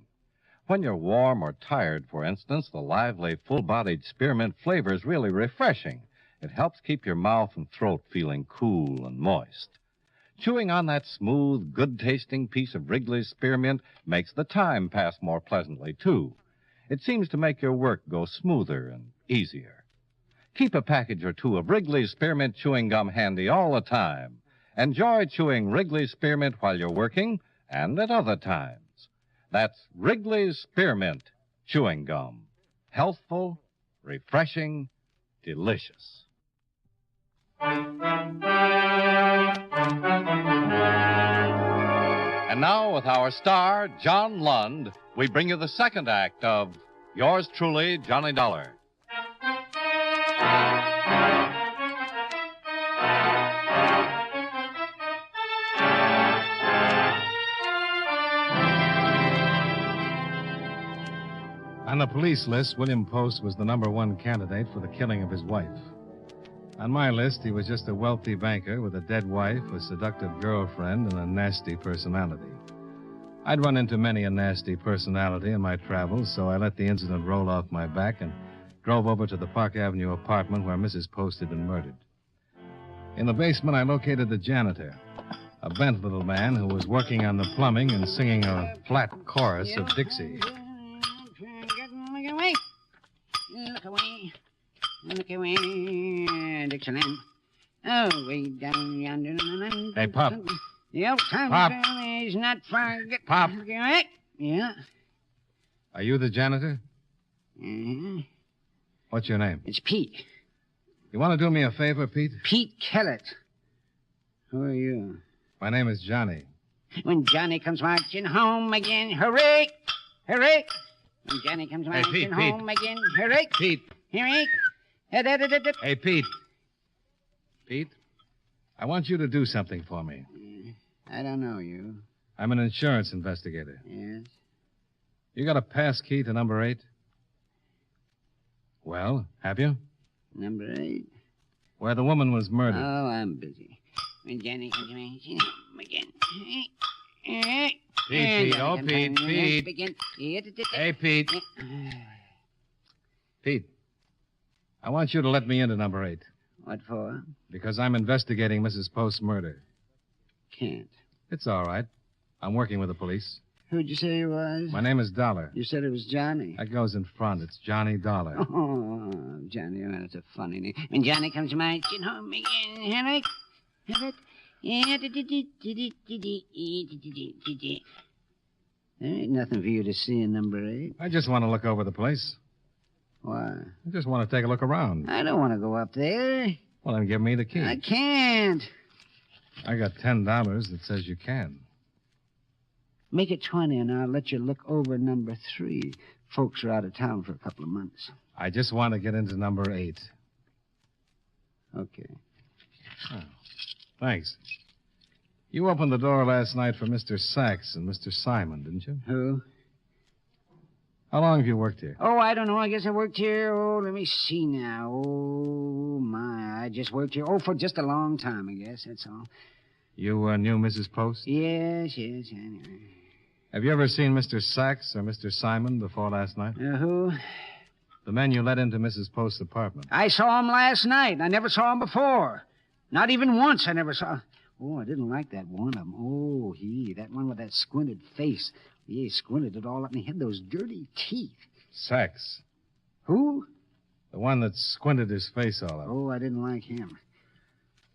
Speaker 11: When you're warm or tired, for instance, the lively, full-bodied spearmint flavor is really refreshing. It helps keep your mouth and throat feeling cool and moist. Chewing on that smooth, good-tasting piece of Wrigley's spearmint makes the time pass more pleasantly, too. It seems to make your work go smoother and easier. Keep a package or two of Wrigley's Spearmint chewing gum handy all the time. Enjoy chewing Wrigley's Spearmint while you're working and at other times. That's Wrigley's Spearmint chewing gum. Healthful, refreshing, delicious. And now, with our star, John Lund, we bring you the second act of Yours Truly, Johnny Dollar.
Speaker 4: On the police list, William Post was the #1 candidate for the killing of his wife. On my list, he was just a wealthy banker with a dead wife, a seductive girlfriend, and a nasty personality. I'd run into many a nasty personality in my travels, so I let the incident roll off my back and drove over to the Park Avenue apartment where Mrs. Post had been murdered. In the basement, I located the janitor, a bent little man who was working on the plumbing and singing a flat chorus of Dixie.
Speaker 23: Look away. Look away. Look away, Dixieland. Oh, way down yonder.
Speaker 4: Hey, Pop.
Speaker 23: The old time
Speaker 4: Pop.
Speaker 23: is not far.
Speaker 4: Pop.
Speaker 23: Look away. Yeah.
Speaker 4: Are you the janitor?
Speaker 23: Uh-huh.
Speaker 4: What's your name?
Speaker 23: It's Pete.
Speaker 4: You want to do me a favor, Pete?
Speaker 23: Pete Kellett. Who are you?
Speaker 4: My name is Johnny.
Speaker 23: When Johnny comes marching home again, hooray! Hooray! When Johnny comes marching
Speaker 4: Pete,
Speaker 23: home again, hooray!
Speaker 4: Pete.
Speaker 23: Hooray!
Speaker 4: Hey, Pete. Pete, I want you to do something for me.
Speaker 23: I don't know you.
Speaker 4: I'm an insurance investigator.
Speaker 23: Yes?
Speaker 4: You got a pass key to #8? Well, have you?
Speaker 23: #8?
Speaker 4: where the woman was murdered.
Speaker 23: Oh, I'm busy. When Johnny comes around, she's home again.
Speaker 4: Pete, oh, Pete. Hey, Pete. Pete, I want you to let me into number 8.
Speaker 23: What for?
Speaker 4: Because I'm investigating Mrs. Post's murder.
Speaker 23: Can't.
Speaker 4: It's all right. I'm working with the police.
Speaker 23: Who'd you say you was?
Speaker 4: My name is Dollar.
Speaker 23: You said it was Johnny.
Speaker 4: That goes in front. It's Johnny Dollar.
Speaker 23: Oh, Johnny, oh, that's a funny name. When Johnny comes marching home again, Henrik. There ain't nothing for you to see in number 8.
Speaker 4: I just want to look over the place.
Speaker 23: Why?
Speaker 4: I just want to take a look around.
Speaker 23: I don't want to go up there.
Speaker 4: Well, then give me the key.
Speaker 23: I can't.
Speaker 4: I got $10 that says you can.
Speaker 23: Make it 20, and I'll let you look over number 3. Folks are out of town for a couple of months.
Speaker 4: I just want to get into number 8.
Speaker 23: Okay.
Speaker 4: Oh, thanks. You opened the door last night for Mr. Sachs and Mr. Simon, didn't you?
Speaker 23: Who?
Speaker 4: How long have you worked here?
Speaker 23: Oh, I don't know. I guess I worked here, let me see now. Oh, my. I just worked here, for just a long time, I guess. That's all.
Speaker 4: You knew Mrs. Post?
Speaker 23: Yes, anyway.
Speaker 4: Have you ever seen Mr. Sachs or Mr. Simon before last night?
Speaker 23: Who?
Speaker 4: The men you let into Mrs. Post's apartment.
Speaker 23: I saw him last night. I never saw him before. Not even once I never saw. Oh, I didn't like that one of them. Oh, that one with that squinted face. He squinted it all up, and he had those dirty teeth.
Speaker 4: Sachs.
Speaker 23: Who?
Speaker 4: The one that squinted his face all up.
Speaker 23: Oh, I didn't like him.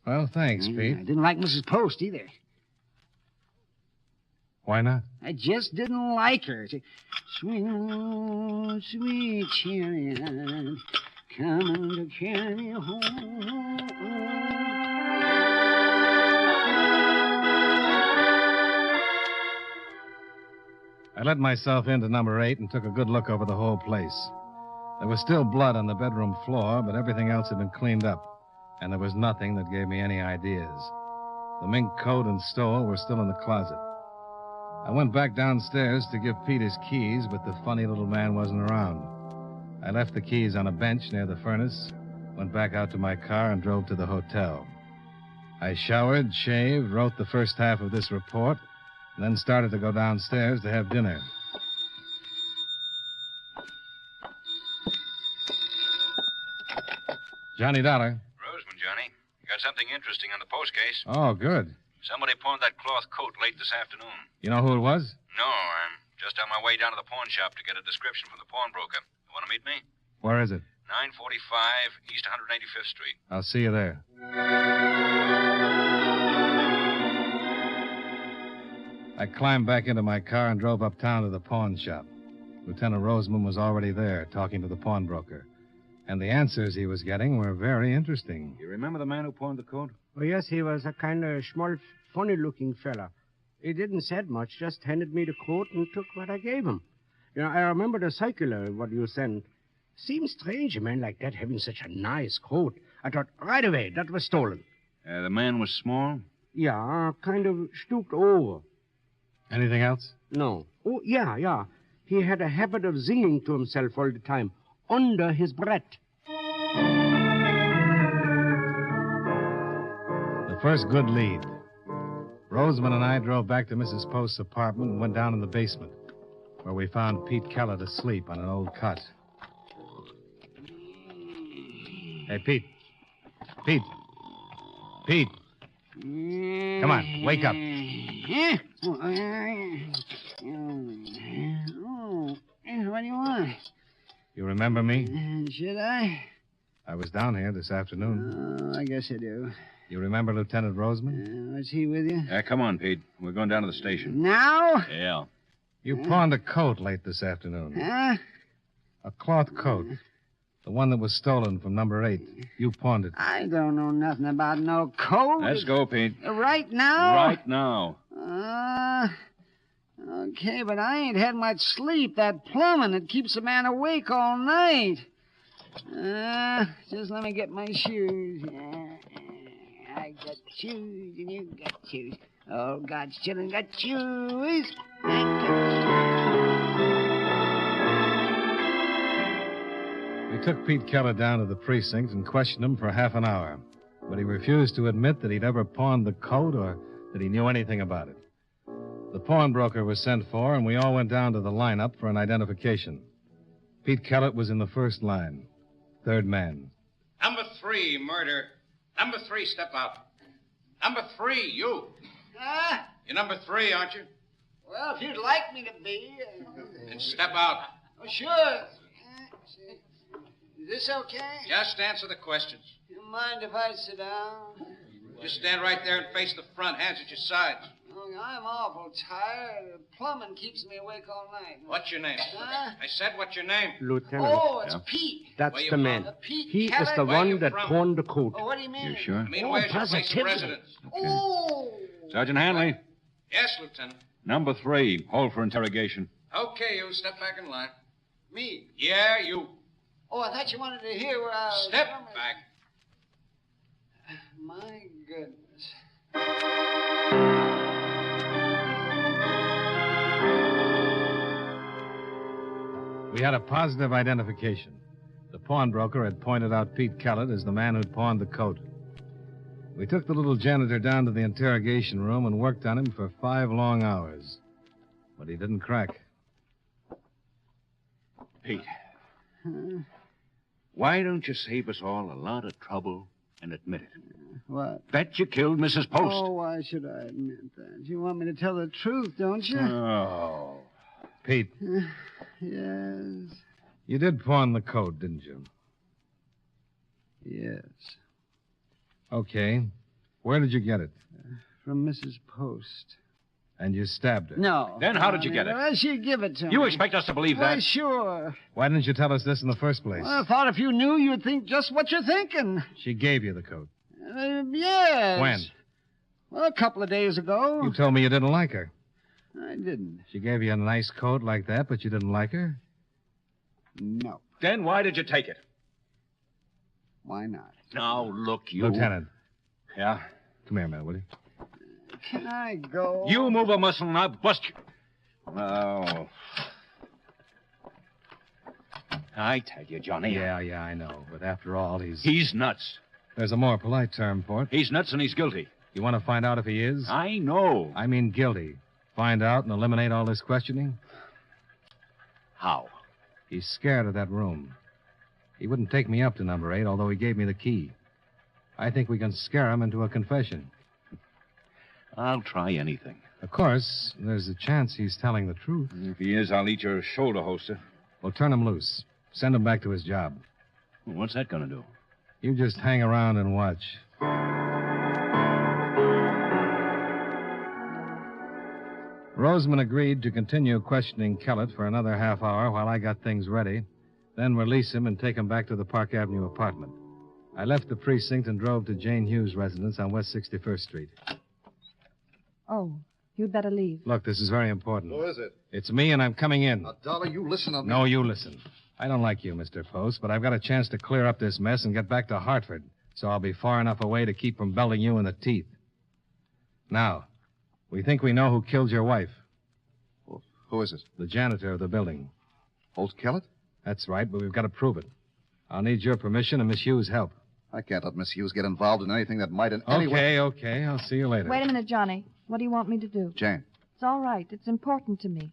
Speaker 4: Well, thanks, Pete.
Speaker 23: I didn't like Mrs. Post either.
Speaker 4: Why not?
Speaker 23: I just didn't like her. Sweet, oh, sweet chariot, coming to carry me home.
Speaker 4: I let myself into number 8 and took a good look over the whole place. There was still blood on the bedroom floor, but everything else had been cleaned up, and there was nothing that gave me any ideas. The mink coat and stole were still in the closet. I went back downstairs to give Pete his keys, but the funny little man wasn't around. I left the keys on a bench near the furnace, went back out to my car, and drove to the hotel. I showered, shaved, wrote the first half of this report, and then started to go downstairs to have dinner. Johnny Dollar.
Speaker 22: Roseman, Johnny. You got something interesting on the post case.
Speaker 4: Oh, good.
Speaker 22: Somebody pawned that cloth coat late this afternoon.
Speaker 4: You know who it was?
Speaker 22: No, I'm just on my way down to the pawn shop to get a description from the pawnbroker. You want to meet me?
Speaker 4: Where is it?
Speaker 22: 945 East 185th Street.
Speaker 4: I'll see you there. I climbed back into my car and drove uptown to the pawn shop. Lieutenant Roseman was already there, talking to the pawnbroker. And the answers he was getting were very interesting.
Speaker 22: You remember the man who pawned the coat?
Speaker 2: Oh, yes, he was a kind of small, funny-looking fella. He didn't said much, just handed me the coat and took what I gave him. You know, I remember the circular, what you sent. Seems strange, a man like that having such a nice coat. I thought right away that was stolen.
Speaker 22: The man was small?
Speaker 2: Yeah, kind of stooped over.
Speaker 4: Anything else?
Speaker 2: No. Oh, yeah. He had a habit of singing to himself all the time, under his breath.
Speaker 4: The first good lead. Roseman and I drove back to Mrs. Post's apartment and went down in the basement, where we found Pete Kellett asleep on an old cot. Hey, Pete. Pete. Come on, wake up.
Speaker 23: What do you want?
Speaker 4: You remember me?
Speaker 23: Should I?
Speaker 4: I was down here this afternoon.
Speaker 23: Oh, I guess I do.
Speaker 4: You remember Lieutenant Roseman?
Speaker 23: Was he with you?
Speaker 22: Come on, Pete. We're going down to the station.
Speaker 23: Now?
Speaker 22: Yeah.
Speaker 4: You pawned a coat late this afternoon.
Speaker 23: Huh?
Speaker 4: A cloth coat. The one that was stolen from number 8. You pawned it.
Speaker 23: I don't know nothing about no coat.
Speaker 22: Let's go, Pete.
Speaker 23: Right now?
Speaker 22: Right now.
Speaker 23: Okay, but I ain't had much sleep. That plumbing, it keeps a man awake all night. Just let me get my shoes. I got shoes, and you got shoes. Oh, God's children got shoes.
Speaker 4: took Pete Keller down to the precinct and questioned him for half an hour. But he refused to admit that he'd ever pawned the coat or that he knew anything about it. The pawnbroker was sent for, and we all went down to the lineup for an identification. Pete Kellett was in the first line. Third man.
Speaker 22: Number 3, murder. Number 3, step out. Number 3, you.
Speaker 23: Huh?
Speaker 22: You're number 3, aren't you?
Speaker 23: Well, if you'd like me to be.
Speaker 22: Then step out.
Speaker 23: Oh, sure. Is this okay?
Speaker 22: Just answer the questions.
Speaker 23: You mind if I sit down?
Speaker 22: Just stand right there and face the front, hands at your sides.
Speaker 23: Oh, I'm awful tired. Plumbing keeps me awake all night.
Speaker 22: What's your name?
Speaker 23: Huh?
Speaker 22: I said, what's your name?
Speaker 2: Lieutenant.
Speaker 23: Oh, it's Pete.
Speaker 2: That's
Speaker 22: Where you
Speaker 2: the
Speaker 22: from?
Speaker 2: man.
Speaker 23: Pete
Speaker 2: He is
Speaker 23: Kellett?
Speaker 2: the
Speaker 22: Where
Speaker 2: one
Speaker 22: you
Speaker 2: that
Speaker 22: from?
Speaker 2: pawned the coat.
Speaker 23: Oh, what do you mean?
Speaker 22: I mean,
Speaker 23: Oh,
Speaker 22: where's your place of
Speaker 23: positively.
Speaker 22: residence?
Speaker 23: Oh.
Speaker 9: Sergeant Hanley,
Speaker 22: Yes, Lieutenant.
Speaker 9: number 3, hold for interrogation.
Speaker 22: Okay, you step back in line.
Speaker 23: Me?
Speaker 22: Yeah, you.
Speaker 23: Oh, I thought you wanted to hear where I was
Speaker 22: Step
Speaker 23: from.
Speaker 22: back.
Speaker 23: My goodness.
Speaker 4: We had a positive identification. The pawnbroker had pointed out Pete Kellett as the man who'd pawned the coat. We took the little janitor down to the interrogation room and worked on him for 5 long hours. But he didn't crack.
Speaker 22: Pete,
Speaker 9: Why don't you save us all a lot of trouble and admit it?
Speaker 23: What?
Speaker 9: That you killed Mrs. Post.
Speaker 23: Oh, why should I admit that? You want me to tell the truth, don't you?
Speaker 9: Oh.
Speaker 4: Pete,
Speaker 23: Yes.
Speaker 4: you did pawn the coat, didn't you?
Speaker 23: Yes.
Speaker 4: Okay. Where did you get it?
Speaker 23: From Mrs. Post.
Speaker 4: And you stabbed her.
Speaker 23: No.
Speaker 9: Then how did you get it?
Speaker 23: Well, she'd give it to me.
Speaker 9: You expect us to believe
Speaker 23: Why,
Speaker 9: that?
Speaker 23: sure.
Speaker 4: Why didn't you tell us this in the first place?
Speaker 23: Well, I thought if you knew, you'd think just what you're thinking.
Speaker 4: She gave you the coat.
Speaker 23: Yes.
Speaker 4: When?
Speaker 23: Well, a couple of days ago.
Speaker 4: You told me you didn't like her.
Speaker 23: I didn't.
Speaker 4: She gave you a nice coat like that, but you didn't like her?
Speaker 23: No.
Speaker 9: Then why did you take it?
Speaker 23: Why not?
Speaker 9: Now, look, you...
Speaker 4: Lieutenant.
Speaker 9: Yeah?
Speaker 4: Come here a minute, will you?
Speaker 23: Can I go?
Speaker 9: You move a muscle and I'll bust you. Oh. I tell you, Johnny.
Speaker 4: Yeah, I know. But after all,
Speaker 9: He's nuts.
Speaker 4: There's a more polite term for it.
Speaker 9: He's nuts and he's guilty.
Speaker 4: You want to find out if he is?
Speaker 9: I know.
Speaker 4: I mean guilty. Find out and eliminate all this questioning?
Speaker 9: How?
Speaker 4: He's scared of that room. He wouldn't take me up to number 8, although he gave me the key. I think we can scare him into a confession.
Speaker 9: I'll try anything.
Speaker 4: Of course, there's a chance he's telling the truth.
Speaker 9: If he is, I'll eat your shoulder holster.
Speaker 4: Well, turn him loose. Send him back to his job.
Speaker 9: What's that going to do?
Speaker 4: You just hang around and watch. Roseman agreed to continue questioning Kellett for another half hour while I got things ready, then release him and take him back to the Park Avenue apartment. I left the precinct and drove to Jane Hughes' residence on West 61st Street.
Speaker 10: Oh, you'd better leave.
Speaker 4: Look, this is very important.
Speaker 13: Who is it?
Speaker 4: It's me, and I'm coming in.
Speaker 13: Now, Dollar, you listen to me.
Speaker 4: No, you listen. I don't like you, Mr. Post, but I've got a chance to clear up this mess and get back to Hartford, so I'll be far enough away to keep from belting you in the teeth. Now, we think we know who killed your wife.
Speaker 13: Well, who is it?
Speaker 4: The janitor of the building.
Speaker 13: Holt Kellett?
Speaker 4: That's right, but we've got to prove it. I'll need your permission and Miss Hughes' help.
Speaker 13: I can't let Miss Hughes get involved in anything that might in any way...
Speaker 4: Okay. I'll see you later.
Speaker 10: Wait a minute, Johnny. What do you want me to do?
Speaker 13: Jane.
Speaker 10: It's all right. It's important to me.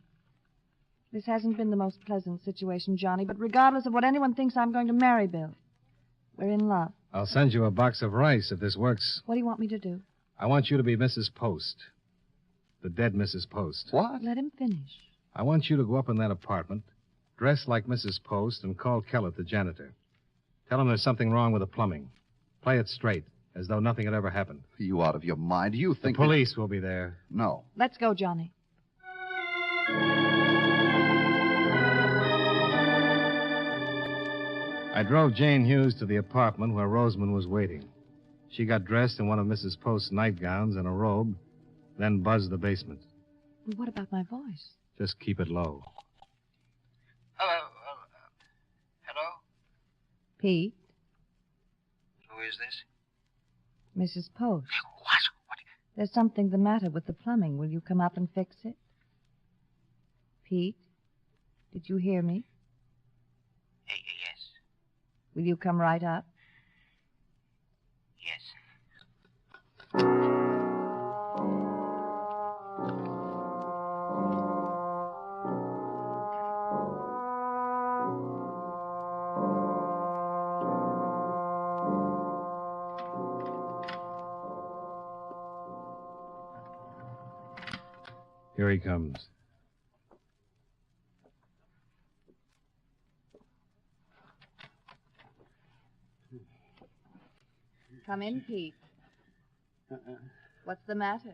Speaker 10: This hasn't been the most pleasant situation, Johnny, but regardless of what anyone thinks, I'm going to marry Bill. We're in love.
Speaker 4: I'll send you a box of rice if this works.
Speaker 10: What do you want me to do?
Speaker 4: I want you to be Mrs. Post. The dead Mrs. Post.
Speaker 13: What?
Speaker 10: Let him finish.
Speaker 4: I want you to go up in that apartment, dress like Mrs. Post, and call Kellett, the janitor. Tell him there's something wrong with the plumbing. Play it straight, as though nothing had ever happened.
Speaker 13: Are you out of your mind? You think...
Speaker 4: The police will be there.
Speaker 13: No.
Speaker 10: Let's go, Johnny.
Speaker 4: I drove Jane Hughes to the apartment where Roseman was waiting. She got dressed in one of Mrs. Post's nightgowns and a robe, then buzzed the basement.
Speaker 10: Well, what about my voice?
Speaker 4: Just keep it low.
Speaker 22: Hello. Hello?
Speaker 10: Pete,
Speaker 22: Who is this?
Speaker 10: Mrs. Post.
Speaker 22: What?
Speaker 10: There's something the matter with the plumbing. Will you come up and fix it? Pete, did you hear me?
Speaker 22: Yes.
Speaker 10: Will you come right up?
Speaker 22: Yes.
Speaker 4: Here he comes.
Speaker 10: Come in, Pete. What's the matter?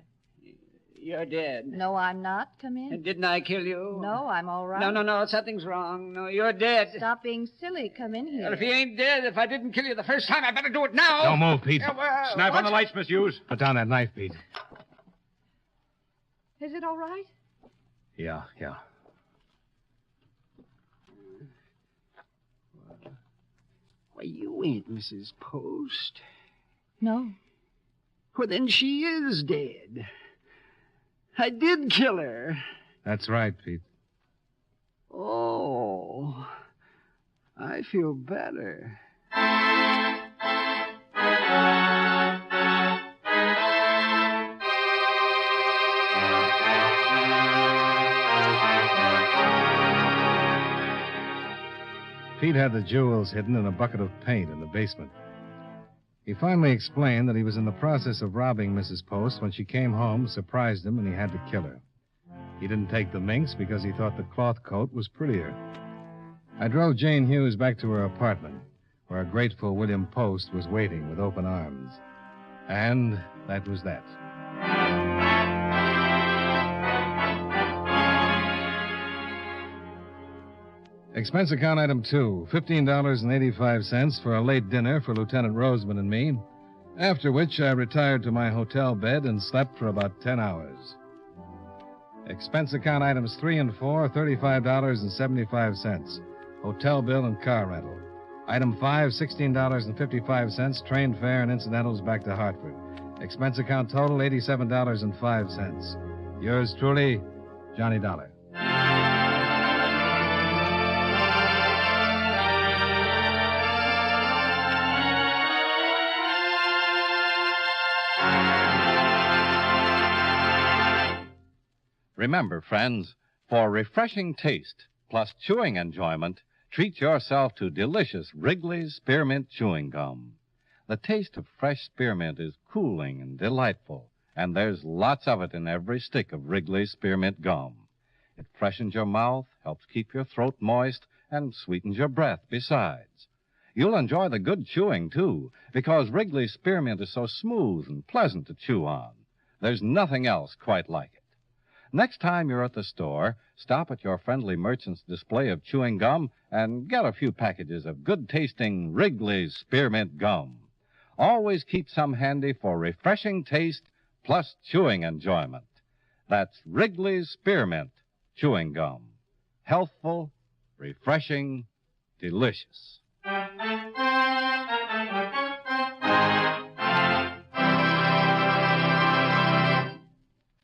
Speaker 23: You're dead.
Speaker 10: No, I'm not. Come in.
Speaker 23: Didn't I kill you?
Speaker 10: No, I'm all right.
Speaker 23: No. Something's wrong. No, you're dead.
Speaker 10: Stop being silly. Come in here.
Speaker 23: Well, if he ain't dead, if I didn't kill you the first time, I better do it now.
Speaker 4: Don't move, Pete.
Speaker 14: Snap on the lights, Miss Hughes.
Speaker 4: Put down that knife, Pete.
Speaker 10: Is it all right?
Speaker 4: Yeah.
Speaker 23: Why, you ain't Mrs. Post.
Speaker 10: No.
Speaker 23: Well, then she is dead. I did kill her.
Speaker 4: That's right, Pete.
Speaker 23: Oh, I feel better.
Speaker 4: Pete had the jewels hidden in a bucket of paint in the basement. He finally explained that he was in the process of robbing Mrs. Post when she came home, surprised him, and he had to kill her. He didn't take the minx because he thought the cloth coat was prettier. I drove Jane Hughes back to her apartment, where a grateful William Post was waiting with open arms. And that was that. Expense account item 2, $15.85 for a late dinner for Lieutenant Roseman and me, after which I retired to my hotel bed and slept for about 10 hours. Expense account items 3 and 4, $35.75, hotel bill and car rental. Item 5, $16.55, train fare and incidentals back to Hartford. Expense account total, $87.05. Yours truly, Johnny Dollar.
Speaker 11: Remember, friends, for refreshing taste plus chewing enjoyment, treat yourself to delicious Wrigley's Spearmint Chewing Gum. The taste of fresh spearmint is cooling and delightful, and there's lots of it in every stick of Wrigley's Spearmint Gum. It freshens your mouth, helps keep your throat moist, and sweetens your breath besides. You'll enjoy the good chewing, too, because Wrigley's Spearmint is so smooth and pleasant to chew on. There's nothing else quite like it. Next time you're at the store, stop at your friendly merchant's display of chewing gum and get a few packages of good-tasting Wrigley's Spearmint Gum. Always keep some handy for refreshing taste plus chewing enjoyment. That's Wrigley's Spearmint Chewing Gum. Healthful, refreshing, delicious.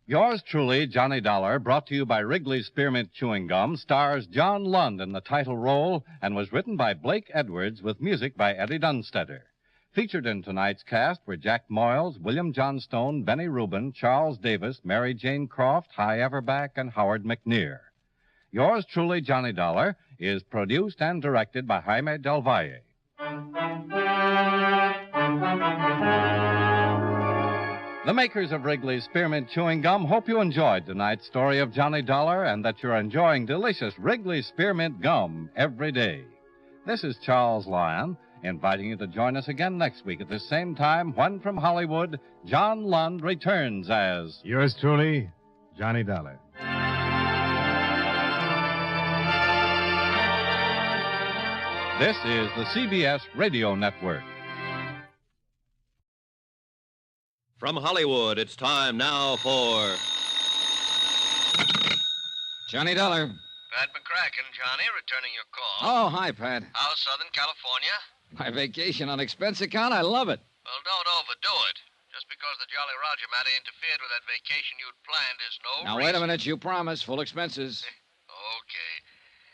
Speaker 11: Yours truly, Johnny Dollar, brought to you by Wrigley's Spearmint Chewing Gum, stars John Lund in the title role and was written by Blake Edwards with music by Eddie Dunstetter. Featured in tonight's cast were Jack Moyles, William Johnstone, Benny Rubin, Charles Davis, Mary Jane Croft, Hy Everback, and Howard McNear. Yours truly, Johnny Dollar, is produced and directed by Jaime Del Valle. The makers of Wrigley's Spearmint Chewing Gum hope you enjoyed tonight's story of Johnny Dollar and that you're enjoying delicious Wrigley's Spearmint Gum every day. This is Charles Lyon, inviting you to join us again next week at the same time when from Hollywood, John Lund returns as...
Speaker 4: Yours truly, Johnny Dollar.
Speaker 11: This is the CBS Radio Network.
Speaker 8: From Hollywood, it's time now for...
Speaker 15: Johnny Dollar.
Speaker 22: Pat McCracken, Johnny, returning your call.
Speaker 15: Oh, hi, Pat.
Speaker 22: How's Southern California?
Speaker 15: My vacation on expense account, I love it.
Speaker 22: Well, don't overdo it. Just because the Jolly Roger matter interfered with that vacation you'd planned is no
Speaker 15: Now,
Speaker 22: reason.
Speaker 15: wait a minute. You promised full expenses.
Speaker 22: Okay.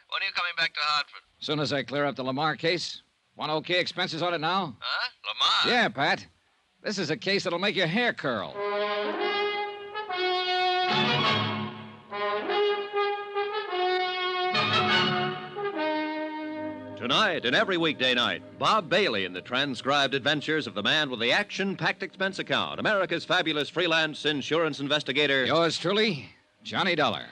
Speaker 22: When are you coming back to Hartford?
Speaker 15: As soon as I clear up the Lamar case. Want okay expenses on it now?
Speaker 8: Huh? Lamar?
Speaker 15: Yeah, Pat. This is a case that'll make your hair curl.
Speaker 8: Tonight and every weekday night, Bob Bailey in the transcribed adventures of the man with the action-packed expense account, America's fabulous freelance insurance investigator.
Speaker 15: Yours truly, Johnny Dollar.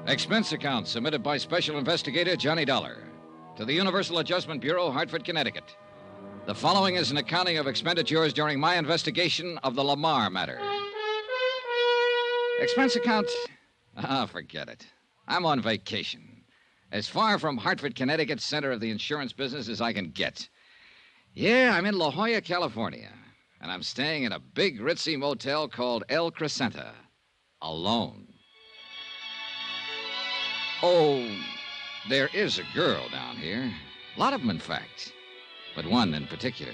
Speaker 15: Expense account submitted by Special Investigator Johnny Dollar to the Universal Adjustment Bureau, Hartford, Connecticut. The following is an accounting of expenditures during my investigation of the Lamar matter. Expense account? Forget it. I'm on vacation. As far from Hartford, Connecticut, center of the insurance business as I can get. Yeah, I'm in La Jolla, California, and I'm staying in a big ritzy motel called El Crescenta, alone. Oh, there is a girl down here. A lot of them, in fact. But one in particular.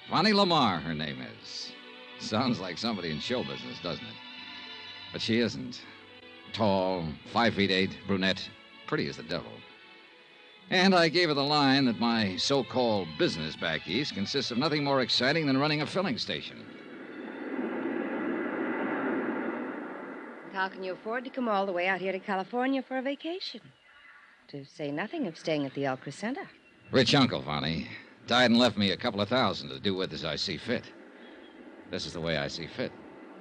Speaker 15: Vonnie Lamar, her name is. Sounds like somebody in show business, doesn't it? But she isn't. Tall, 5'8", brunette, pretty as the devil. And I gave her the line that my so-called business back east consists of nothing more exciting than running a filling station.
Speaker 3: How can you afford to come all the way out here to California for a vacation? To say nothing of staying at the El Crescenta.
Speaker 15: Rich uncle, Vonnie. Died and left me a couple of $1,000 to do with as I see fit. This is the way I see fit.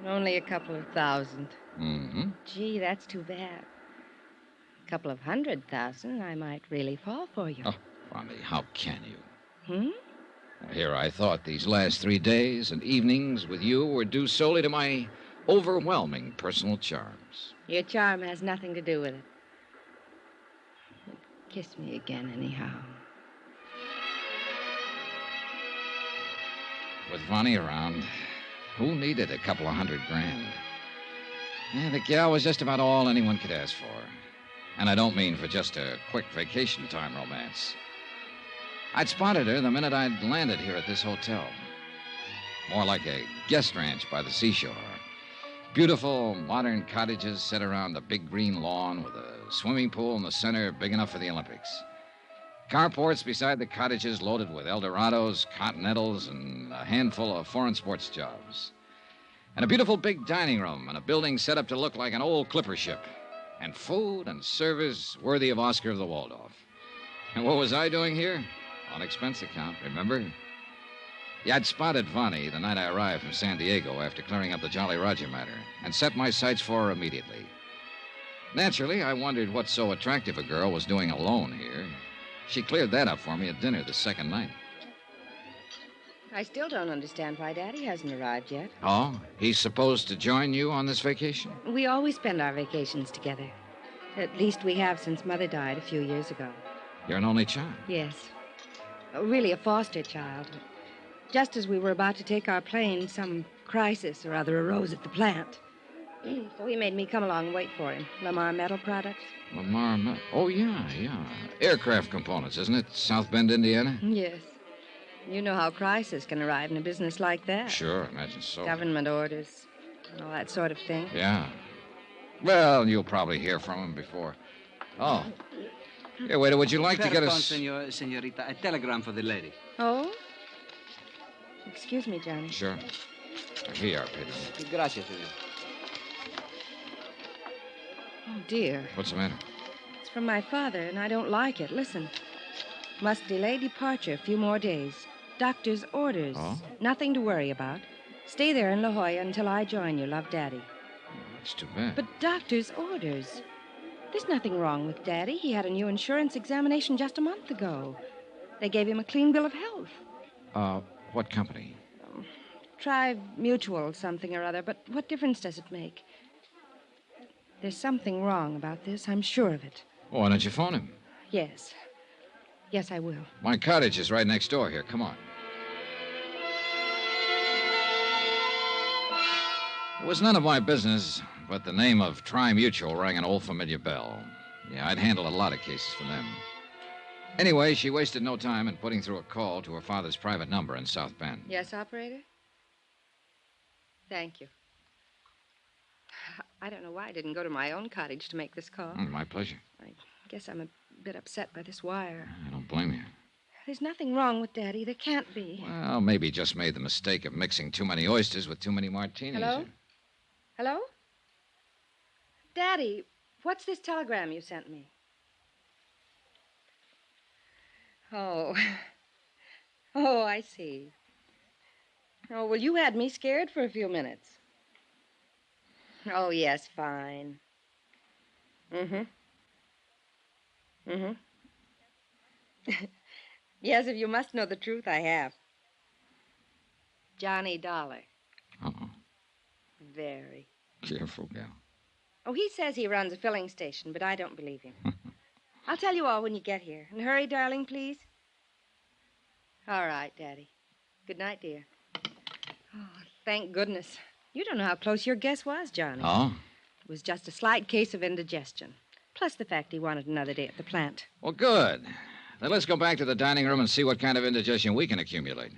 Speaker 3: Only a couple of $1,000.
Speaker 15: Mm-hmm.
Speaker 3: Gee, that's too bad. A couple of $100,000, I might really fall for you.
Speaker 15: Oh, Vonnie, how can you?
Speaker 3: Hmm?
Speaker 15: Here I thought these last 3 days and evenings with you were due solely to my overwhelming personal charms.
Speaker 3: Your charm has nothing to do with it. Kiss me again, anyhow.
Speaker 15: With Vonnie around, who needed a couple of $100,000? Yeah, the gal was just about all anyone could ask for. And I don't mean for just a quick vacation time romance. I'd spotted her the minute I'd landed here at this hotel. More like a guest ranch by the seashore. Beautiful, modern cottages set around a big green lawn with a swimming pool in the center big enough for the Olympics. Carports beside the cottages loaded with Eldorados, Continentals, and a handful of foreign sports jobs. And a beautiful big dining room and a building set up to look like an old clipper ship. And food and service worthy of Oscar of the Waldorf. And what was I doing here? On expense account, remember? Yeah, I'd spotted Vonnie the night I arrived from San Diego after clearing up the Jolly Roger matter and set my sights for her immediately. Naturally, I wondered what so attractive a girl was doing alone here. She cleared that up for me at dinner the second night.
Speaker 3: I still don't understand why Daddy hasn't arrived yet.
Speaker 15: Oh, he's supposed to join you on this vacation?
Speaker 3: We always spend our vacations together. At least we have since Mother died a few years ago.
Speaker 15: You're an only child?
Speaker 3: Yes. Really a foster child. Just as we were about to take our plane, some crisis or other arose at the plant. So he made me come along and wait for him. Lamar Metal Products.
Speaker 15: Lamar Metal? Oh, yeah. Aircraft components, isn't it? South Bend, Indiana?
Speaker 3: Yes. You know how crisis can arrive in a business like that.
Speaker 15: Sure, imagine so.
Speaker 3: Government orders, and all that sort of thing.
Speaker 15: Yeah. Well, you'll probably hear from him before. Oh. Here, waiter, would you like to get us...
Speaker 16: Senorita, a telegram for the lady.
Speaker 3: Oh? Excuse me, Johnny.
Speaker 15: Sure. Here you are, Pedro.
Speaker 16: Gracias, senor.
Speaker 3: Oh, dear.
Speaker 15: What's the matter?
Speaker 3: It's from my father, and I don't like it. Listen. Must delay departure a few more days. Doctor's orders.
Speaker 15: Oh?
Speaker 3: Nothing to worry about. Stay there in La Jolla until I join you. Love, Daddy.
Speaker 15: That's too bad.
Speaker 3: But doctor's orders. There's nothing wrong with Daddy. He had a new insurance examination just a month ago. They gave him a clean bill of health.
Speaker 15: What company?
Speaker 3: Try Mutual something or other, but what difference does it make? There's something wrong about this. I'm sure of it.
Speaker 15: Well, why don't you phone him?
Speaker 3: Yes. Yes, I will.
Speaker 15: My cottage is right next door here. Come on. It was none of my business, but the name of Tri Mutual rang an old familiar bell. Yeah, I'd handled a lot of cases for them. Anyway, she wasted no time in putting through a call to her father's private number in South Bend.
Speaker 3: Yes, operator? Thank you. I don't know why I didn't go to my own cottage to make this call.
Speaker 15: My pleasure.
Speaker 3: I guess I'm a bit upset by this wire.
Speaker 15: I don't blame you.
Speaker 3: There's nothing wrong with Daddy. There can't be.
Speaker 15: Well, maybe he just made the mistake of mixing too many oysters with too many martinis.
Speaker 3: Hello? Hello? Daddy, what's this telegram you sent me? Oh. Oh, I see. Oh, well, you had me scared for a few minutes. Oh, yes, fine. Mm-hmm. Yes, if you must know the truth, I have. Johnny Dollar.
Speaker 15: Uh-oh.
Speaker 3: Very.
Speaker 15: Careful, gal.
Speaker 3: Oh, he says he runs a filling station, but I don't believe him. I'll tell you all when you get here. And hurry, darling, please. All right, Daddy. Good night, dear. Oh, thank goodness. You don't know how close your guess was, Johnny.
Speaker 15: Oh?
Speaker 3: It was just a slight case of indigestion. Plus the fact he wanted another day at the plant.
Speaker 15: Well, good. Then let's go back to the dining room and see what kind of indigestion we can accumulate.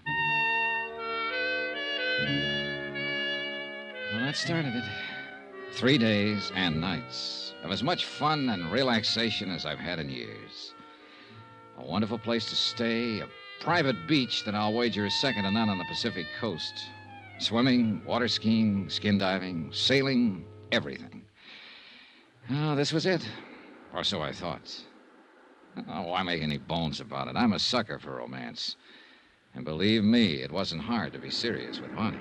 Speaker 15: Well, that started it. 3 days and nights of as much fun and relaxation as I've had in years. A wonderful place to stay, a private beach that I'll wager is second to none on the Pacific coast. Swimming, water skiing, skin diving, sailing, everything. Oh, this was it. Or so I thought. Oh, why make any bones about it? I'm a sucker for romance. And believe me, it wasn't hard to be serious with Bonnie.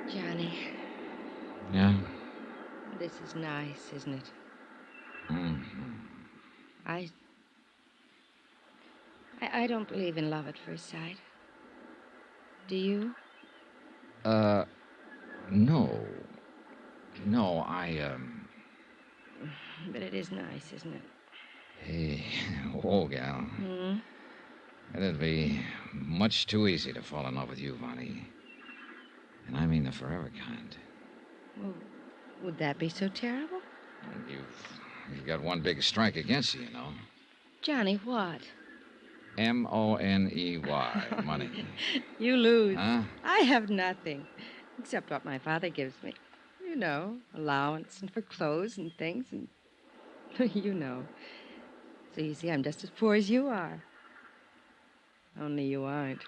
Speaker 3: Johnny.
Speaker 15: Yeah?
Speaker 3: This is nice, isn't it?
Speaker 15: Mm-hmm.
Speaker 3: I don't believe in love at first sight. Do you?
Speaker 15: No. No,
Speaker 3: But it is nice, isn't it?
Speaker 15: Hey, whoa, gal.
Speaker 3: Hmm?
Speaker 15: It'd be much too easy to fall in love with you, Bonnie. And I mean the forever kind.
Speaker 3: Well, would that be so terrible?
Speaker 15: You've got one big strike against you, you know.
Speaker 3: Johnny, what?
Speaker 15: M-O-N-E-Y, money.
Speaker 3: You lose.
Speaker 15: Huh?
Speaker 3: I have nothing, except what my father gives me. You know, allowance and for clothes and things and... you know. So you see, I'm just as poor as you are. Only you aren't.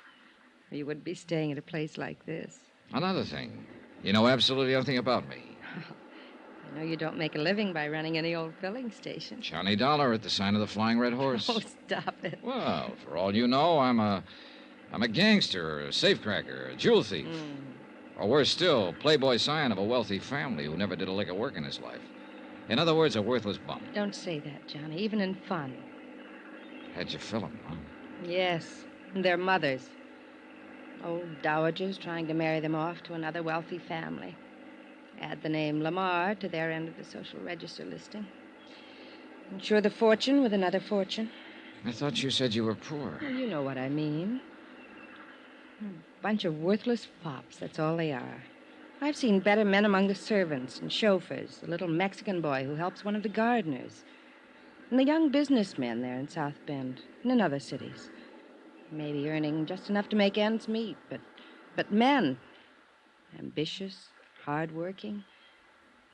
Speaker 3: Or you wouldn't be staying at a place like this.
Speaker 15: Another thing. You know absolutely everything about me.
Speaker 3: I know you don't make a living by running any old filling station.
Speaker 15: Johnny Dollar at the sign of the Flying Red Horse.
Speaker 3: Oh, stop it.
Speaker 15: Well, for all you know, I'm a gangster, a safecracker, a jewel thief. Or worse still, playboy scion of a wealthy family who never did a lick of work in his life. In other words, a worthless bum.
Speaker 3: Don't say that, Johnny, even in fun.
Speaker 15: How'd you fill him, huh?
Speaker 3: Yes, and their mothers. Old dowagers trying to marry them off to another wealthy family. Add the name Lamar to their end of the social register listing. Insure the fortune with another fortune.
Speaker 15: I thought you said you were poor.
Speaker 3: Well, you know what I mean. A bunch of worthless fops, that's all they are. I've seen better men among the servants and chauffeurs, the little Mexican boy who helps one of the gardeners, and the young businessmen there in South Bend and in other cities. Maybe earning just enough to make ends meet, but men. Ambitious, hard-working,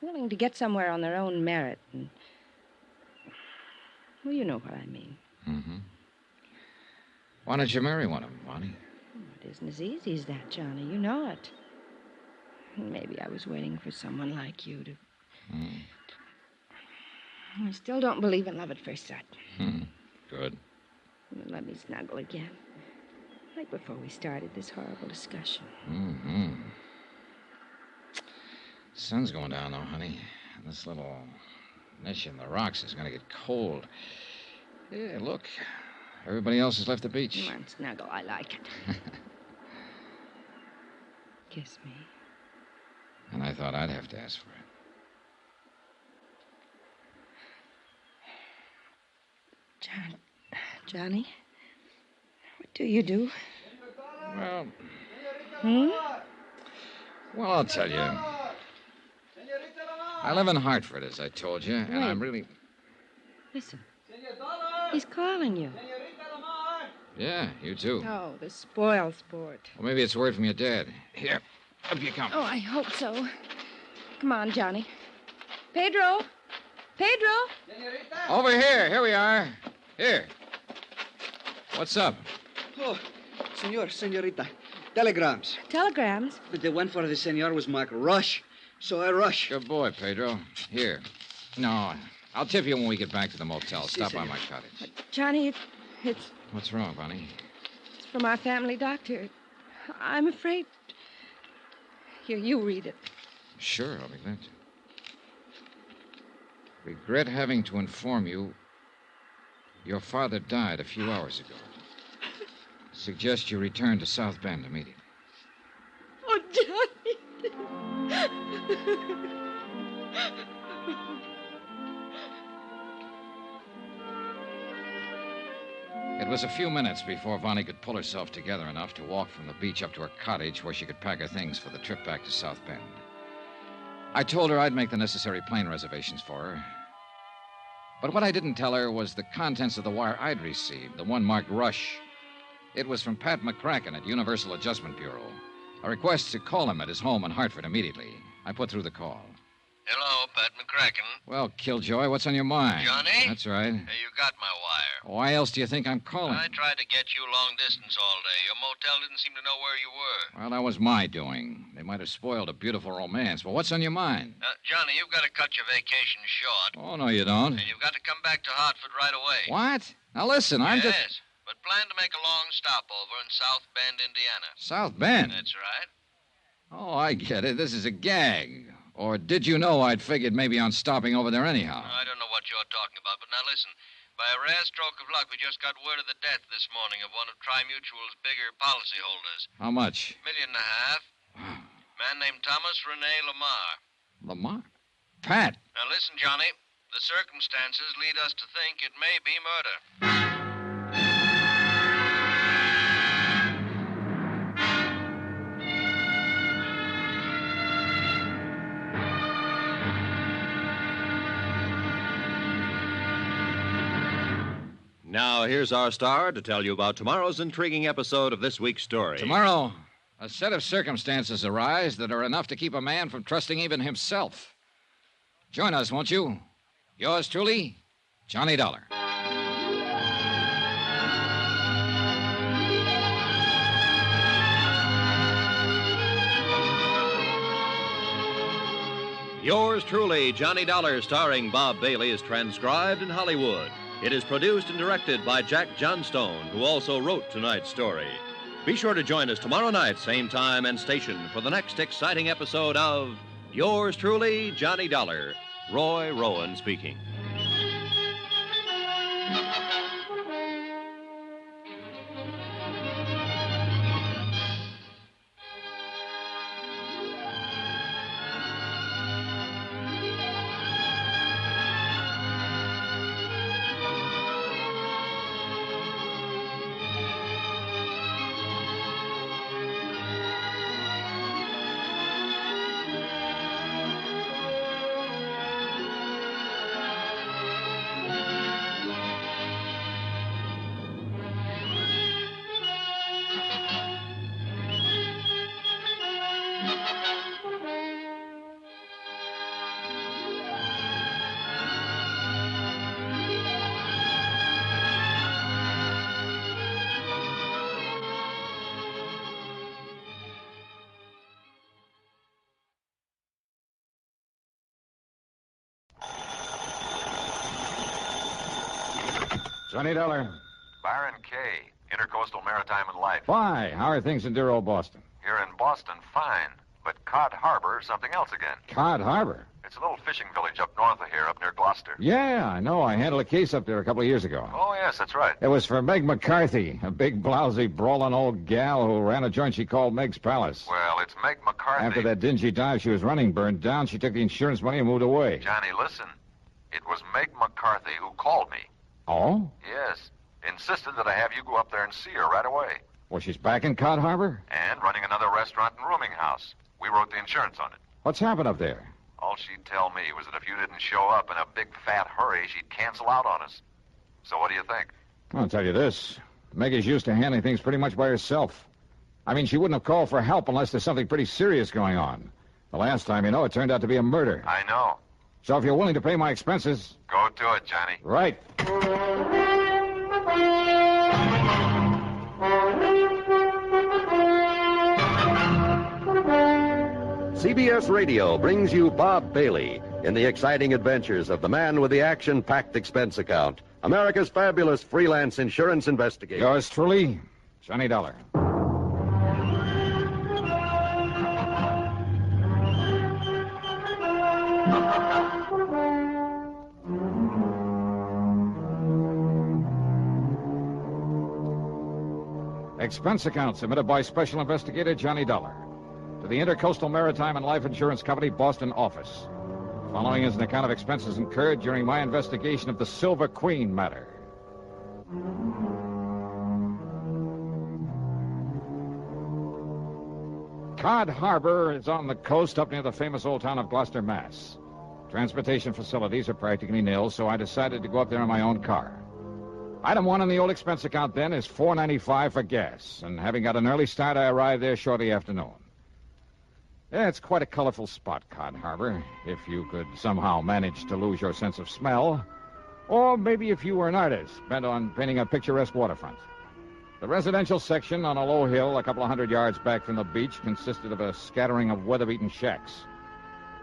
Speaker 3: willing to get somewhere on their own merit. And, well, you know what I mean.
Speaker 15: Mm-hmm. Why don't you marry one of them, Bonnie?
Speaker 3: It isn't as easy as that, Johnny. You know it. Maybe I was waiting for someone like you to... I still don't believe in love at first sight.
Speaker 15: Good.
Speaker 3: Let me snuggle again. Like before we started this horrible discussion.
Speaker 15: Mm-hmm. Sun's going down, though, honey. This little niche in the rocks is going to get cold. Yeah, look. Everybody else has left the beach.
Speaker 3: Come on, snuggle. I like it. Kiss me.
Speaker 15: And I thought I'd have to ask for it.
Speaker 3: Johnny? What do you do?
Speaker 15: Well...
Speaker 3: Hmm?
Speaker 15: Well, I'll tell you. I live in Hartford, as I told you, and I'm really...
Speaker 3: Listen. He's calling you.
Speaker 15: Yeah, you too.
Speaker 3: Oh, the spoil sport.
Speaker 15: Well, maybe it's word from your dad. Here, up you come.
Speaker 3: Oh, I hope so. Come on, Johnny. Pedro? Pedro?
Speaker 15: Over here. Here we are. Here. What's up?
Speaker 16: Oh, senorita. Telegrams.
Speaker 3: Telegrams?
Speaker 16: But the one for the senor was marked rush, so I rush.
Speaker 15: Good boy, Pedro. Here. No, I'll tip you when we get back to the motel. Stop by
Speaker 16: senor.
Speaker 15: my cottage.
Speaker 3: Johnny, it's
Speaker 15: What's wrong, Bonnie?
Speaker 3: from our family doctor. I'm afraid. Here, you read it.
Speaker 15: Sure, I'll be glad to. Regret having to inform you your father died a few hours ago. Suggest you return to South Bend immediately.
Speaker 3: Oh, Johnny.
Speaker 15: It was a few minutes before Vonnie could pull herself together enough to walk from the beach up to her cottage where she could pack her things for the trip back to South Bend. I told her I'd make the necessary plane reservations for her. But what I didn't tell her was the contents of the wire I'd received, the one marked Rush. It was from Pat McCracken at Universal Adjustment Bureau. A request to call him at his home in Hartford immediately. I put through the call.
Speaker 22: Hello, Pat McCracken.
Speaker 15: Well, Killjoy, what's on your mind?
Speaker 22: Johnny?
Speaker 15: That's right.
Speaker 22: Hey, you got my wire.
Speaker 15: Why else do you think I'm calling?
Speaker 22: I tried to get you long distance all day. Your motel didn't seem to know where you were.
Speaker 15: Well, that was my doing. They might have spoiled a beautiful romance. Well, what's on your mind?
Speaker 22: Johnny, you've got to cut your vacation short.
Speaker 15: Oh, no, you don't.
Speaker 22: And you've got to come back to Hartford right away.
Speaker 15: What? Now, listen, I'm
Speaker 22: yes,
Speaker 15: just...
Speaker 22: but plan to make a long stopover in South Bend, Indiana.
Speaker 15: South Bend?
Speaker 22: That's right.
Speaker 15: Oh, I get it. This is a gag. Or did you know I'd figured maybe on stopping over there anyhow?
Speaker 22: I don't know what you're talking about, but now listen. By a rare stroke of luck, we just got word of the death this morning of one of Tri-Mutual's bigger policyholders.
Speaker 15: How much?
Speaker 22: $1.5 million. Man named Thomas Rene Lamar.
Speaker 15: Lamar? Pat.
Speaker 22: Now listen, Johnny. The circumstances lead us to think it may be murder.
Speaker 8: Now, here's our star to tell you about tomorrow's intriguing episode of this week's story.
Speaker 15: Tomorrow, a set of circumstances arise that are enough to keep a man from trusting even himself. Join us, won't you? Yours truly, Johnny Dollar.
Speaker 8: Yours truly, Johnny Dollar, starring Bob Bailey, is transcribed in Hollywood. It is produced and directed by Jack Johnstone, who also wrote tonight's story. Be sure to join us tomorrow night, same time and station, for the next exciting episode of Yours truly, Johnny Dollar. Roy Rowan speaking.
Speaker 7: Johnny Dollar.
Speaker 18: Byron Kay, Intercoastal Maritime and Life.
Speaker 7: Why? How are things in dear old Boston?
Speaker 18: Here in Boston, fine. But Cod Harbor, something else again.
Speaker 7: Cod Harbor?
Speaker 18: It's a little fishing village up north of here, up near Gloucester.
Speaker 7: Yeah, I know. I handled a case up there a couple of years ago.
Speaker 18: Oh, yes, that's right.
Speaker 7: It was for Meg McCarthy, a big, blousy, brawling old gal who ran a joint she called Meg's Palace.
Speaker 18: Well, it's Meg McCarthy.
Speaker 7: After that dingy dive she was running burned down, she took the insurance money and moved away.
Speaker 18: Johnny, listen. It was Meg McCarthy who called me.
Speaker 7: Oh?
Speaker 18: Yes. Insisted that I have you go up there and see her right away.
Speaker 7: Well, she's back in Cod Harbor?
Speaker 18: And running another restaurant and rooming house. We wrote the insurance on it.
Speaker 7: What's happened up there?
Speaker 18: All she'd tell me was that if you didn't show up in a big fat hurry, she'd cancel out on us. So what do you think?
Speaker 5: I'll tell you this. Meg is used to handling things pretty much by herself. I mean, she wouldn't have called for help unless there's something pretty serious going on. The last time, it turned out to be a murder.
Speaker 18: I know.
Speaker 5: So if you're willing to pay my expenses...
Speaker 18: Go to it, Johnny.
Speaker 5: Right.
Speaker 19: CBS Radio brings you Bob Bailey in the exciting adventures of the man with the action-packed expense account, America's fabulous freelance insurance investigator.
Speaker 5: Yours truly, Johnny Dollar. Expense account submitted by Special Investigator Johnny Dollar to the Intercoastal Maritime and Life Insurance Company, Boston office. Following is an account of expenses incurred during my investigation of the Silver Queen matter. Cod Harbor is on the coast up near the famous old town of Gloucester, Mass. Transportation facilities are practically nil, so I decided to go up there in my own car. Item 1 on the old expense account then is $4.95 for gas, and having got an early start, I arrived there shortly after noon. Yeah, it's quite a colorful spot, Cod Harbor, if you could somehow manage to lose your sense of smell, or maybe if you were an artist bent on painting a picturesque waterfront. The residential section on a low hill a couple of 100 yards back from the beach consisted of a scattering of weather-beaten shacks.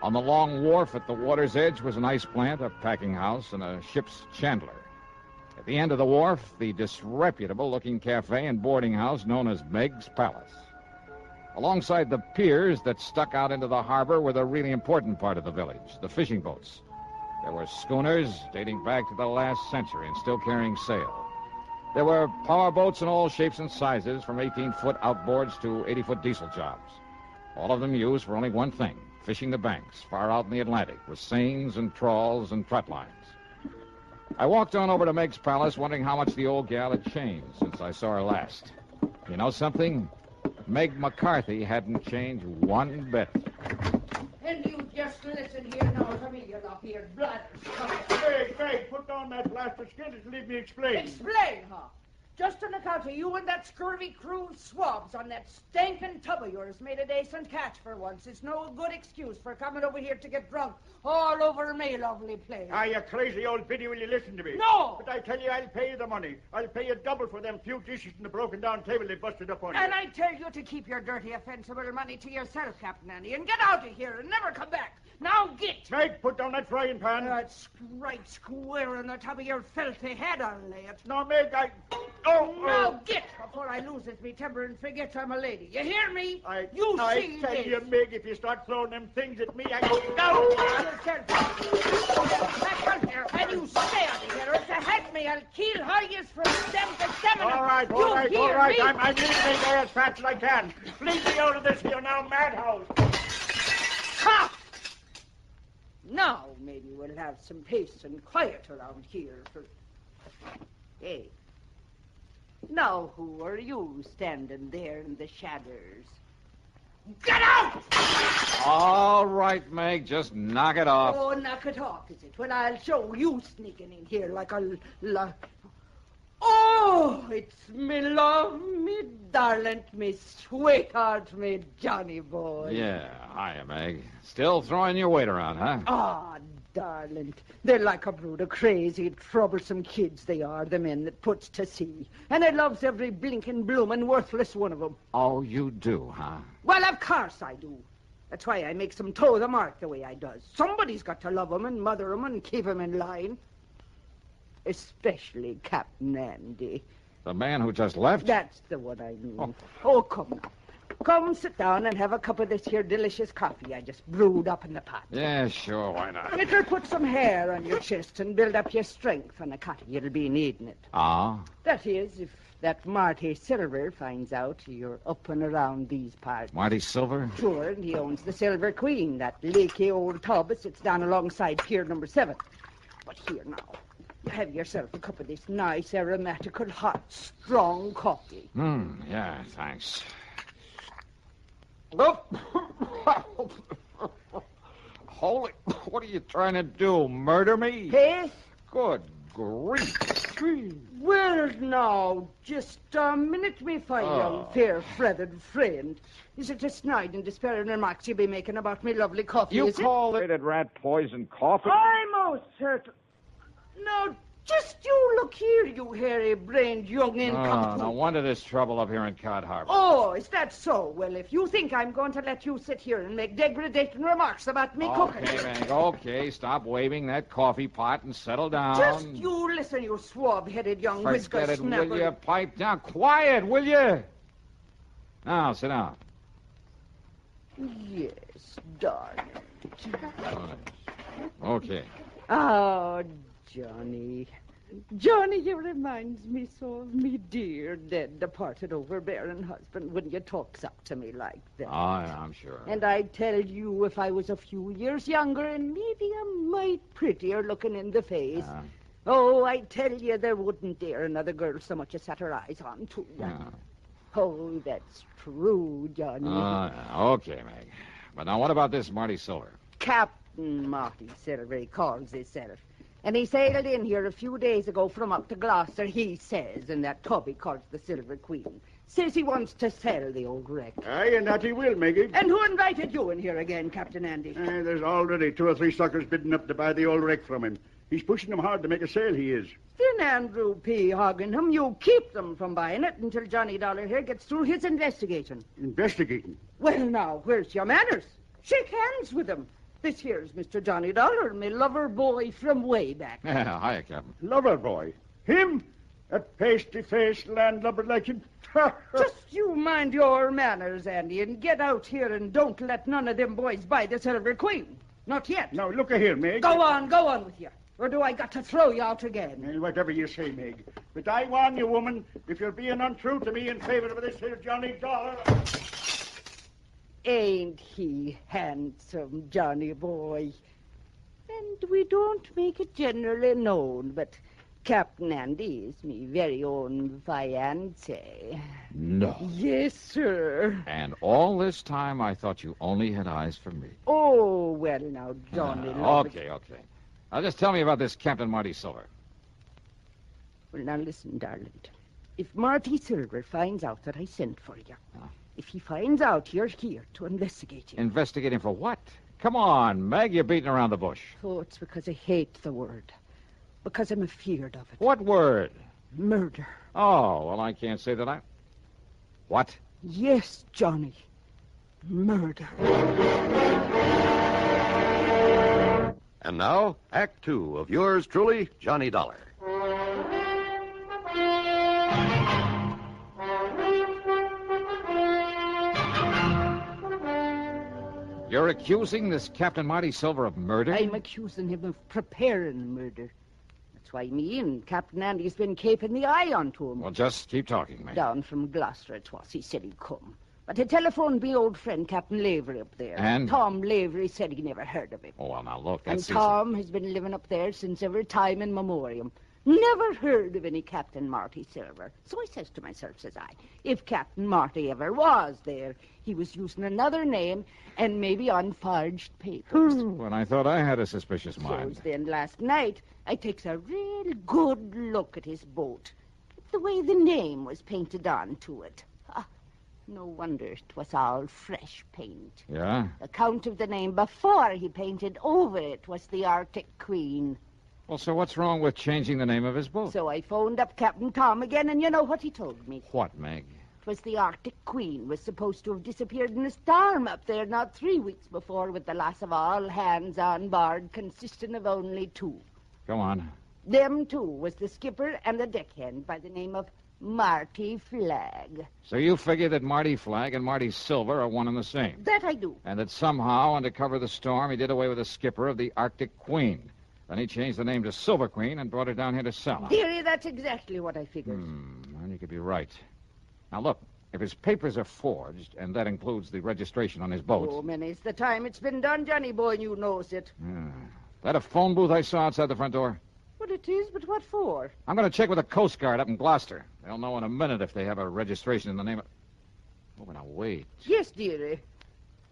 Speaker 5: On the long wharf at the water's edge was an ice plant, a packing house, and a ship's chandler. At the end of the wharf, the disreputable-looking cafe and boarding house known as Meg's Palace. Alongside the piers that stuck out into the harbor were the really important part of the village, the fishing boats. There were schooners dating back to the last century and still carrying sail. There were power boats in all shapes and sizes, from 18-foot outboards to 80-foot diesel jobs. All of them used for only one thing, fishing the banks far out in the Atlantic with seines and trawls and trot lines. I walked on over to Meg's Palace, wondering how much the old gal had changed since I saw her last. You know something? Meg McCarthy hadn't changed one bit.
Speaker 20: And you just listen here now to me, you lop-eared bladders.
Speaker 24: Meg, put down that blasted skin and leave me explain.
Speaker 20: Explain, huh? Just on account of you and that scurvy crew of swabs on that stinking tub of yours made a decent catch for once. It's no good excuse for coming over here to get drunk all over me lovely place.
Speaker 24: Ah, you crazy old biddy, will you listen to me?
Speaker 20: No!
Speaker 24: But I tell you, I'll pay you the money. I'll pay you double for them few dishes and the broken-down table they busted up on you.
Speaker 20: And I tell you to keep your dirty, offensive money to yourself, Captain Andy, and get out of here and never come back. Now get!
Speaker 24: Meg, put down that frying pan.
Speaker 20: That's right square on the top of your filthy head, I'll lay it.
Speaker 24: No, Meg,
Speaker 20: Now get before I lose me temper and forget I'm a lady. You hear me?
Speaker 24: I
Speaker 20: see
Speaker 24: tell
Speaker 20: this.
Speaker 24: you, Meg, if you start throwing them things at me, I go
Speaker 20: Back out there, and you stay out of here, or to help me, I'll kill how you from stem to stem.
Speaker 24: All right. I'm leaving there as fast as I can. Leave me out of this here now, madhouse.
Speaker 20: Ha! Now maybe we'll have some peace and quiet around here. Hey. Now who are you standing there in the shadows? Get out!
Speaker 5: All right, Meg, just knock it off.
Speaker 20: Oh, knock it off, is it? Well, I'll show you sneaking in here like a... Oh, it's me love, me darling, me sweetheart, me Johnny boy.
Speaker 5: Yeah, hiya, Meg. Still throwing your weight around, huh?
Speaker 20: Ah, darling, they're like a brood of crazy, troublesome kids, they are, the men that puts to sea. And I loves every blinking, bloomin', worthless one of them.
Speaker 5: Oh, you do, huh?
Speaker 20: Well, of course I do. That's why I makes them toe the mark the way I does. Somebody's got to love them and mother them and keep them in line. Especially Captain Andy.
Speaker 5: The man who just left?
Speaker 20: That's the one I mean. Oh, come now. Come sit down and have a cup of this here delicious coffee I just brewed up in the pot.
Speaker 5: Yeah, sure, why not?
Speaker 20: It'll put some hair on your chest and build up your strength on the cutting. You'll be needing it.
Speaker 5: Ah?
Speaker 20: That is, if that Marty Silver finds out you're up and around these parts.
Speaker 5: Marty Silver?
Speaker 20: Sure, and he owns the Silver Queen, that leaky old tub that sits down alongside Pier number 7. But here now. Have yourself a cup of this nice, aromatical, hot, strong coffee.
Speaker 5: Yeah, thanks. Holy... What are you trying to do, murder me?
Speaker 20: Hey?
Speaker 5: Good grief.
Speaker 20: Well, now, just a minute, me fine young fair-feathered friend. Is it a snide and despairing remarks you be making about me lovely coffee,
Speaker 5: You
Speaker 20: is
Speaker 5: call it rat poison coffee?
Speaker 20: I'm most certain. Now, just you look here, you hairy-brained young incompetent.
Speaker 5: No wonder there's trouble up here in Cod Harbor.
Speaker 20: Oh, is that so? Well, if you think I'm going to let you sit here and make degrading remarks about me cooking...
Speaker 5: Okay, Meg, okay. Stop waving that coffee pot and settle down.
Speaker 20: Just you listen, you swab-headed young whisker
Speaker 5: Forget it,
Speaker 20: snapper.
Speaker 5: will you? Pipe down. Quiet, will you? Now, sit down.
Speaker 20: Yes, darling.
Speaker 5: Okay.
Speaker 20: Oh, Johnny. Johnny, you reminds me so of me dear, dead, departed, overbearing husband when you talks up to me like that.
Speaker 5: Oh, yeah, I'm sure.
Speaker 20: And I tell you, if I was a few years younger and maybe a mite prettier looking in the face, oh, I tell you, there wouldn't dare another girl so much as set her eyes on to you. Oh, that's true, Johnny.
Speaker 5: Okay, Meg. But now what about this Marty Silver?
Speaker 20: Captain Marty Silver, he calls himself. And he sailed in here a few days ago from up to Gloucester, he says, in that tub he calls the Silver Queen. Says he wants to sell the old wreck.
Speaker 14: Aye, and that he will, Maggie.
Speaker 20: And who invited you in here again, Captain Andy?
Speaker 14: There's already 2 or 3 suckers bidding up to buy the old wreck from him. He's pushing them hard to make a sale, he is.
Speaker 20: Then, Andrew P. Hogginham, you keep them from buying it until Johnny Dollar here gets through his investigation.
Speaker 14: Investigating?
Speaker 20: Well, now, where's your manners? Shake hands with him. This here's Mr. Johnny Dollar, me lover boy from way back.
Speaker 5: Yeah, hiya, Captain.
Speaker 14: Lover boy? Him? That pasty-faced landlubber like him?
Speaker 20: Just you mind your manners, Andy, and get out here and don't let none of them boys buy the Silver Queen. Not yet.
Speaker 14: Now, look here, Meg.
Speaker 20: Go on with you. Or do I got to throw you out again?
Speaker 14: Whatever you say, Meg. But I warn you, woman, if you're being untrue to me in favor of this here Johnny Dollar...
Speaker 20: Ain't he handsome, Johnny boy? And we don't make it generally known, but Captain Andy is me very own fiancé.
Speaker 5: No.
Speaker 20: Yes, sir.
Speaker 5: And all this time I thought you only had eyes for me.
Speaker 20: Oh, well, now, Johnny...
Speaker 5: Okay. Now, just tell me about this Captain Marty Silver.
Speaker 20: Well, now, listen, darling. If Marty Silver finds out that I sent for you, if he finds out you're here to investigate him...
Speaker 5: Investigating for what? Come on, Meg, you're beating around the bush.
Speaker 20: Oh, it's because I hate the word. Because I'm afeard of it.
Speaker 5: What word?
Speaker 20: Murder.
Speaker 5: Oh, well, I can't say that I... What?
Speaker 20: Yes, Johnny. Murder.
Speaker 19: And now, Act 2 of yours truly, Johnny Dollar.
Speaker 5: You're accusing this Captain Marty Silver of murder?
Speaker 20: I'm accusing him of preparing murder. That's why me and Captain Andy's been keeping the eye onto him.
Speaker 5: Well, just keep talking, Meg.
Speaker 20: Down from Gloucester it was. He said he'd come. But he telephoned me old friend Captain Lavery up there.
Speaker 5: And?
Speaker 20: Tom Lavery said he never heard of him.
Speaker 5: Oh, well, now, look,
Speaker 20: And
Speaker 5: that's...
Speaker 20: Tom has been living up there since every time in memoriam. Never heard of any Captain Marty Silver. So I says to myself, says I, if Captain Marty ever was there, he was using another name and maybe on forged papers.
Speaker 5: When I thought I had a suspicious mind.
Speaker 20: So then last night, I takes a real good look at his boat. The way the name was painted onto it. No wonder it was all fresh paint.
Speaker 5: Yeah?
Speaker 20: The count of the name before he painted over it was the Arctic Queen.
Speaker 5: Well, so what's wrong with changing the name of his boat?
Speaker 20: So I phoned up Captain Tom again, and you know what he told me?
Speaker 5: What, Meg?
Speaker 20: It was the Arctic Queen was supposed to have disappeared in a storm up there not 3 weeks before with the loss of all hands on board, consisting of only 2.
Speaker 5: Go on.
Speaker 20: Them 2 was the skipper and the deckhand by the name of Marty Flagg.
Speaker 5: So you figure that Marty Flagg and Marty Silver are one and the same?
Speaker 20: That I do.
Speaker 5: And that somehow, under cover of the storm, he did away with the skipper of the Arctic Queen. Then he changed the name to Silver Queen and brought her down here to sell.
Speaker 20: Dearie, that's exactly what I figured.
Speaker 5: Well, you could be right. Now, look, if his papers are forged, and that includes the registration on his boat...
Speaker 20: Oh, many's the time it's been done, Johnny boy, and you knows it.
Speaker 5: That a phone booth I saw outside the front door?
Speaker 20: What it is, but what for?
Speaker 5: I'm going to check with the Coast Guard up in Gloucester. They'll know in a minute if they have a registration in the name of... Oh, but now, wait.
Speaker 20: Yes, dearie.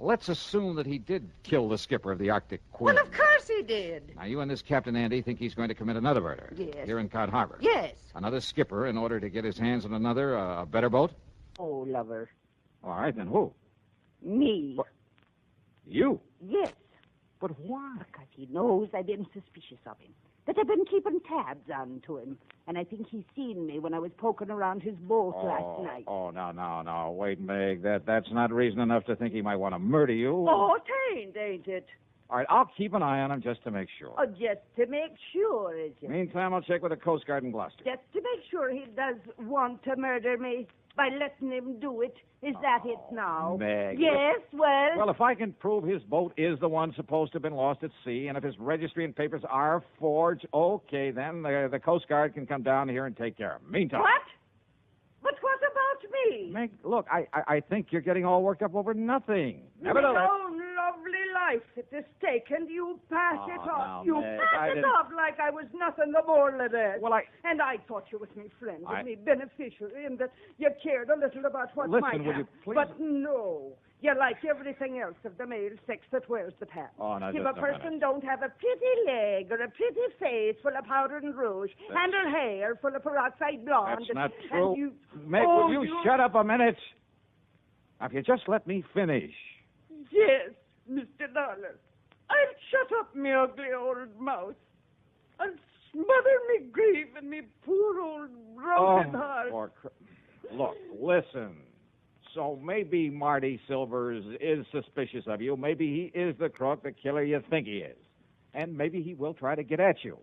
Speaker 5: let's assume that he did kill the skipper of the Arctic Queen.
Speaker 20: Well, of course he did.
Speaker 5: Now, you and this Captain Andy think he's going to commit another murder.
Speaker 20: Yes.
Speaker 5: Here in Cod Harbor.
Speaker 20: Yes.
Speaker 5: Another skipper in order to get his hands on another, a better boat?
Speaker 20: Oh, lover.
Speaker 5: All right, then who?
Speaker 20: Me.
Speaker 5: What? You?
Speaker 20: Yes.
Speaker 5: But why?
Speaker 20: Because he knows I've been suspicious of him. That I've been keeping tabs on to him. And I think he's seen me when I was poking around his boat last night.
Speaker 5: Oh, no. Wait, Meg. That's not reason enough to think he might want to murder you.
Speaker 20: Oh, ain't it?
Speaker 5: All right, I'll keep an eye on him just to make sure.
Speaker 20: Oh, just to make sure, is it?
Speaker 5: Meantime, I'll check with the Coast Guard in Gloucester.
Speaker 20: Just to make sure he does want to murder me by letting him do it. Is that it now?
Speaker 5: Meg.
Speaker 20: Yes, well...
Speaker 5: Well, if I can prove his boat is the one supposed to have been lost at sea, and if his registry and papers are forged, okay, then the Coast Guard can come down here and take care of him. Meantime...
Speaker 20: What? But what about me?
Speaker 5: Meg, look, I think you're getting all worked up over nothing. Nevertheless...
Speaker 20: My own lovely life at the stake, and you pass it off.
Speaker 5: Now,
Speaker 20: You
Speaker 5: Meg,
Speaker 20: pass it off like I was nothing the more than that.
Speaker 5: Well,
Speaker 20: And I thought you was me friend, and me beneficiary, and that you cared a little about what
Speaker 5: Listen,
Speaker 20: might
Speaker 5: will
Speaker 20: happen.
Speaker 5: you please...
Speaker 20: But no. You like everything else of the male sex that wears the pants.
Speaker 5: Oh, now,
Speaker 20: if
Speaker 5: just
Speaker 20: a
Speaker 5: a
Speaker 20: person
Speaker 5: minute.
Speaker 20: don't have a pretty leg or a pretty face full of powder and rouge, and her hair full of peroxide blonde...
Speaker 5: That's not
Speaker 20: and
Speaker 5: true.
Speaker 20: you...
Speaker 5: Meg,
Speaker 20: Oh,
Speaker 5: will you shut up a minute? Now, if you just let me finish.
Speaker 20: Yes, Mr. Dollar. I'll shut up me ugly old mouth. I'll smother me grief and me poor old broken heart.
Speaker 5: Look, listen. So maybe Marty Silvers is suspicious of you. Maybe he is the crook, the killer you think he is. And maybe he will try to get at you.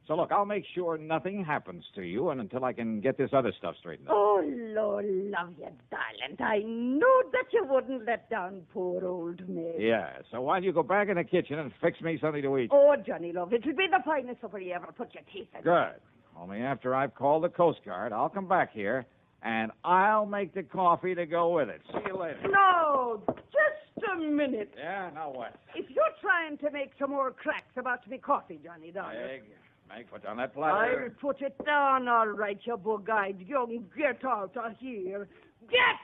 Speaker 5: So, look, I'll make sure nothing happens to you and until I can get this other stuff straightened out.
Speaker 20: Oh, Lord love you, darling. I know that you wouldn't let down poor old me.
Speaker 5: Yeah, so why don't you go back in the kitchen and fix me something to eat?
Speaker 20: Oh, Johnny, love, it'll be the finest supper you ever put your teeth in.
Speaker 5: Good. Only after I've called the Coast Guard, I'll come back here, and I'll make the coffee to go with it. See you later.
Speaker 20: No, just a minute.
Speaker 5: Yeah, now what?
Speaker 20: If you're trying to make some more cracks about me coffee, Johnny, Dollar...
Speaker 5: Meg, put down that platter.
Speaker 20: I'll put it down, all right, you bug-eyed young. Get out of here. Get!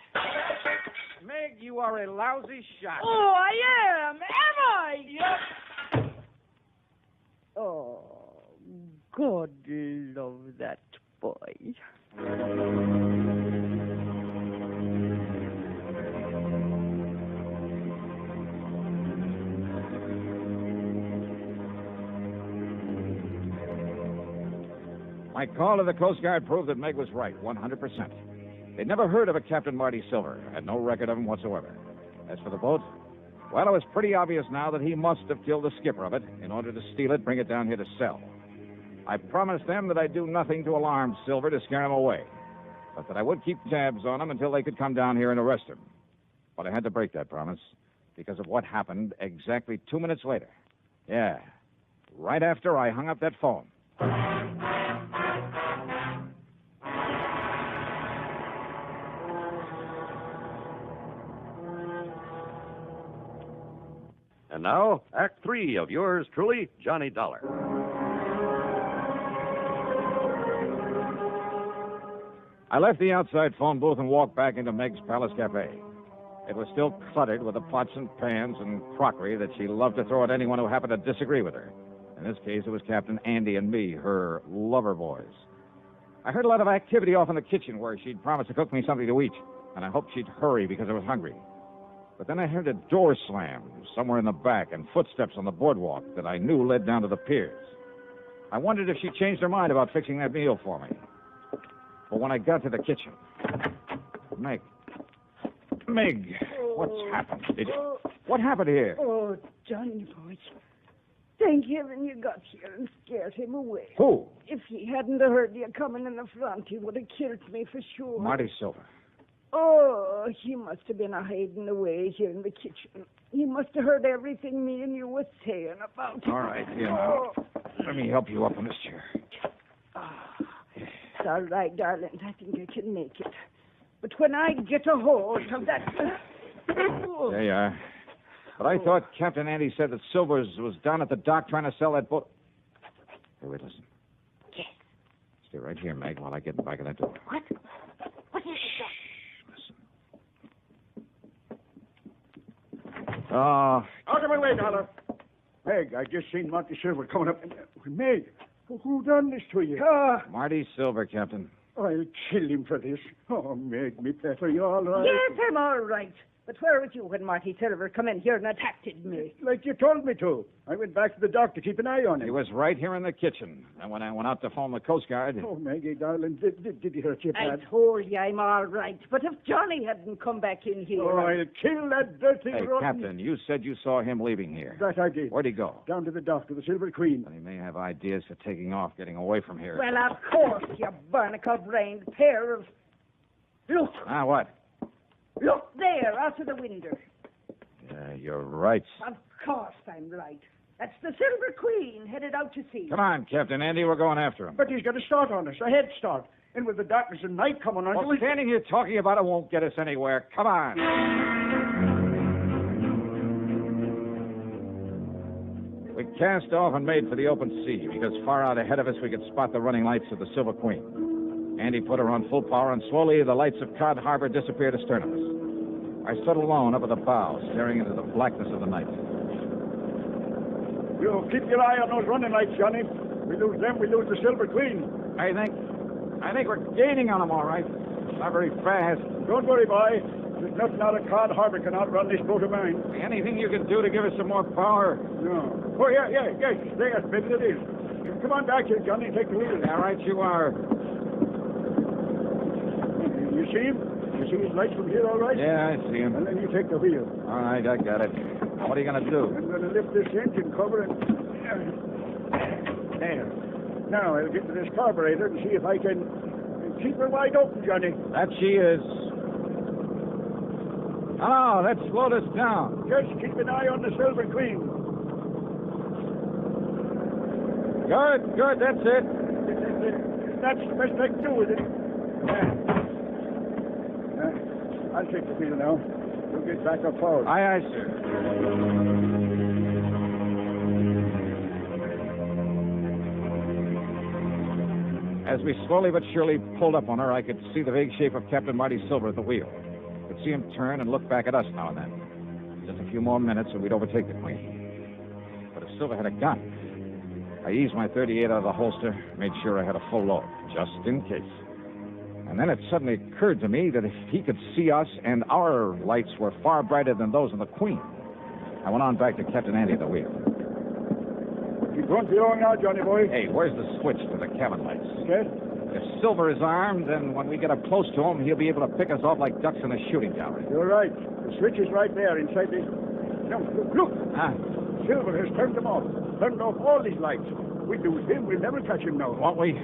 Speaker 5: Meg, you are a lousy shot.
Speaker 20: Oh, I am. Am I? Yep. Oh, God love that boy.
Speaker 5: My call to the Coast Guard proved that Meg was right, 100%. They'd never heard of a Captain Marty Silver, had no record of him whatsoever. As for the boat, well, it was pretty obvious now that he must have killed the skipper of it in order to steal it, bring it down here to sell. I promised them that I'd do nothing to alarm Silver to scare him away, but that I would keep tabs on him until they could come down here and arrest him. But I had to break that promise because of what happened exactly 2 minutes later. Yeah, right after I hung up that phone.
Speaker 19: And now, Act 3 of yours truly, Johnny Dollar.
Speaker 5: I left the outside phone booth and walked back into Meg's Palace Cafe. It was still cluttered with the pots and pans and crockery that she loved to throw at anyone who happened to disagree with her. In this case, it was Captain Andy and me, her lover boys. I heard a lot of activity off in the kitchen where she'd promised to cook me something to eat, and I hoped she'd hurry because I was hungry. But then I heard a door slam somewhere in the back and footsteps on the boardwalk that I knew led down to the piers. I wondered if she changed her mind about fixing that meal for me. But when I got to the kitchen... Meg, what's happened? What happened here?
Speaker 20: Oh, Johnny boy. Thank heaven you got here and scared him away.
Speaker 5: Who?
Speaker 20: If he hadn't heard you coming in the front, he would have killed me for sure.
Speaker 5: Marty Silver.
Speaker 20: Oh, he must have been hiding away here in the kitchen. He must have heard everything me and you were saying about him.
Speaker 5: All right, here now. Let me help you up in this chair.
Speaker 20: It's all right, darling. I think I can make it. But when I get a hold of that...
Speaker 5: There you are. But I thought Captain Andy said that Silvers was down at the dock trying to sell that boat. Hey, wait, listen.
Speaker 20: Yes.
Speaker 5: Stay right here, Meg, while I get in the back of that door.
Speaker 20: What? What is it?
Speaker 24: Out of my way, Dollar. Meg, I just seen Monty Silver coming up. Meg, who done this to you?
Speaker 5: Marty Silver, Captain.
Speaker 24: I'll kill him for this. Oh, Meg, me pet, are you all right?
Speaker 20: Yes, I'm all right. But where was you when Marty Silver come in here and attacked me?
Speaker 24: Like you told me to. I went back to the dock to keep an eye on him.
Speaker 5: He was right here in the kitchen. And when I went out to phone the Coast Guard...
Speaker 24: Oh, Maggie, darling, did he hurt you bad?
Speaker 20: I told you I'm all right. But if Johnny hadn't come back in here...
Speaker 24: Oh, I'll kill that dirty
Speaker 5: Hey,
Speaker 24: rotten...
Speaker 5: Captain, you said you saw him leaving here.
Speaker 24: That I did.
Speaker 5: Where'd he go?
Speaker 24: Down to the dock, to the Silver Queen.
Speaker 5: Well, he may have ideas for taking off, getting away from here.
Speaker 20: Well, of course, you barnacle-brained pair of... Look!
Speaker 5: What?
Speaker 20: Look there, out of the window.
Speaker 5: Yeah, you're right.
Speaker 20: Of course I'm right. That's the Silver Queen headed out to sea.
Speaker 5: Come on, Captain Andy, we're going after him.
Speaker 24: But he's got a start on us, a head start. And with the darkness and night coming on...
Speaker 5: Well, standing here talking about it won't get us anywhere. Come on. We cast off and made for the open sea because far out ahead of us we could spot the running lights of the Silver Queen. Andy put her on full power, and slowly the lights of Cod Harbor disappeared astern of us. I stood alone up at the bow, staring into the blackness of the night.
Speaker 24: You keep your eye on those running lights, Johnny. We lose them, we lose the Silver Queen.
Speaker 5: I think we're gaining on them, all right. Not very fast.
Speaker 24: Don't worry, boy. There's nothing out of Cod Harbor can outrun this boat of mine.
Speaker 5: Anything you can do to give us some more power?
Speaker 24: No. Oh, yes. There, maybe it is. Come on back here, Johnny. Take the wheel.
Speaker 5: All right, you are.
Speaker 24: You see him? You see his lights from here, all right?
Speaker 5: Yeah, I see him.
Speaker 24: And then you take the wheel.
Speaker 5: All right, I got it. What are you going to do?
Speaker 24: I'm going to lift this engine cover and... There. Now, I'll get to this carburetor and see if I can keep her wide open, Johnny.
Speaker 5: That she is. Oh, let's slow this down.
Speaker 24: Just keep an eye on the Silver Queen.
Speaker 5: Good, that's it.
Speaker 24: That's the best I can do with it. I'll take the wheel now. We'll get back up forward.
Speaker 5: Aye, sir. As we slowly but surely pulled up on her, I could see the vague shape of Captain Marty Silver at the wheel. I could see him turn and look back at us now and then. Just a few more minutes and we'd overtake the Queen. But if Silver had a gun, I eased my .38 out of the holster, made sure I had a full load, just in case. And then it suddenly occurred to me that if he could see us and our lights were far brighter than those of the Queen. I went on back to Captain Andy at the wheel.
Speaker 24: You won't be long now, Johnny boy.
Speaker 5: Hey, where's the switch to the cabin lights?
Speaker 24: Yes?
Speaker 5: If Silver is armed, then when we get up close to him, he'll be able to pick us off like ducks in a shooting gallery.
Speaker 24: You're right. The switch is right there inside the... No, look. Silver has turned them off. Turned off all these lights. We lose him. We'll never catch him now.
Speaker 5: Won't we?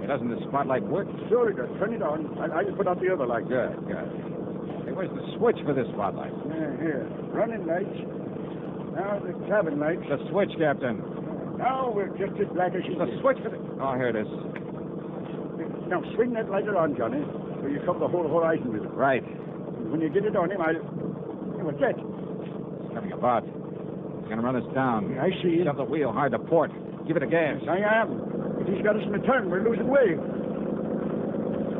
Speaker 5: Hey, doesn't the spotlight work?
Speaker 24: Sure it does. Turn it on. I'll put out the other light.
Speaker 5: Good. Hey, where's the switch for this spotlight?
Speaker 24: Here. Running lights. Now the cabin lights.
Speaker 5: The switch, Captain.
Speaker 24: Now we're just as black as she
Speaker 5: The
Speaker 24: is.
Speaker 5: switch for the... Oh, here it is.
Speaker 24: Now swing that lighter on, Johnny, so you cover the whole horizon with it.
Speaker 5: Right.
Speaker 24: When you get it on him, I'll... What's that?
Speaker 5: It's coming about. It's going to run us down.
Speaker 24: I see it.
Speaker 5: Shove the wheel hard to port. Give it a gas.
Speaker 24: I am. If he's got us in a turn, we're losing way.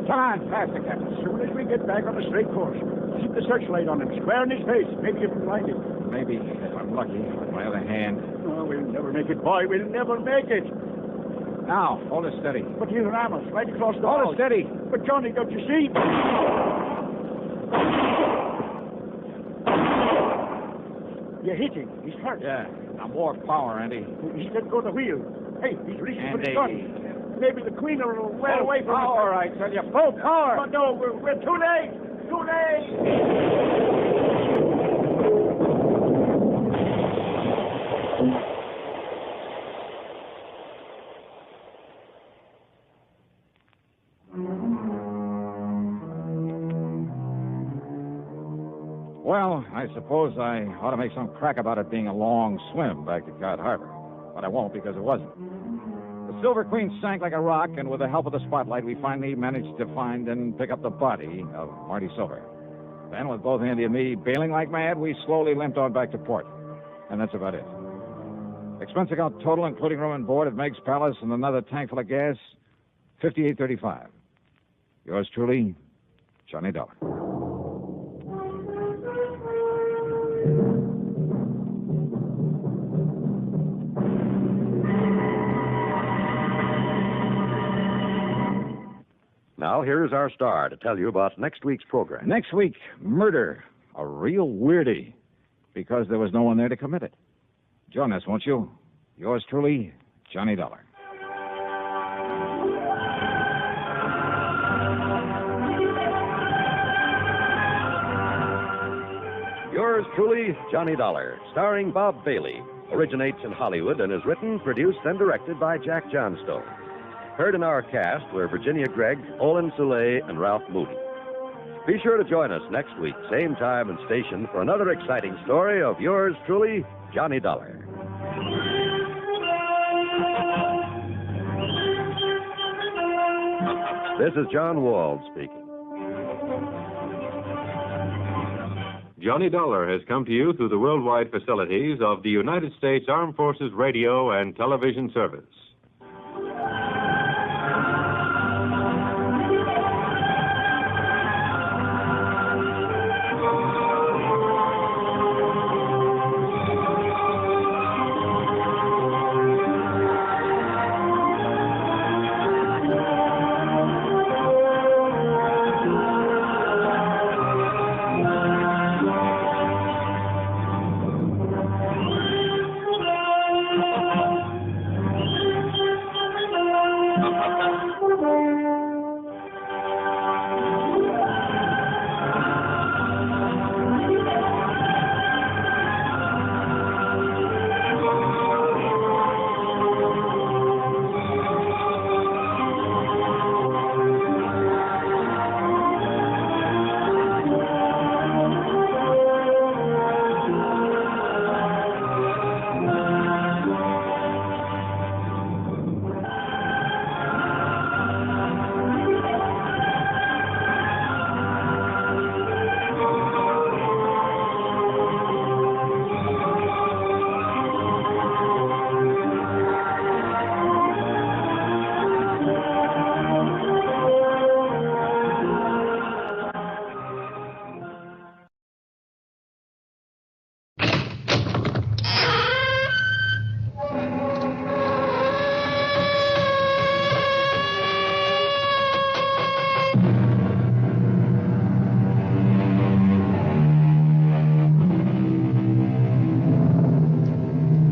Speaker 5: Come on, faster, Captain.
Speaker 24: As soon as we get back on a straight course, keep the searchlight on him, square in his face. Maybe you can blind him.
Speaker 5: Maybe, if I'm lucky. On my other hand.
Speaker 24: Oh, we'll never make it, boy. We'll never make it.
Speaker 5: Now, hold it steady.
Speaker 24: But he'll ram us right across the
Speaker 5: Hold it steady.
Speaker 24: But, Johnny, don't you see? You hit him. He's hurt.
Speaker 5: Yeah. Now more power, Andy.
Speaker 24: He's let go of the wheel. Hey, he's reaching for
Speaker 5: Andy.
Speaker 24: his gun. Maybe the Queen will well away from us.
Speaker 5: All right, tell you. Full power.
Speaker 24: Oh, no, we're too late. Too late.
Speaker 5: Well, I suppose I ought to make some crack about it being a long swim back to Cod Harbor. But I won't because it wasn't. The Silver Queen sank like a rock, and with the help of the spotlight, we finally managed to find and pick up the body of Marty Silver. Then, with both Andy and me bailing like mad, we slowly limped on back to port. And that's about it. Expense account total, including room and board at Meg's Palace and another tank full of gas, $58.35. Yours truly, Johnny Dollar.
Speaker 19: Now, here's our star to tell you about next week's program.
Speaker 5: Next week, murder. A real weirdie. Because there was no one there to commit it. Join us, won't you? Yours truly, Johnny Dollar.
Speaker 19: Yours truly, Johnny Dollar, starring Bob Bailey, originates in Hollywood and is written, produced, and directed by Jack Johnstone. Heard in our cast were Virginia Gregg, Olin Soule, and Ralph Moody. Be sure to join us next week, same time and station, for another exciting story of yours truly, Johnny Dollar. This is John Wald speaking.
Speaker 1: Johnny Dollar has come to you through the worldwide facilities of the United States Armed Forces Radio and Television Service.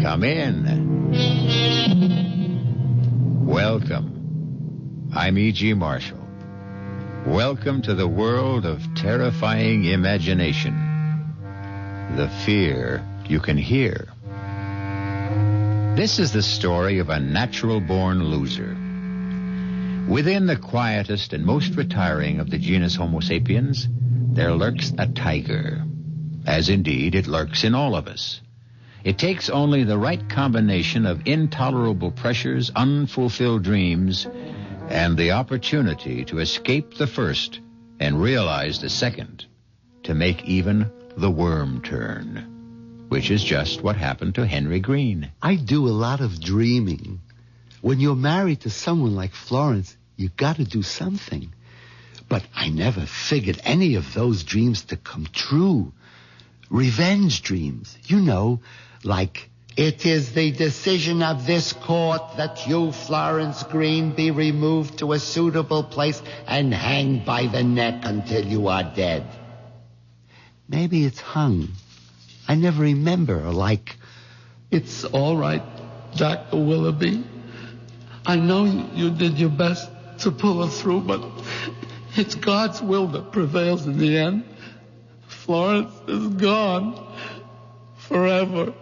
Speaker 12: Come in. Welcome. I'm E.G. Marshall. Welcome to the world of terrifying imagination. The fear you can hear. This is the story of a natural-born loser. Within the quietest and most retiring of the genus Homo sapiens, there lurks a tiger, as indeed it lurks in all of us. It takes only the right combination of intolerable pressures, unfulfilled dreams, and the opportunity to escape the first and realize the second, to make even the worm turn, which is just what happened to Henry Green.
Speaker 17: I do a lot of dreaming. When you're married to someone like Florence, you got to do something. But I never figured any of those dreams to come true. Revenge dreams, you know, like, it is the decision of this court that you, Florence Green, be removed to a suitable place and hanged by the neck until you are dead. Maybe it's hung. I never remember, like, it's all right, Dr. Willoughby. I know you did your best to pull her through, but it's God's will that prevails in the end. Florence is gone forever.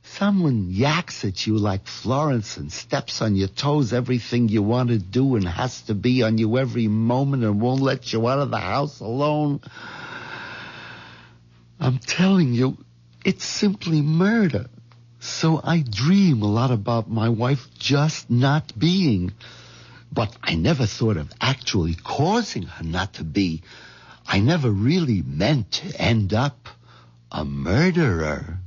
Speaker 17: Someone yaks at you like Florence and steps on your toes everything you want to do and has to be on you every moment and won't let you out of the house alone. I'm telling you, it's simply murder. So I dream a lot about my wife just not being. But I never thought of actually causing her not to be. I never really meant to end up a murderer.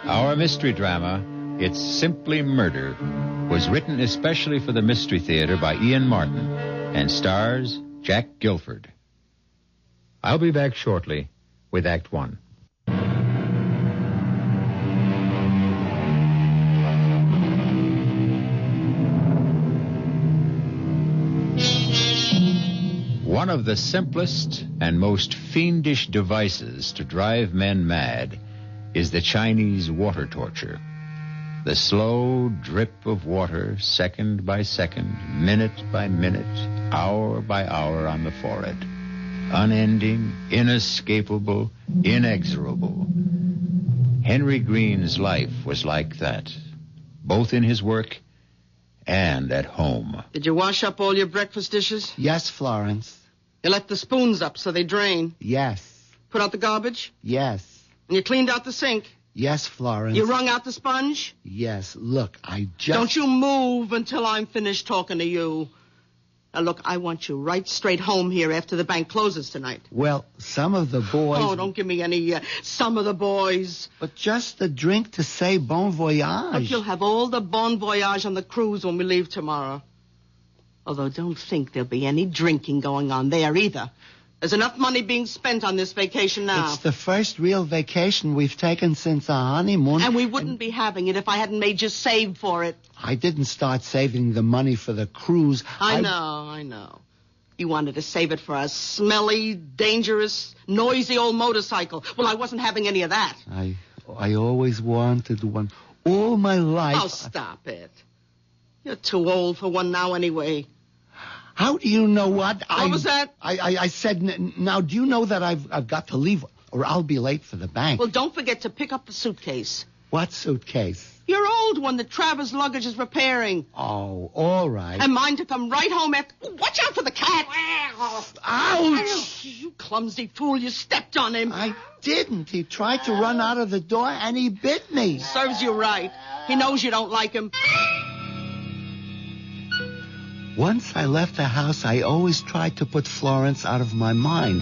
Speaker 12: Our mystery drama, It's Simply Murder, was written especially for the Mystery Theater by Ian Martin and stars Jack Gilford. I'll be back shortly with Act One. One of the simplest and most fiendish devices to drive men mad is the Chinese water torture. The slow drip of water, second by second, minute by minute, hour by hour on the forehead. Unending, inescapable, inexorable. Henry Green's life was like that, both in his work and at home.
Speaker 2: Did you wash up all your breakfast dishes?
Speaker 17: Yes, Florence.
Speaker 2: You left the spoons up so they drain?
Speaker 17: Yes.
Speaker 2: Put out the garbage?
Speaker 17: Yes.
Speaker 2: And you cleaned out the sink?
Speaker 17: Yes, Florence.
Speaker 2: You wrung out the sponge?
Speaker 17: Yes. Look, I just...
Speaker 2: Don't you move until I'm finished talking to you. Now, look, I want you right straight home here after the bank closes tonight.
Speaker 17: Well, some of the boys...
Speaker 2: Oh, don't give me any some of the boys.
Speaker 17: But just a drink to say bon voyage.
Speaker 2: Look, you'll have all the bon voyage on the cruise when we leave tomorrow. Although don't think there'll be any drinking going on there either. There's enough money being spent on this vacation now.
Speaker 17: It's the first real vacation we've taken since our honeymoon.
Speaker 2: And we wouldn't be having it if I hadn't made you save for it.
Speaker 17: I didn't start saving the money for the cruise.
Speaker 2: I know. You wanted to save it for a smelly, dangerous, noisy old motorcycle. Well, I wasn't having any of that.
Speaker 17: I always wanted one. All my life.
Speaker 2: Oh, stop it. You're too old for one now anyway.
Speaker 17: How do you know what?
Speaker 2: What was that?
Speaker 17: I said, now, do you know that I've got to leave or I'll be late for the bank?
Speaker 2: Well, don't forget to pick up the suitcase.
Speaker 17: What suitcase?
Speaker 2: Your old one that Travers' luggage is repairing.
Speaker 17: Oh, all right.
Speaker 2: And mine to come right home after... Watch out for the cat!
Speaker 17: Ouch!
Speaker 2: You clumsy fool, you stepped on him.
Speaker 17: I didn't. He tried to run out of the door and he bit me.
Speaker 2: Serves you right. He knows you don't like him.
Speaker 17: Once I left the house, I always tried to put Florence out of my mind.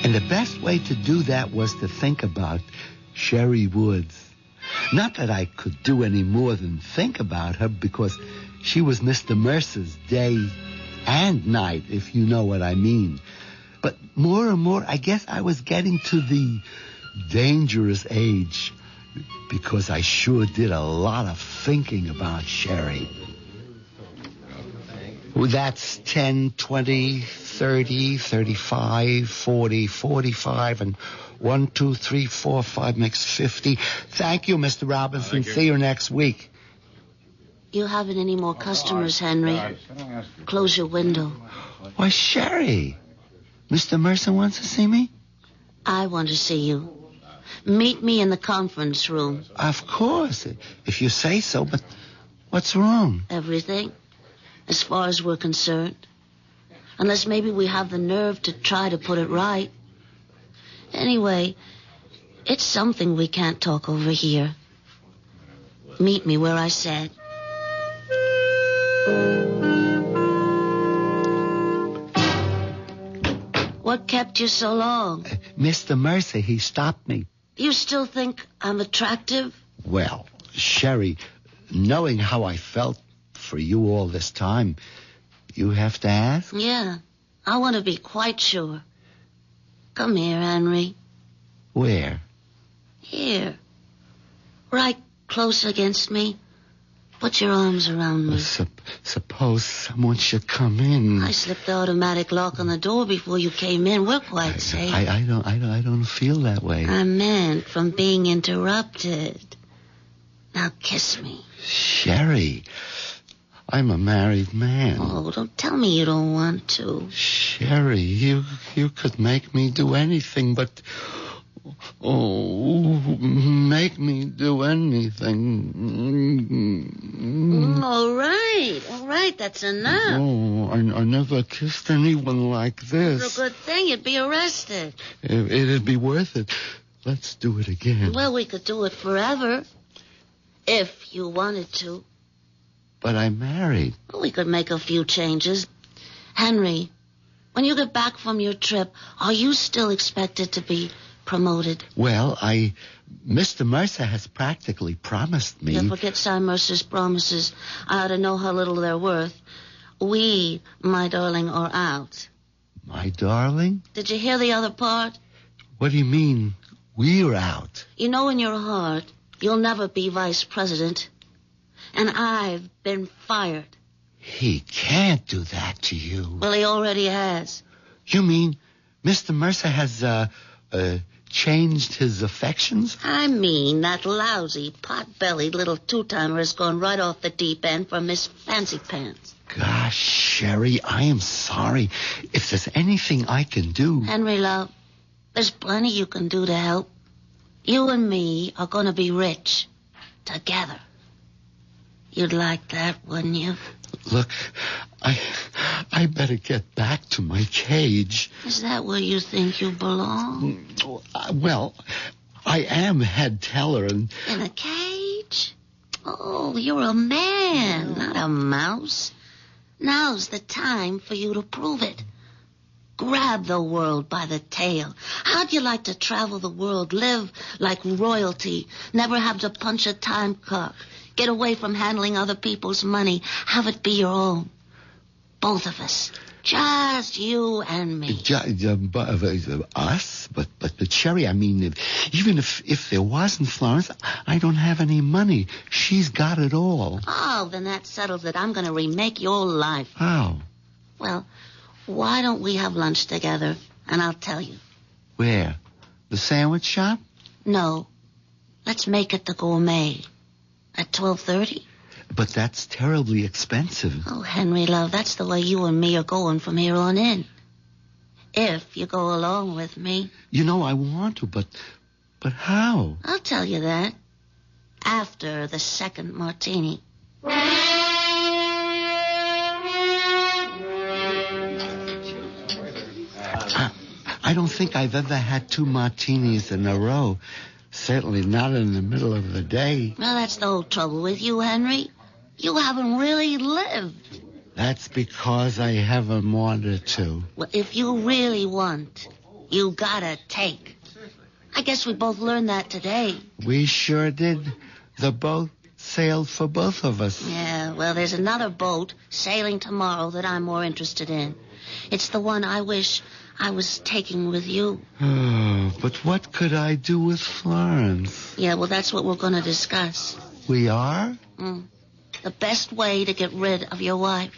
Speaker 17: And the best way to do that was to think about Sherry Woods. Not that I could do any more than think about her, because she was Mr. Mercer's day and night, if you know what I mean. But more and more, I guess I was getting to the dangerous age, because I sure did a lot of thinking about Sherry. Well, that's 10, 20, 30, 35, 40, 45, and 1, 2, 3, 4, 5 makes 50. Thank you, Mr. Robinson. See you next week.
Speaker 6: You haven't any more customers, Henry. Close your window.
Speaker 17: Why, Sherry, Mr. Mercer wants to see me?
Speaker 6: I want to see you. Meet me in the conference room.
Speaker 17: Of course, if you say so, but what's wrong?
Speaker 6: Everything, as far as we're concerned. Unless maybe we have the nerve to try to put it right. Anyway, it's something we can't talk over here. Meet me where I said. What kept you so long?
Speaker 17: Mr. Mercer, he stopped me.
Speaker 6: You still think I'm attractive?
Speaker 17: Well, Sherry, knowing how I felt for you all this time, you have to ask?
Speaker 6: Yeah, I want to be quite sure. Come here, Henry.
Speaker 17: Where?
Speaker 6: Here. Right close against me. Put your arms around me.
Speaker 17: Suppose someone should come in.
Speaker 6: I slipped the automatic lock on the door before you came in. We're quite safe.
Speaker 17: I don't feel that way.
Speaker 6: I meant from being interrupted. Now kiss me.
Speaker 17: Sherry, I'm a married man.
Speaker 6: Oh, don't tell me you don't want to.
Speaker 17: Sherry, you could make me do anything, but... Oh, make me do anything.
Speaker 6: All right, that's enough.
Speaker 17: Oh, I never kissed anyone like this.
Speaker 6: It's a good thing you'd be arrested.
Speaker 17: It'd be worth it. Let's do it again.
Speaker 6: Well, we could do it forever, if you wanted to.
Speaker 17: But I'm married.
Speaker 6: Well, we could make a few changes. Henry, when you get back from your trip, are you still expected to be promoted.
Speaker 17: Well, Mr. Mercer has practically promised me.
Speaker 6: Yeah, forget Cy Mercer's promises. I ought to know how little they're worth. We, my darling, are out.
Speaker 17: My darling?
Speaker 6: Did you hear the other part?
Speaker 17: What do you mean, we're out?
Speaker 6: You know in your heart, you'll never be vice president. And I've been fired.
Speaker 17: He can't do that to you.
Speaker 6: Well, he already has.
Speaker 17: You mean Mr. Mercer has, changed his affections?
Speaker 6: I mean, that lousy, pot-bellied little two-timer has gone right off the deep end for Miss Fancy Pants.
Speaker 17: Gosh, Sherry, I am sorry. If there's anything I can do...
Speaker 6: Henry, love, there's plenty you can do to help. You and me are going to be rich. Together. You'd like that, wouldn't you?
Speaker 17: Look, I better get back to my cage.
Speaker 6: Is that where you think you belong?
Speaker 17: Well, I am head teller and...
Speaker 6: In a cage? Oh, you're a man, not a mouse. Now's the time for you to prove it. Grab the world by the tail. How'd you like to travel the world, live like royalty, never have to punch a time clock, get away from handling other people's money, have it be your own? Both of us. Just you and me.
Speaker 17: Us? But Sherry, I mean, even if there wasn't Florence, I don't have any money. She's got it all.
Speaker 6: Oh, then that settles it. I'm going to remake your life.
Speaker 17: How?
Speaker 6: Well, why don't we have lunch together, and I'll tell you.
Speaker 17: Where? The sandwich shop?
Speaker 6: No. Let's make it the Gourmet. At 12:30?
Speaker 17: But that's terribly expensive.
Speaker 6: Oh, Henry, love, that's the way you and me are going from here on in. If you go along with me.
Speaker 17: You know, I want to, but how?
Speaker 6: I'll tell you that. After the second martini.
Speaker 17: I don't think I've ever had 2 martinis in a row. Certainly not in the middle of the day.
Speaker 6: Well, that's the whole trouble with you, Henry. You haven't really lived.
Speaker 17: That's because I haven't wanted to.
Speaker 6: Well, if you really want, you gotta take. I guess we both learned that today.
Speaker 17: We sure did. The boat sailed for both of us.
Speaker 6: Yeah, well, there's another boat sailing tomorrow that I'm more interested in. It's the one I wish I was taking with you.
Speaker 17: Oh, but what could I do with Florence?
Speaker 6: Yeah, well, that's what we're going to discuss.
Speaker 17: We are?
Speaker 6: The best way to get rid of your wife.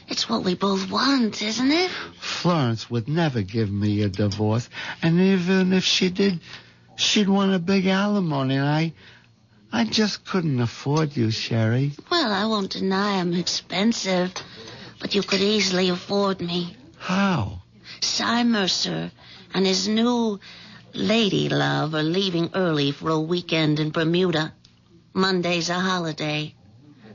Speaker 6: It's what we both want, isn't it?
Speaker 17: Florence would never give me a divorce. And even if she did, she'd want a big alimony. And I just couldn't afford you, Sherry.
Speaker 6: Well, I won't deny I'm expensive, but you could easily afford me.
Speaker 17: How?
Speaker 6: Cy Mercer and his new lady love are leaving early for a weekend in Bermuda. Monday's a holiday.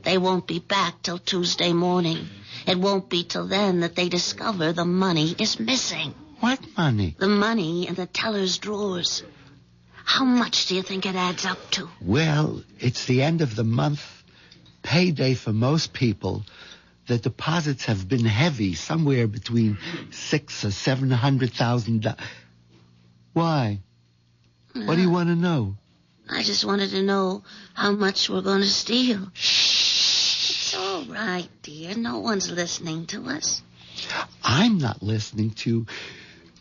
Speaker 6: They won't be back till Tuesday morning. It won't be till then that they discover the money is missing.
Speaker 17: What money?
Speaker 6: The money in the teller's drawers. How much do you think it adds up to?
Speaker 17: Well, it's the end of the month. Payday for most people. The deposits have been heavy, somewhere between $600,000 or $700,000. Why? What do you want to know?
Speaker 6: I just wanted to know how much we're going to steal. Shh. It's all right, dear. No one's listening to us.
Speaker 17: I'm not listening to you.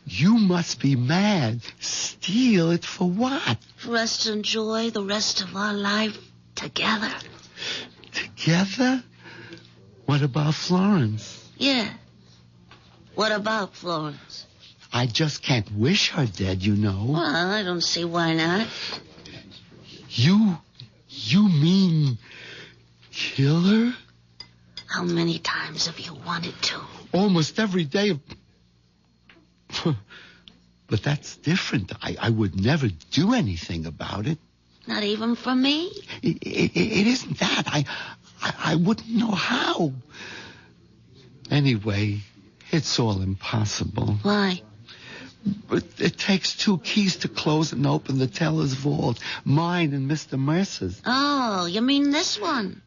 Speaker 17: You must be mad. Steal it for what?
Speaker 6: For us to enjoy the rest of our life together.
Speaker 17: Together? What about Florence?
Speaker 6: Yeah. What about Florence?
Speaker 17: I just can't wish her dead, you know.
Speaker 6: Well, I don't see why not.
Speaker 17: You mean kill her?
Speaker 6: How many times have you wanted to?
Speaker 17: Almost every day. But that's different. I would never do anything about it.
Speaker 6: Not even for me?
Speaker 17: It isn't that. I wouldn't know how. Anyway, it's all impossible.
Speaker 6: Why?
Speaker 17: But it takes 2 keys to close and open the teller's vault. Mine and Mr. Mercer's.
Speaker 6: Oh, you mean this one?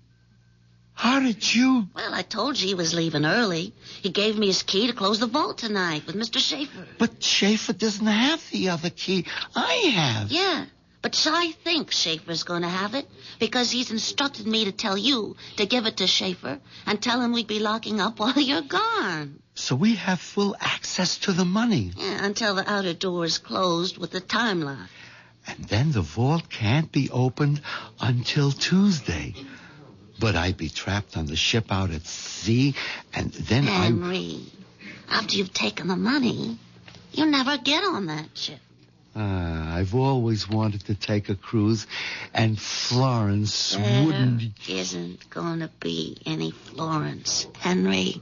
Speaker 17: How did you...
Speaker 6: Well, I told you he was leaving early. He gave me his key to close the vault tonight with Mr. Schaefer.
Speaker 17: But Schaefer doesn't have the other key. I have.
Speaker 6: Yeah, but Cy thinks Schaefer's going to have it because he's instructed me to tell you to give it to Schaefer and tell him we'd be locking up while you're gone.
Speaker 17: So we have full access to the money.
Speaker 6: Yeah, until the outer door is closed with the time lock.
Speaker 17: And then the vault can't be opened until Tuesday. But I'd be trapped on the ship out at sea, and then
Speaker 6: Henry, after you've taken the money, you never get on that ship.
Speaker 17: I've always wanted to take a cruise, and Florence wouldn't...
Speaker 6: There isn't going to be any Florence, Henry.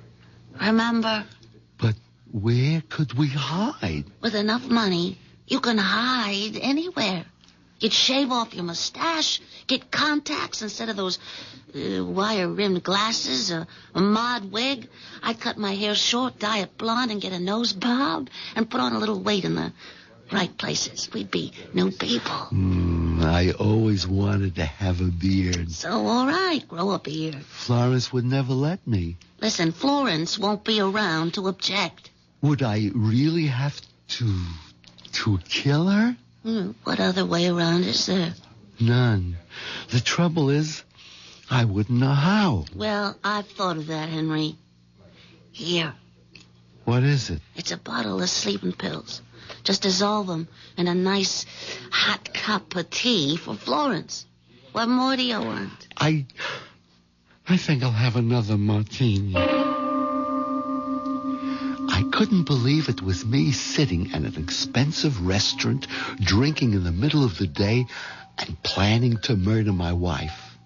Speaker 6: Remember?
Speaker 17: But where could we hide?
Speaker 6: With enough money, you can hide anywhere. You'd shave off your mustache, get contacts instead of those wire-rimmed glasses, a mod wig. I'd cut my hair short, dye it blonde, and get a nose bob, and put on a little weight in the right places. We'd be new people.
Speaker 17: I always wanted to have a beard.
Speaker 6: So, all right, grow a beard.
Speaker 17: Florence would never let me.
Speaker 6: Listen, Florence won't be around to object.
Speaker 17: Would I really have to kill her?
Speaker 6: What other way around is there?
Speaker 17: None. The trouble is, I wouldn't know how.
Speaker 6: Well, I've thought of that, Henry. Here.
Speaker 17: What is it?
Speaker 6: It's a bottle of sleeping pills. Just dissolve them in a nice hot cup of tea for Florence. What more do you want?
Speaker 17: I think I'll have another martini. I couldn't believe it was me sitting at an expensive restaurant, drinking in the middle of the day, and planning to murder my wife.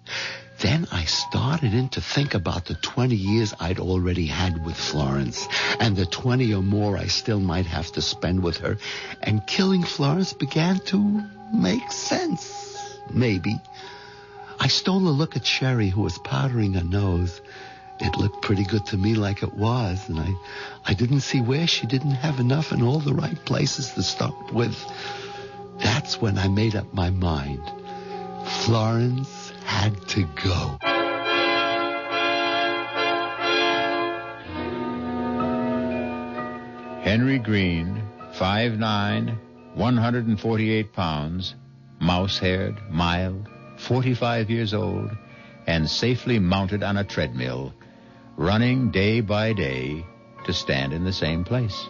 Speaker 17: Then I started in to think about the 20 years I'd already had with Florence, and the 20 or more I still might have to spend with her, and killing Florence began to make sense. Maybe. I stole a look at Sherry, who was powdering her nose. It looked pretty good to me like it was, and I didn't see where she didn't have enough in all the right places to start with. That's when I made up my mind. Florence had to go.
Speaker 12: Henry Green, 5'9", 148 pounds, mouse-haired, mild, 45 years old, and safely mounted on a treadmill, running day by day to stand in the same place.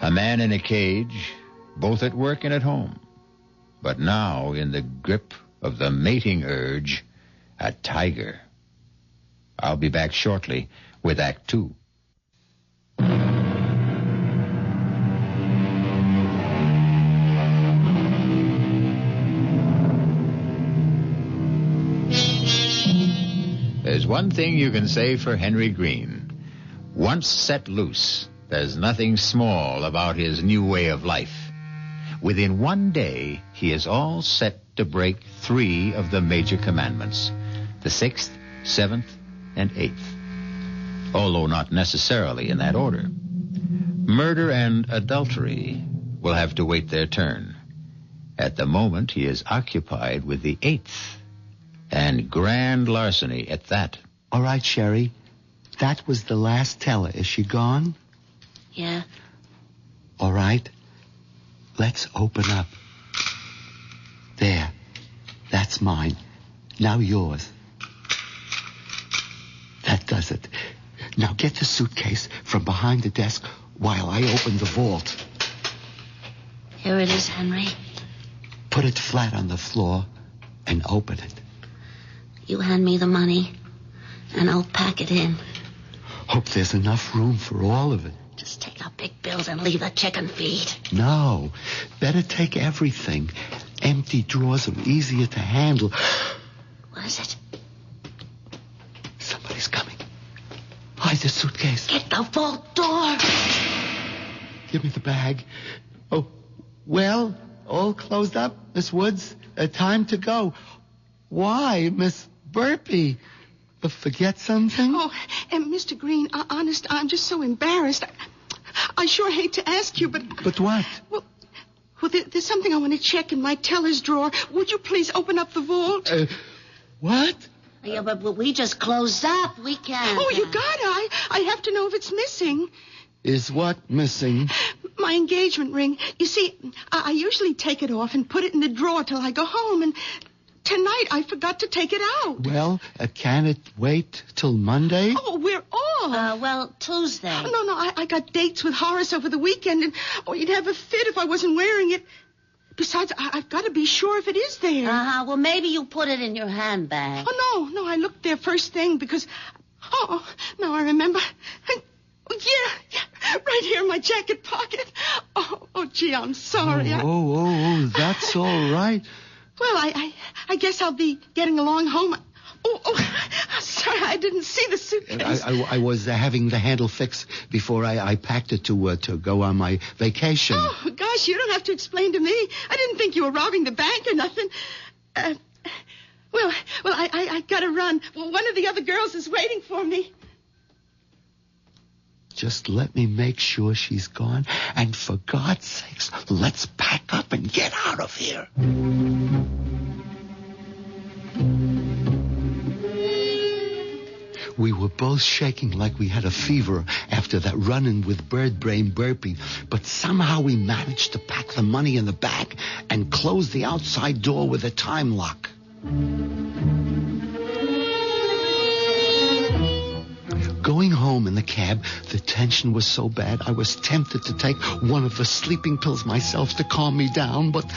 Speaker 12: A man in a cage, both at work and at home, but now in the grip of the mating urge, a tiger. I'll be back shortly with Act Two. There's one thing you can say for Henry Green. Once set loose, there's nothing small about his new way of life. Within one day, he is all set to break 3 of the major commandments, the 6th, 7th, and 8th, although not necessarily in that order. Murder and adultery will have to wait their turn. At the moment, he is occupied with the 8th, and grand larceny at that.
Speaker 17: All right, Sherry. That was the last teller. Is she gone?
Speaker 6: Yeah.
Speaker 17: All right. Let's open up. There. That's mine. Now yours. That does it. Now get the suitcase from behind the desk while I open the vault.
Speaker 6: Here it is, Henry.
Speaker 17: Put it flat on the floor and open it.
Speaker 6: You hand me the money, and I'll pack it in.
Speaker 17: Hope there's enough room for all of it.
Speaker 6: Just take out big bills and leave the chicken feed.
Speaker 17: No. Better take everything. Empty drawers are easier to handle.
Speaker 6: What is it?
Speaker 17: Somebody's coming. Hide the suitcase.
Speaker 6: Get the vault door.
Speaker 17: Give me the bag. Oh, well, all closed up, Miss Woods. Time to go. Why, Miss Burpee? Forget something?
Speaker 2: Oh, and Mr. Green, honest, I'm just so embarrassed. I sure hate to ask you, but...
Speaker 17: But what?
Speaker 2: Well, there's something I want to check in my teller's drawer. Would you please open up the vault?
Speaker 17: What?
Speaker 6: Yeah, but we just closed up. We can't.
Speaker 2: Oh, you gotta. I have to know if it's missing.
Speaker 17: Is what missing?
Speaker 2: My engagement ring. You see, I usually take it off and put it in the drawer till I go home, and tonight I forgot to take it out.
Speaker 17: Well, can it wait till Monday?
Speaker 2: Oh, we're off.
Speaker 6: Well, Tuesday.
Speaker 2: Oh, no, I got dates with Horace over the weekend, and you'd have a fit if I wasn't wearing it. Besides, I've got to be sure if it is there.
Speaker 6: Well, maybe you put it in your handbag.
Speaker 2: Oh, no, I looked there first thing because... Oh, now I remember. Yeah, right here in my jacket pocket. Oh, gee, I'm sorry.
Speaker 17: Oh, that's all right.
Speaker 2: Well, I guess I'll be getting along home. Oh, sorry, I didn't see the suitcase.
Speaker 17: I was having the handle fixed before I packed it to go on my vacation.
Speaker 2: Oh, gosh, you don't have to explain to me. I didn't think you were robbing the bank or nothing. Well, I gotta run. Well, one of the other girls is waiting for me.
Speaker 17: Just let me make sure she's gone. And for God's sakes, let's pack up and get out of here. We were both shaking like we had a fever after that run-in with Bird Brain Burpee, but somehow we managed to pack the money in the bag and close the outside door with a time lock. Going home in the cab, the tension was so bad I was tempted to take one of the sleeping pills myself to calm me down, but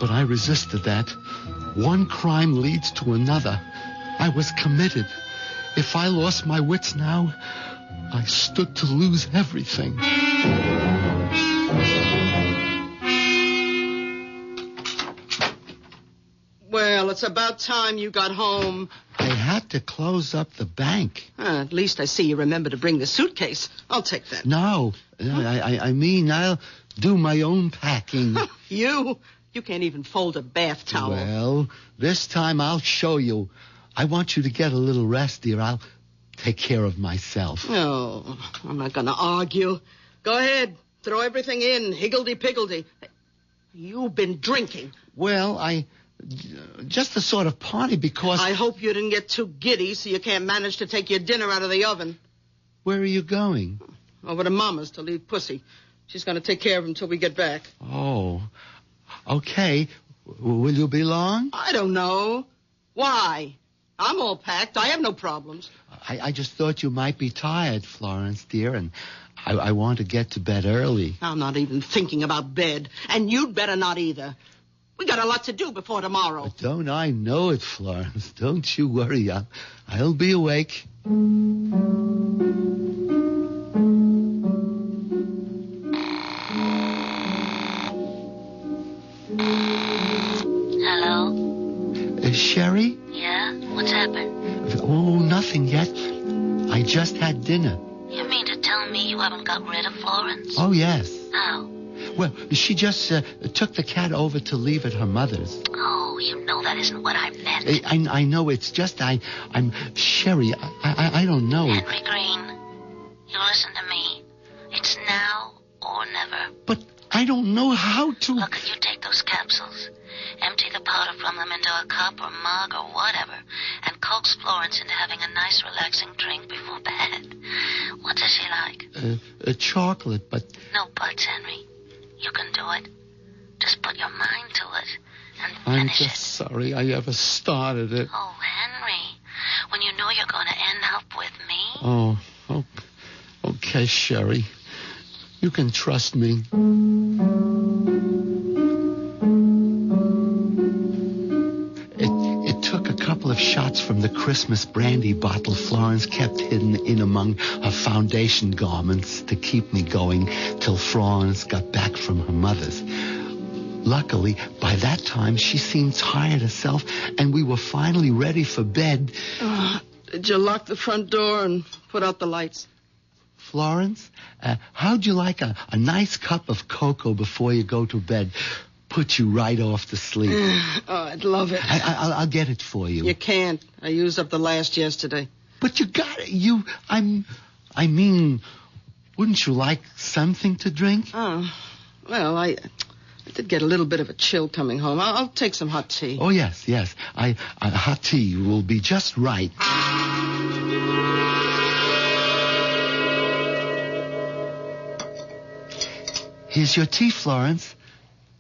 Speaker 17: I resisted that. One crime leads to another. I was committed. If I lost my wits now, I stood to lose everything.
Speaker 2: Well, it's about time you got home.
Speaker 17: I had to close up the bank.
Speaker 2: At least I see you remember to bring the suitcase. I'll take that.
Speaker 17: No, I mean, I'll do my own packing.
Speaker 2: You can't even fold a bath towel.
Speaker 17: Well, this time I'll show you. I want you to get a little rest, dear. I'll take care of myself.
Speaker 2: No, I'm not going to argue. Go ahead. Throw everything in, higgledy-piggledy. You've been drinking.
Speaker 17: Well, just the sort of party because...
Speaker 2: I hope you didn't get too giddy so you can't manage to take your dinner out of the oven.
Speaker 17: Where are you going?
Speaker 2: Over to Mama's to leave Pussy. She's going to take care of him till we get back.
Speaker 17: Oh, okay. Will you be long?
Speaker 2: I don't know. Why? I'm all packed. I have no problems.
Speaker 17: I just thought you might be tired, Florence, dear, and I want to get to bed early.
Speaker 2: I'm not even thinking about bed, and you'd better not either. We got a lot to do before tomorrow.
Speaker 17: But don't I know it, Florence? Don't you worry. I'll be awake.
Speaker 6: Hello?
Speaker 17: Sherry?
Speaker 6: Yeah? What's happened?
Speaker 17: Oh, nothing yet. I just had dinner.
Speaker 6: You mean to tell me you haven't got rid of Florence?
Speaker 17: Oh, yes.
Speaker 6: How?
Speaker 17: Well, she just took the cat over to leave at her mother's.
Speaker 6: Oh, you know that isn't what I meant.
Speaker 17: I know. It's just I'm Sherry. I don't know.
Speaker 6: Henry Green, you listen to me. It's now or never.
Speaker 17: But I don't know how to...
Speaker 6: Look, you take those capsules, empty the powder from them into a cup or mug or whatever, and coax Florence into having a nice relaxing drink before bed. What does she like?
Speaker 17: A chocolate, but...
Speaker 6: No buts, Henry. You can do it. Just put your mind to it and
Speaker 17: I'm
Speaker 6: finish
Speaker 17: just sorry I ever started it.
Speaker 6: Oh, Henry, when you know you're going to end up with me.
Speaker 17: Oh, okay, Sherry. You can trust me. It took a couple of shots from the Christmas brandy bottle Florence kept hidden in among her foundation garments to keep me going till Florence got back from her mother's. Luckily, by that time, she seemed tired herself, and we were finally ready for bed.
Speaker 2: Did you lock the front door and put out the lights?
Speaker 17: Florence, how'd you like a nice cup of cocoa before you go to bed? Put you right off to sleep.
Speaker 2: Oh, I'd love it.
Speaker 17: I'll get it for you.
Speaker 2: You can't. I used up the last yesterday.
Speaker 17: But you got it. I mean, wouldn't you like something to drink?
Speaker 2: Oh, well, I did get a little bit of a chill coming home. I'll take some hot tea.
Speaker 17: Oh, yes. Hot tea will be just right. Here's your tea, Florence.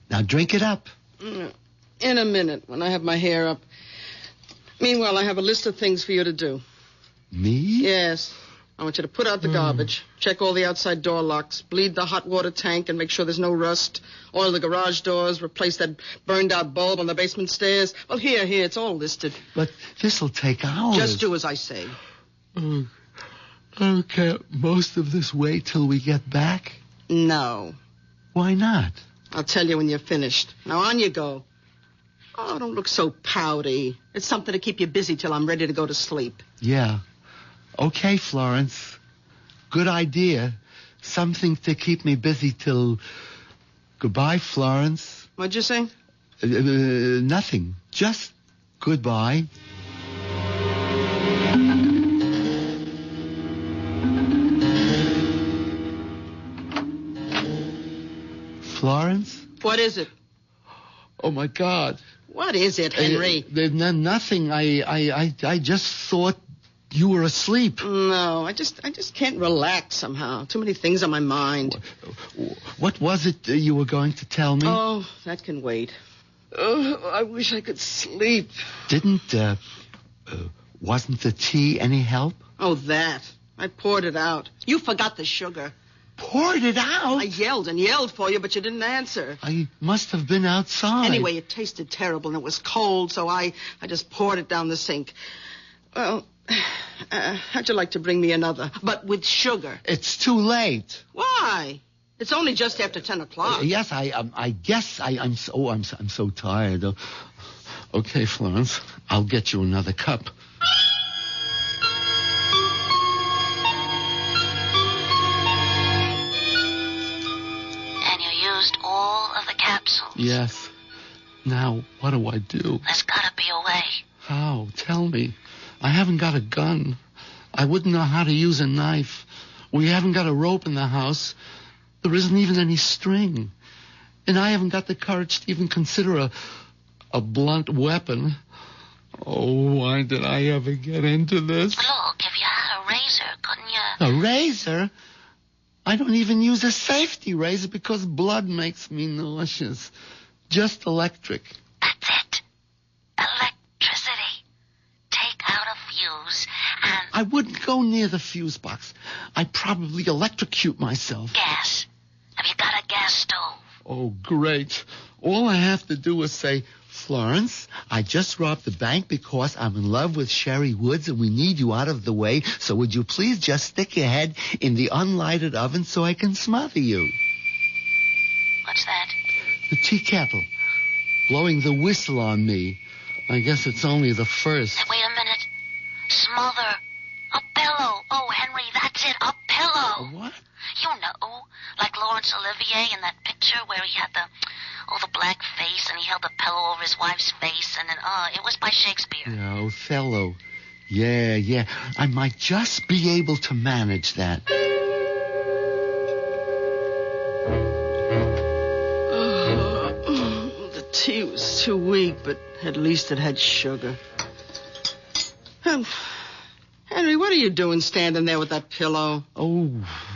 Speaker 17: Now drink it up.
Speaker 2: In a minute, when I have my hair up. Meanwhile, I have a list of things for you to do.
Speaker 17: Me?
Speaker 2: Yes. I want you to put out the garbage, check all the outside door locks, bleed the hot water tank and make sure there's no rust, oil the garage doors, replace that burned-out bulb on the basement stairs. Well, here, it's all listed.
Speaker 17: But this'll take hours.
Speaker 2: Just do as I say.
Speaker 17: Okay, most of this wait till we get back?
Speaker 2: No.
Speaker 17: Why not?
Speaker 2: I'll tell you when you're finished. Now, on you go. Oh, don't look so pouty. It's something to keep you busy till I'm ready to go to sleep.
Speaker 17: Yeah. Okay, Florence. Good idea. Something to keep me busy till... Goodbye, Florence.
Speaker 2: What'd you say?
Speaker 17: Nothing. Just goodbye. Florence?
Speaker 2: What is it?
Speaker 17: Oh, my God.
Speaker 2: What is it, Henry?
Speaker 17: Nothing. I just thought you were asleep.
Speaker 2: No, I just can't relax somehow. Too many things on my mind.
Speaker 17: What was it you were going to tell me?
Speaker 2: Oh, that can wait. Oh, I wish I could sleep.
Speaker 17: Wasn't the tea any help?
Speaker 2: Oh, that. I poured it out. You forgot the sugar.
Speaker 17: Poured it out?
Speaker 2: I yelled and yelled for you, but you didn't answer.
Speaker 17: I must have been outside.
Speaker 2: Anyway, it tasted terrible, and it was cold, so I just poured it down the sink. Well, how'd you like to bring me another, but with sugar?
Speaker 17: It's too late.
Speaker 2: Why? It's only just after 10 o'clock.
Speaker 17: Yes, I guess I'm so tired. Okay, Florence, I'll get you another cup.
Speaker 6: All of the capsules.
Speaker 17: Yes. Now, what do I do?
Speaker 6: There's gotta be a way.
Speaker 17: How? Tell me. I haven't got a gun. I wouldn't know how to use a knife. We haven't got a rope in the house. There isn't even any string. And I haven't got the courage to even consider a blunt weapon. Oh, why did I ever get into this?
Speaker 6: Look, if you had a razor, couldn't you?
Speaker 17: A razor? I don't even use a safety razor because blood makes me nauseous. Just electric.
Speaker 6: That's it. Electricity. Take out a fuse and...
Speaker 17: I wouldn't go near the fuse box. I'd probably electrocute myself.
Speaker 6: Gas. Have you got a gas stove?
Speaker 17: Oh, great. All I have to do is say, Florence, I just robbed the bank because I'm in love with Sherry Woods and we need you out of the way, so would you please just stick your head in the unlighted oven so I can smother you?
Speaker 6: What's that?
Speaker 17: The tea kettle. Blowing the whistle on me. I guess it's only the first.
Speaker 6: Wait a minute. Smother. A pillow. Oh, Henry, that's it. A pillow.
Speaker 17: A what?
Speaker 6: You know, like Laurence Olivier in that picture where he had the black face and he held the pillow over his wife's face and then, it was by Shakespeare.
Speaker 17: Yeah, Othello. Yeah. I might just be able to manage that.
Speaker 2: The tea was too weak, but at least it had sugar. Henry, what are you doing standing there with that pillow?
Speaker 17: Oh,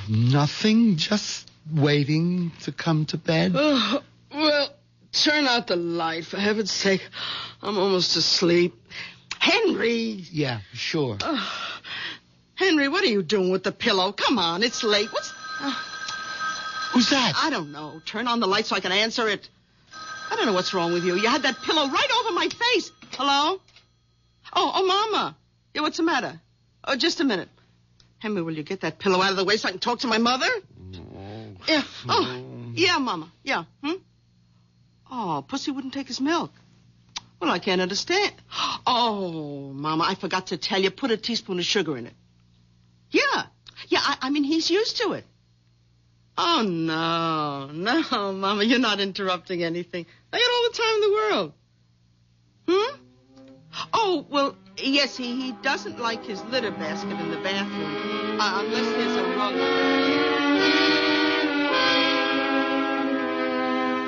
Speaker 17: nothing. Just waiting to come to bed.
Speaker 2: Well, turn out the light, for heaven's sake. I'm almost asleep. Henry!
Speaker 17: Yeah, sure.
Speaker 2: Henry, what are you doing with the pillow? Come on, it's late.
Speaker 17: Who's that?
Speaker 2: I don't know. Turn on the light so I can answer it. I don't know what's wrong with you. You had that pillow right over my face. Hello? Oh, Mama. Yeah, what's the matter? Oh, just a minute. Henry, will you get that pillow out of the way so I can talk to my mother?
Speaker 17: No.
Speaker 2: Yeah. Oh, yeah, Mama. Yeah. Oh, Pussy wouldn't take his milk. Well, I can't understand. Oh, Mama, I forgot to tell you. Put a teaspoon of sugar in it. Yeah. I mean, he's used to it. Oh, no, Mama, you're not interrupting anything. I got all the time in the world. Oh, well, yes, he doesn't like his litter basket in the bathroom, unless there's a rug.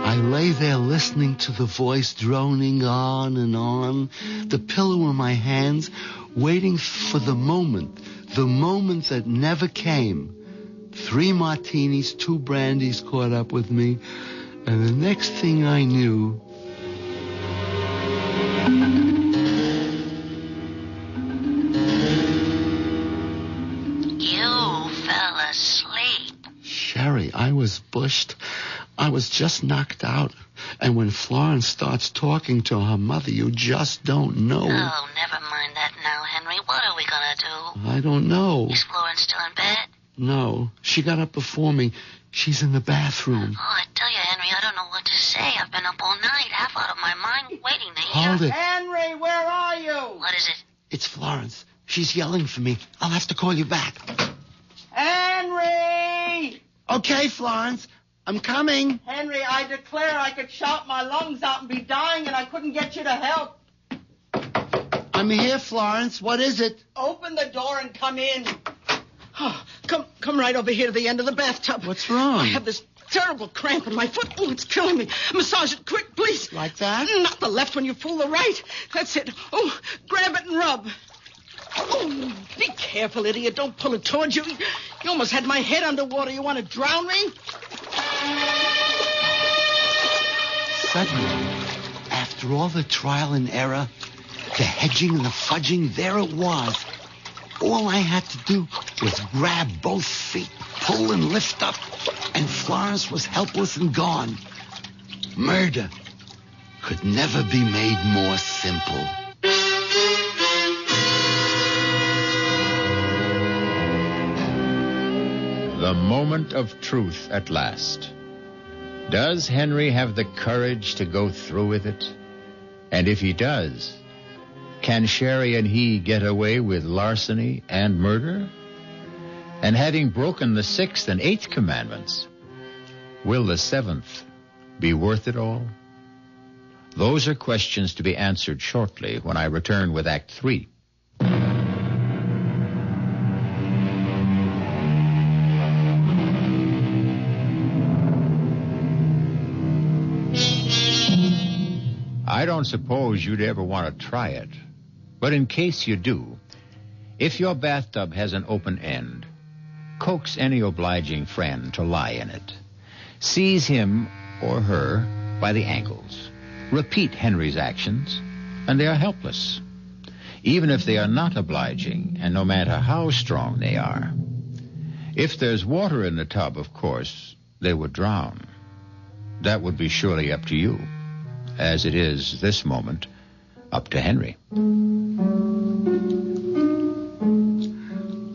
Speaker 17: I I lay there listening to the voice droning on and on, the pillow in my hands, waiting for the moment that never came. 3 martinis, 2 brandies caught up with me, and the next thing I knew...
Speaker 6: You fell asleep.
Speaker 17: Sherry, I was bushed. I was just knocked out. And when Florence starts talking to her mother, you just don't know.
Speaker 6: Oh, never mind that now, Henry. What are we gonna do?
Speaker 17: I don't know.
Speaker 6: Is Florence still in bed?
Speaker 17: No, she got up before me. She's in the bathroom.
Speaker 6: Oh, I tell you, Henry, I don't know what to say. I've been up all night, half out of my mind, waiting to hear.
Speaker 17: Hold it.
Speaker 2: Henry, where are you?
Speaker 6: What is it?
Speaker 17: It's Florence. She's yelling for me. I'll have to call you back.
Speaker 2: Henry!
Speaker 17: Okay, Florence. I'm coming.
Speaker 2: Henry, I declare I could shout my lungs out and be dying, and I couldn't get you to help.
Speaker 17: I'm here, Florence. What is it?
Speaker 2: Open the door and come in. Oh, come right over here to the end of the bathtub.
Speaker 17: What's wrong?
Speaker 2: I have this terrible cramp in my foot. Oh, it's killing me. Massage it quick, please.
Speaker 17: Like that?
Speaker 2: Not the left one, you fool, the right. That's it. Oh, grab it and rub. Oh, be careful, idiot. Don't pull it towards you. You almost had my head underwater. You want to drown me?
Speaker 17: Suddenly, after all the trial and error, the hedging and the fudging, there it was. All I had to do was grab both feet, pull and lift up, and Florence was helpless and gone. Murder could never be made more simple.
Speaker 12: The moment of truth at last. Does Henry have the courage to go through with it? And if he does, can Sherry and he get away with larceny and murder? And having broken the 6th and 8th commandments, will the 7th be worth it all? Those are questions to be answered shortly when I return with Act 3. I don't suppose you'd ever want to try it. But in case you do, if your bathtub has an open end, coax any obliging friend to lie in it. Seize him or her by the ankles. Repeat Henry's actions, and they are helpless. Even if they are not obliging, and no matter how strong they are. If there's water in the tub, of course, they would drown. That would be surely up to you. As it is this moment, up to Henry.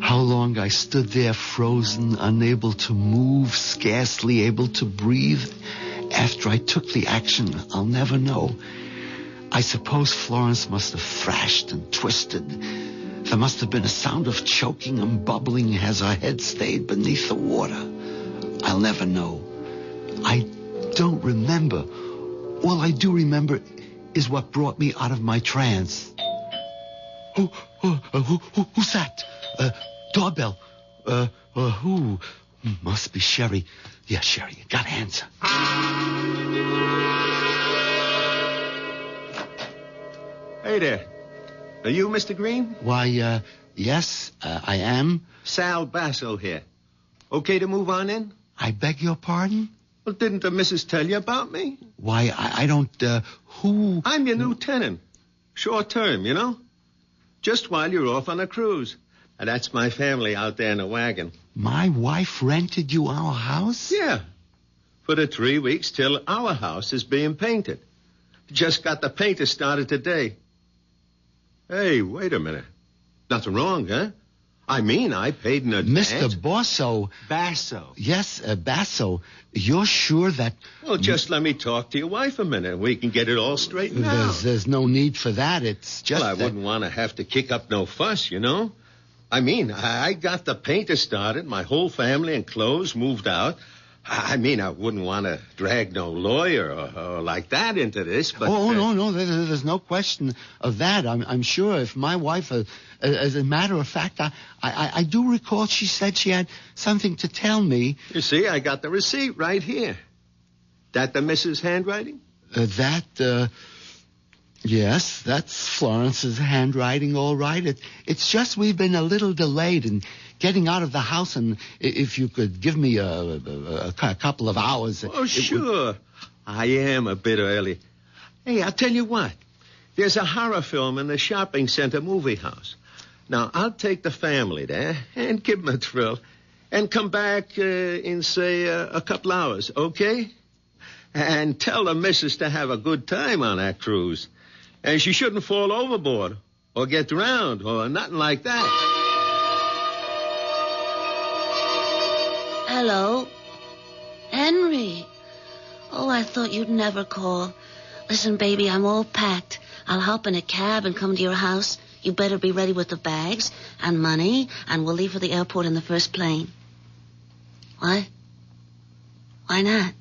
Speaker 17: How long I stood there frozen, unable to move, scarcely able to breathe. After I took the action, I'll never know. I suppose Florence must have thrashed and twisted. There must have been a sound of choking and bubbling as her head stayed beneath the water. I'll never know. I don't remember. All I do remember is what brought me out of my trance. Who's that? Doorbell. Who? Must be Sherry. Yeah, Sherry, you gotta answer.
Speaker 9: Hey there. Are you Mr. Green?
Speaker 17: Why, yes, I am.
Speaker 9: Sal Basso here. Okay to move on in?
Speaker 17: I beg your pardon?
Speaker 9: Well, didn't the missus tell you about me?
Speaker 17: Why, I don't, who?
Speaker 9: I'm your new tenant. Short term, you know? Just while you're off on a cruise. And that's my family out there in a wagon.
Speaker 17: My wife rented you our house?
Speaker 9: Yeah. For the 3 weeks till our house is being painted. Just got the painter started today. Hey, wait a minute. Nothing wrong, huh? I mean, I paid an advance.
Speaker 17: Mr. Basso. Yes, Basso. You're sure that...
Speaker 9: Well, just let me talk to your wife a minute. We can get it all straightened out.
Speaker 17: There's no need for that. It's just
Speaker 9: Well, I wouldn't want to have to kick up no fuss, you know? I mean, I got the painter started. My whole family and clothes moved out. I mean, I wouldn't want to drag no lawyer or like that into this, but...
Speaker 17: No. There's no question of that. I'm sure if my wife, as a matter of fact, I do recall she said she had something to tell me.
Speaker 9: You see, I got the receipt right here. That the missus' handwriting?
Speaker 17: Yes, that's Florence's handwriting, all right. It's just we've been a little delayed in getting out of the house, and if you could give me a couple of hours...
Speaker 9: Oh, sure. I am a bit early. Hey, I'll tell you what. There's a horror film in the shopping center movie house. Now, I'll take the family there and give them a thrill and come back in, say, a couple hours, okay? And tell the missus to have a good time on that cruise. And she shouldn't fall overboard or get drowned or nothing like that.
Speaker 6: Hello? Henry. Oh, I thought you'd never call. Listen, baby, I'm all packed. I'll hop in a cab and come to your house. You better be ready with the bags and money, and we'll leave for the airport in the first plane. What? Why not?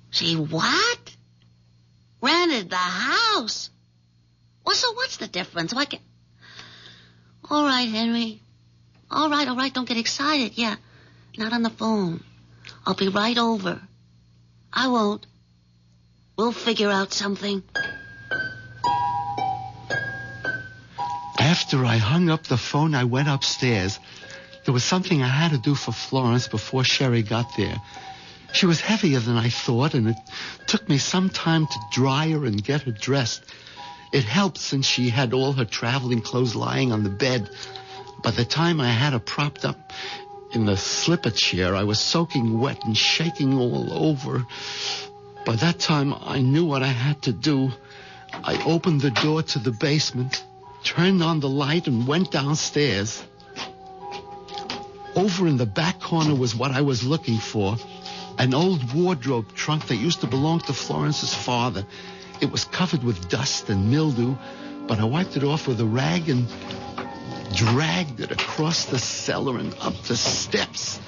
Speaker 6: She what? Rented the house? Well, so what's the difference? Why can't... All right, Henry. All right. Don't get excited. Yeah, not on the phone. I'll be right over. I won't. We'll figure out something.
Speaker 17: After I hung up the phone, I went upstairs. There was something I had to do for Florence before Sherry got there. She was heavier than I thought, and it took me some time to dry her and get her dressed. It helped since she had all her traveling clothes lying on the bed. By the time I had her propped up in the slipper chair, I was soaking wet and shaking all over. By that time, I knew what I had to do. I opened the door to the basement, turned on the light, and went downstairs. Over in the back corner was what I was looking for. An old wardrobe trunk that used to belong to Florence's father. It was covered with dust and mildew, but I wiped it off with a rag and dragged it across the cellar and up the steps.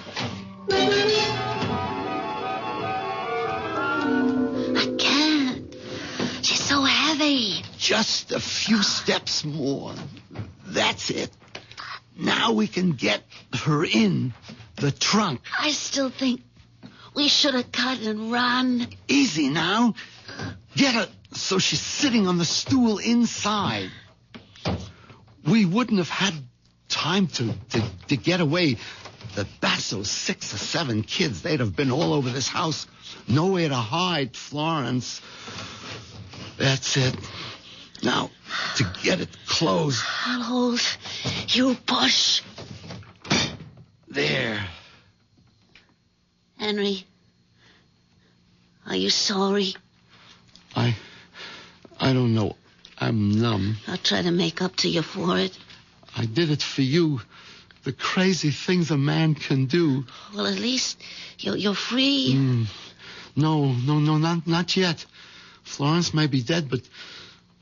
Speaker 6: I can't. She's so heavy.
Speaker 17: Just a few steps more. That's it. Now we can get her in the trunk.
Speaker 6: I still think we should have cut and run.
Speaker 17: Easy now. Get her so she's sitting on the stool inside. We wouldn't have had time to get away. The Basso's 6 or 7 kids, they'd have been all over this house. Nowhere to hide, Florence. That's it. Now, to get it closed.
Speaker 6: I'll hold. You push.
Speaker 17: There.
Speaker 6: Henry, are you sorry?
Speaker 17: I don't know. I'm numb.
Speaker 6: I'll try to make up to you for it.
Speaker 17: I did it for you. The crazy things a man can do.
Speaker 6: Well, at least you're free.
Speaker 17: No, not yet. Florence may be dead, but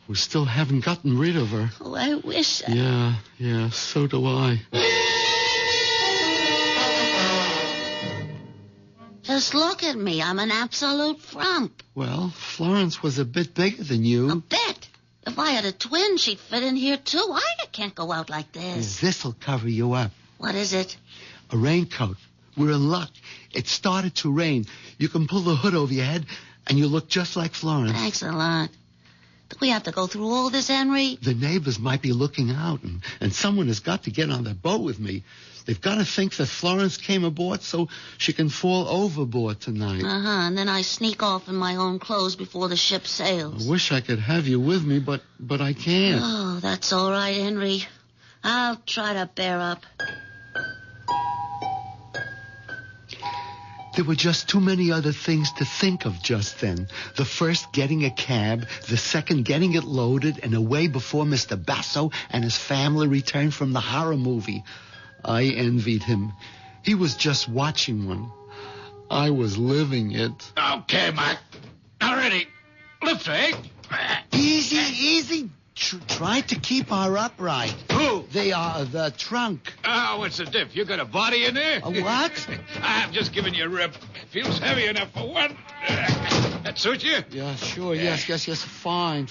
Speaker 17: we still haven't gotten rid of her.
Speaker 6: Oh, I wish.
Speaker 17: Yeah, so do I.
Speaker 6: Just look at me. I'm an absolute frump.
Speaker 17: Well, Florence was a bit bigger than you.
Speaker 6: A bit? If I had a twin, she'd fit in here, too. I can't go out like this.
Speaker 17: This'll cover you up.
Speaker 6: What is it?
Speaker 17: A raincoat. We're in luck. It started to rain. You can pull the hood over your head, and you look just like Florence.
Speaker 6: Thanks a lot. Do we have to go through all this, Henry?
Speaker 17: The neighbors might be looking out, and someone has got to get on the boat with me. They've got to think that Florence came aboard so she can fall overboard tonight.
Speaker 6: And then I sneak off in my own clothes before the ship sails.
Speaker 17: I wish I could have you with me, but I can't.
Speaker 6: Oh, that's all right, Henry. I'll try to bear up.
Speaker 17: There were just too many other things to think of just then. The first, getting a cab. The second, getting it loaded and away before Mr. Basso and his family returned from the horror movie. I envied him. He was just watching one. I was living it.
Speaker 5: Okay, Mike. Now ready. Lift, eh?
Speaker 17: Easy. Try to keep her upright.
Speaker 5: Who?
Speaker 17: They are the trunk.
Speaker 5: Oh, what's the diff? You got a body in there?
Speaker 17: A what?
Speaker 5: I'm just giving you a rip. Feels heavy enough for one. That suit you?
Speaker 17: Yeah, sure. Yes. Fine.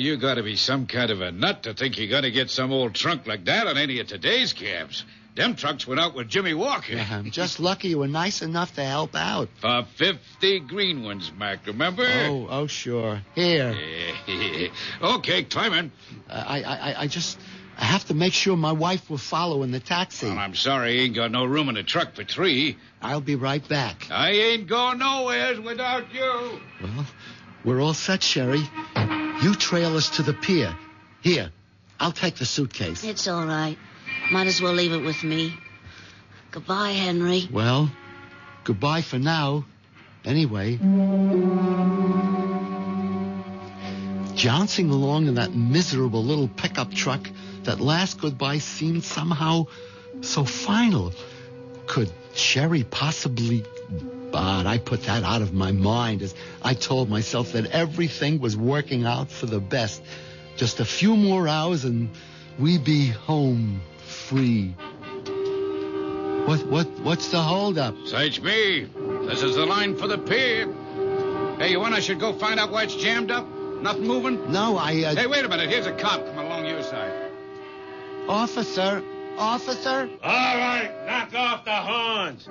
Speaker 5: You got to be some kind of a nut to think you're going to get some old trunk like that on any of today's cabs.
Speaker 10: Them trucks went out with Jimmy Walker.
Speaker 17: Yeah, I'm just lucky you were nice enough to help out.
Speaker 10: For 50 green ones, Mac, remember?
Speaker 17: Oh, sure. Here.
Speaker 10: Okay, climb in.
Speaker 17: I have to make sure my wife will follow in the taxi.
Speaker 10: Well, I'm sorry, ain't got no room in the truck for 3.
Speaker 17: I'll be right back.
Speaker 10: I ain't going nowheres without you.
Speaker 17: Well, we're all set, Sherry. You trail us to the pier. Here, I'll take the suitcase.
Speaker 6: It's all right. Might as well leave it with me. Goodbye, Henry.
Speaker 17: Well, goodbye for now. Anyway. Jouncing along in that miserable little pickup truck, that last goodbye seemed somehow so final. Could Sherry possibly... But I put that out of my mind as I told myself that everything was working out for the best. Just a few more hours and we'd be home free. What's the holdup?
Speaker 10: Search me. This is the line for the pier. Hey, you want I should go find out why it's jammed up? Nothing moving?
Speaker 17: No,
Speaker 10: Hey, wait a minute. Here's a cop coming along your side.
Speaker 17: Officer?
Speaker 9: All right, knock off the horns.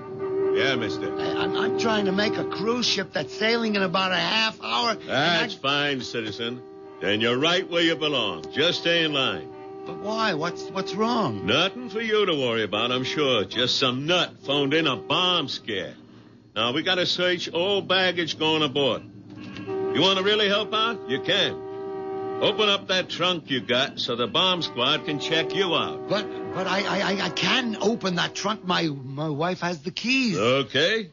Speaker 9: Yeah, mister.
Speaker 17: I'm trying to make a cruise ship that's sailing in about a half hour.
Speaker 9: That's fine, citizen. Then you're right where you belong. Just stay in line.
Speaker 17: But why? What's wrong?
Speaker 9: Nothing for you to worry about, I'm sure. Just some nut phoned in a bomb scare. Now, we got to search all baggage going aboard. You want to really help out? You can. Open up that trunk you got so the bomb squad can check you out.
Speaker 17: But I can open that trunk. My wife has the keys.
Speaker 9: Okay.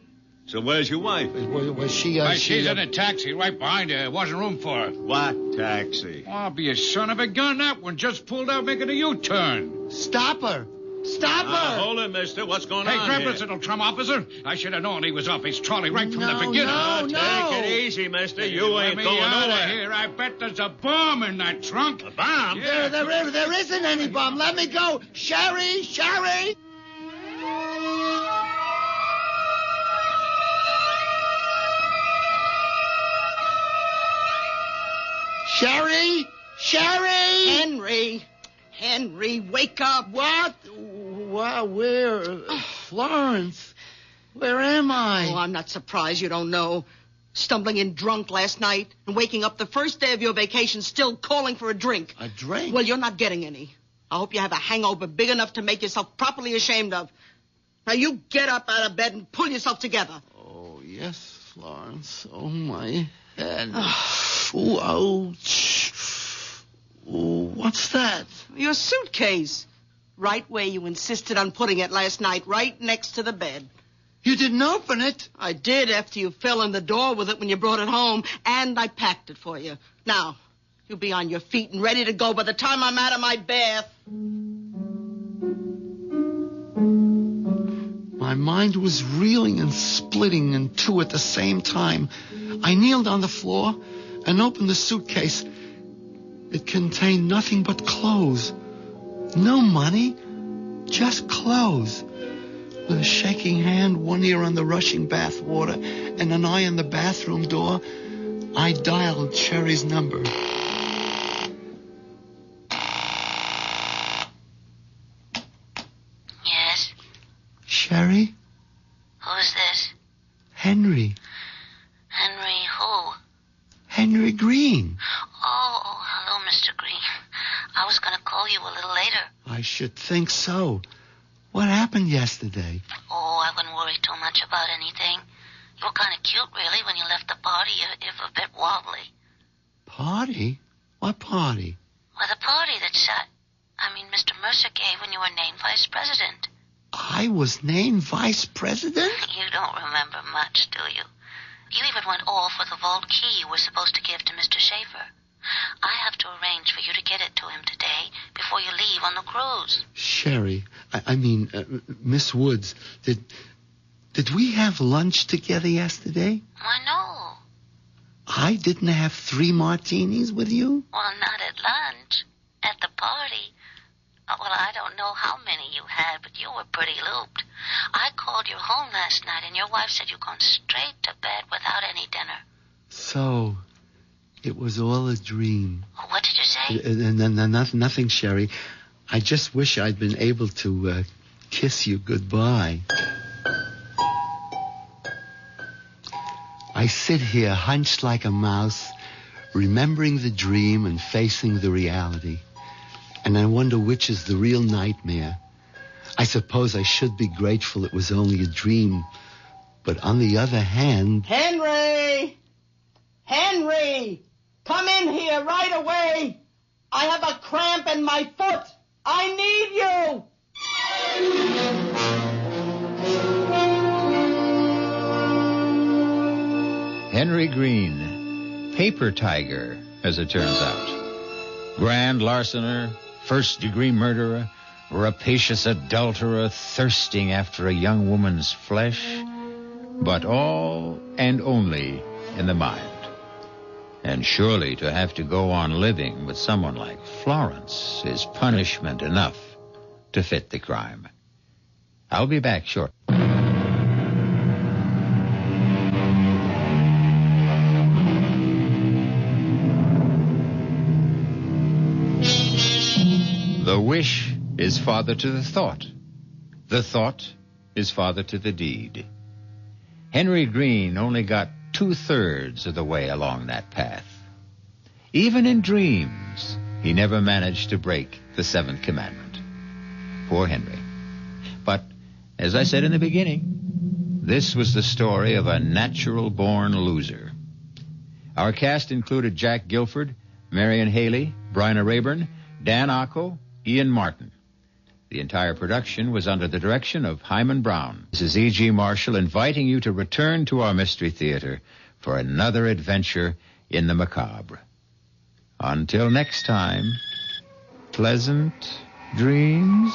Speaker 9: So where's your wife?
Speaker 17: Was she...
Speaker 10: she's in a taxi right behind her. There wasn't room for her.
Speaker 9: What taxi?
Speaker 10: Oh, I'll be a son of a gun. That one just pulled out making a U-turn.
Speaker 17: Stop her. Stop her.
Speaker 9: Hold it, mister. What's going
Speaker 10: Hey,
Speaker 9: on
Speaker 10: grab
Speaker 9: here?
Speaker 10: this little trum, officer. I should have known he was off his trolley right from the beginning.
Speaker 9: Take it easy, mister. You
Speaker 10: Let
Speaker 9: ain't
Speaker 10: me
Speaker 9: going
Speaker 10: out
Speaker 9: nowhere.
Speaker 10: of here. I bet there's a bomb in that trunk.
Speaker 9: A bomb?
Speaker 10: Yeah.
Speaker 17: There isn't any bomb. Let me go. Sherry! Sherry!
Speaker 2: Henry, wake up.
Speaker 17: What? Where? Florence, where am I?
Speaker 2: Oh, I'm not surprised you don't know. Stumbling in drunk last night and waking up the first day of your vacation still calling for a drink.
Speaker 17: A drink?
Speaker 2: Well, you're not getting any. I hope you have a hangover big enough to make yourself properly ashamed of. Now, you get up out of bed and pull yourself together.
Speaker 17: Oh, yes, Florence. Oh, my head. Ooh, ouch. Ooh, what's that?
Speaker 2: Your suitcase. Right where you insisted on putting it last night, right next to the bed.
Speaker 17: You didn't open it?
Speaker 2: I did after you fell in the door with it when you brought it home, and I packed it for you. Now, you'll be on your feet and ready to go by the time I'm out of my bath.
Speaker 17: My mind was reeling and splitting in two at the same time. I kneeled on the floor and opened the suitcase. It contained nothing but clothes. No money, just clothes. With a shaking hand, one ear on the rushing bath water, and an eye on the bathroom door, I dialed Sherry's number.
Speaker 6: Yes?
Speaker 17: Sherry?
Speaker 6: Who's this?
Speaker 17: Henry.
Speaker 6: Henry who?
Speaker 17: Henry Green.
Speaker 6: Oh, hello, Mr. Green. I was going to call you a little later.
Speaker 17: I should think so. What happened yesterday?
Speaker 6: Oh, I wouldn't worry too much about anything. You were kind of cute, really, when you left the party, if a bit wobbly.
Speaker 17: Party? What party?
Speaker 6: Well, the party that Mr. Mercer gave when you were named vice president.
Speaker 17: I was named vice president?
Speaker 6: You don't remember much, do you? You even went off with a vault key you were supposed to give to Mr. Schaefer. I have to arrange for you to get it to him today before you leave on the cruise.
Speaker 17: Sherry, Miss Woods, did we have lunch together yesterday?
Speaker 6: Why, no.
Speaker 17: I didn't have 3 martinis with you?
Speaker 6: Well, not at lunch. At the party. Well, I don't know how many you had, but you were pretty looped. I called you home last night, and your wife said you'd gone straight to bed without any dinner.
Speaker 17: So, it was all a dream.
Speaker 6: What did you say?
Speaker 17: Nothing, Sherry. I just wish I'd been able to kiss you goodbye. I sit here hunched like a mouse, remembering the dream and facing the reality. And I wonder which is the real nightmare. I suppose I should be grateful it was only a dream. But on the other hand...
Speaker 2: Henry! Henry! Come in here right away! I have a cramp in my foot! I need you!
Speaker 12: Henry Green, paper tiger, as it turns out. Grand larcener, first-degree murderer, rapacious adulterer thirsting after a young woman's flesh, but all and only in the mind. And surely to have to go on living with someone like Florence is punishment enough to fit the crime. I'll be back shortly. The wish is father to the thought. The thought is father to the deed. Henry Green only got 2/3 of the way along that path. Even in dreams, he never managed to break the seventh commandment. Poor Henry. But, as I said in the beginning, this was the story of a natural-born loser. Our cast included Jack Guilford, Marion Haley, Bryna Rayburn, Dan Acco, Ian Martin. The entire production was under the direction of Hyman Brown. This is E.G. Marshall inviting you to return to our Mystery Theater for another adventure in the macabre. Until next time, pleasant dreams.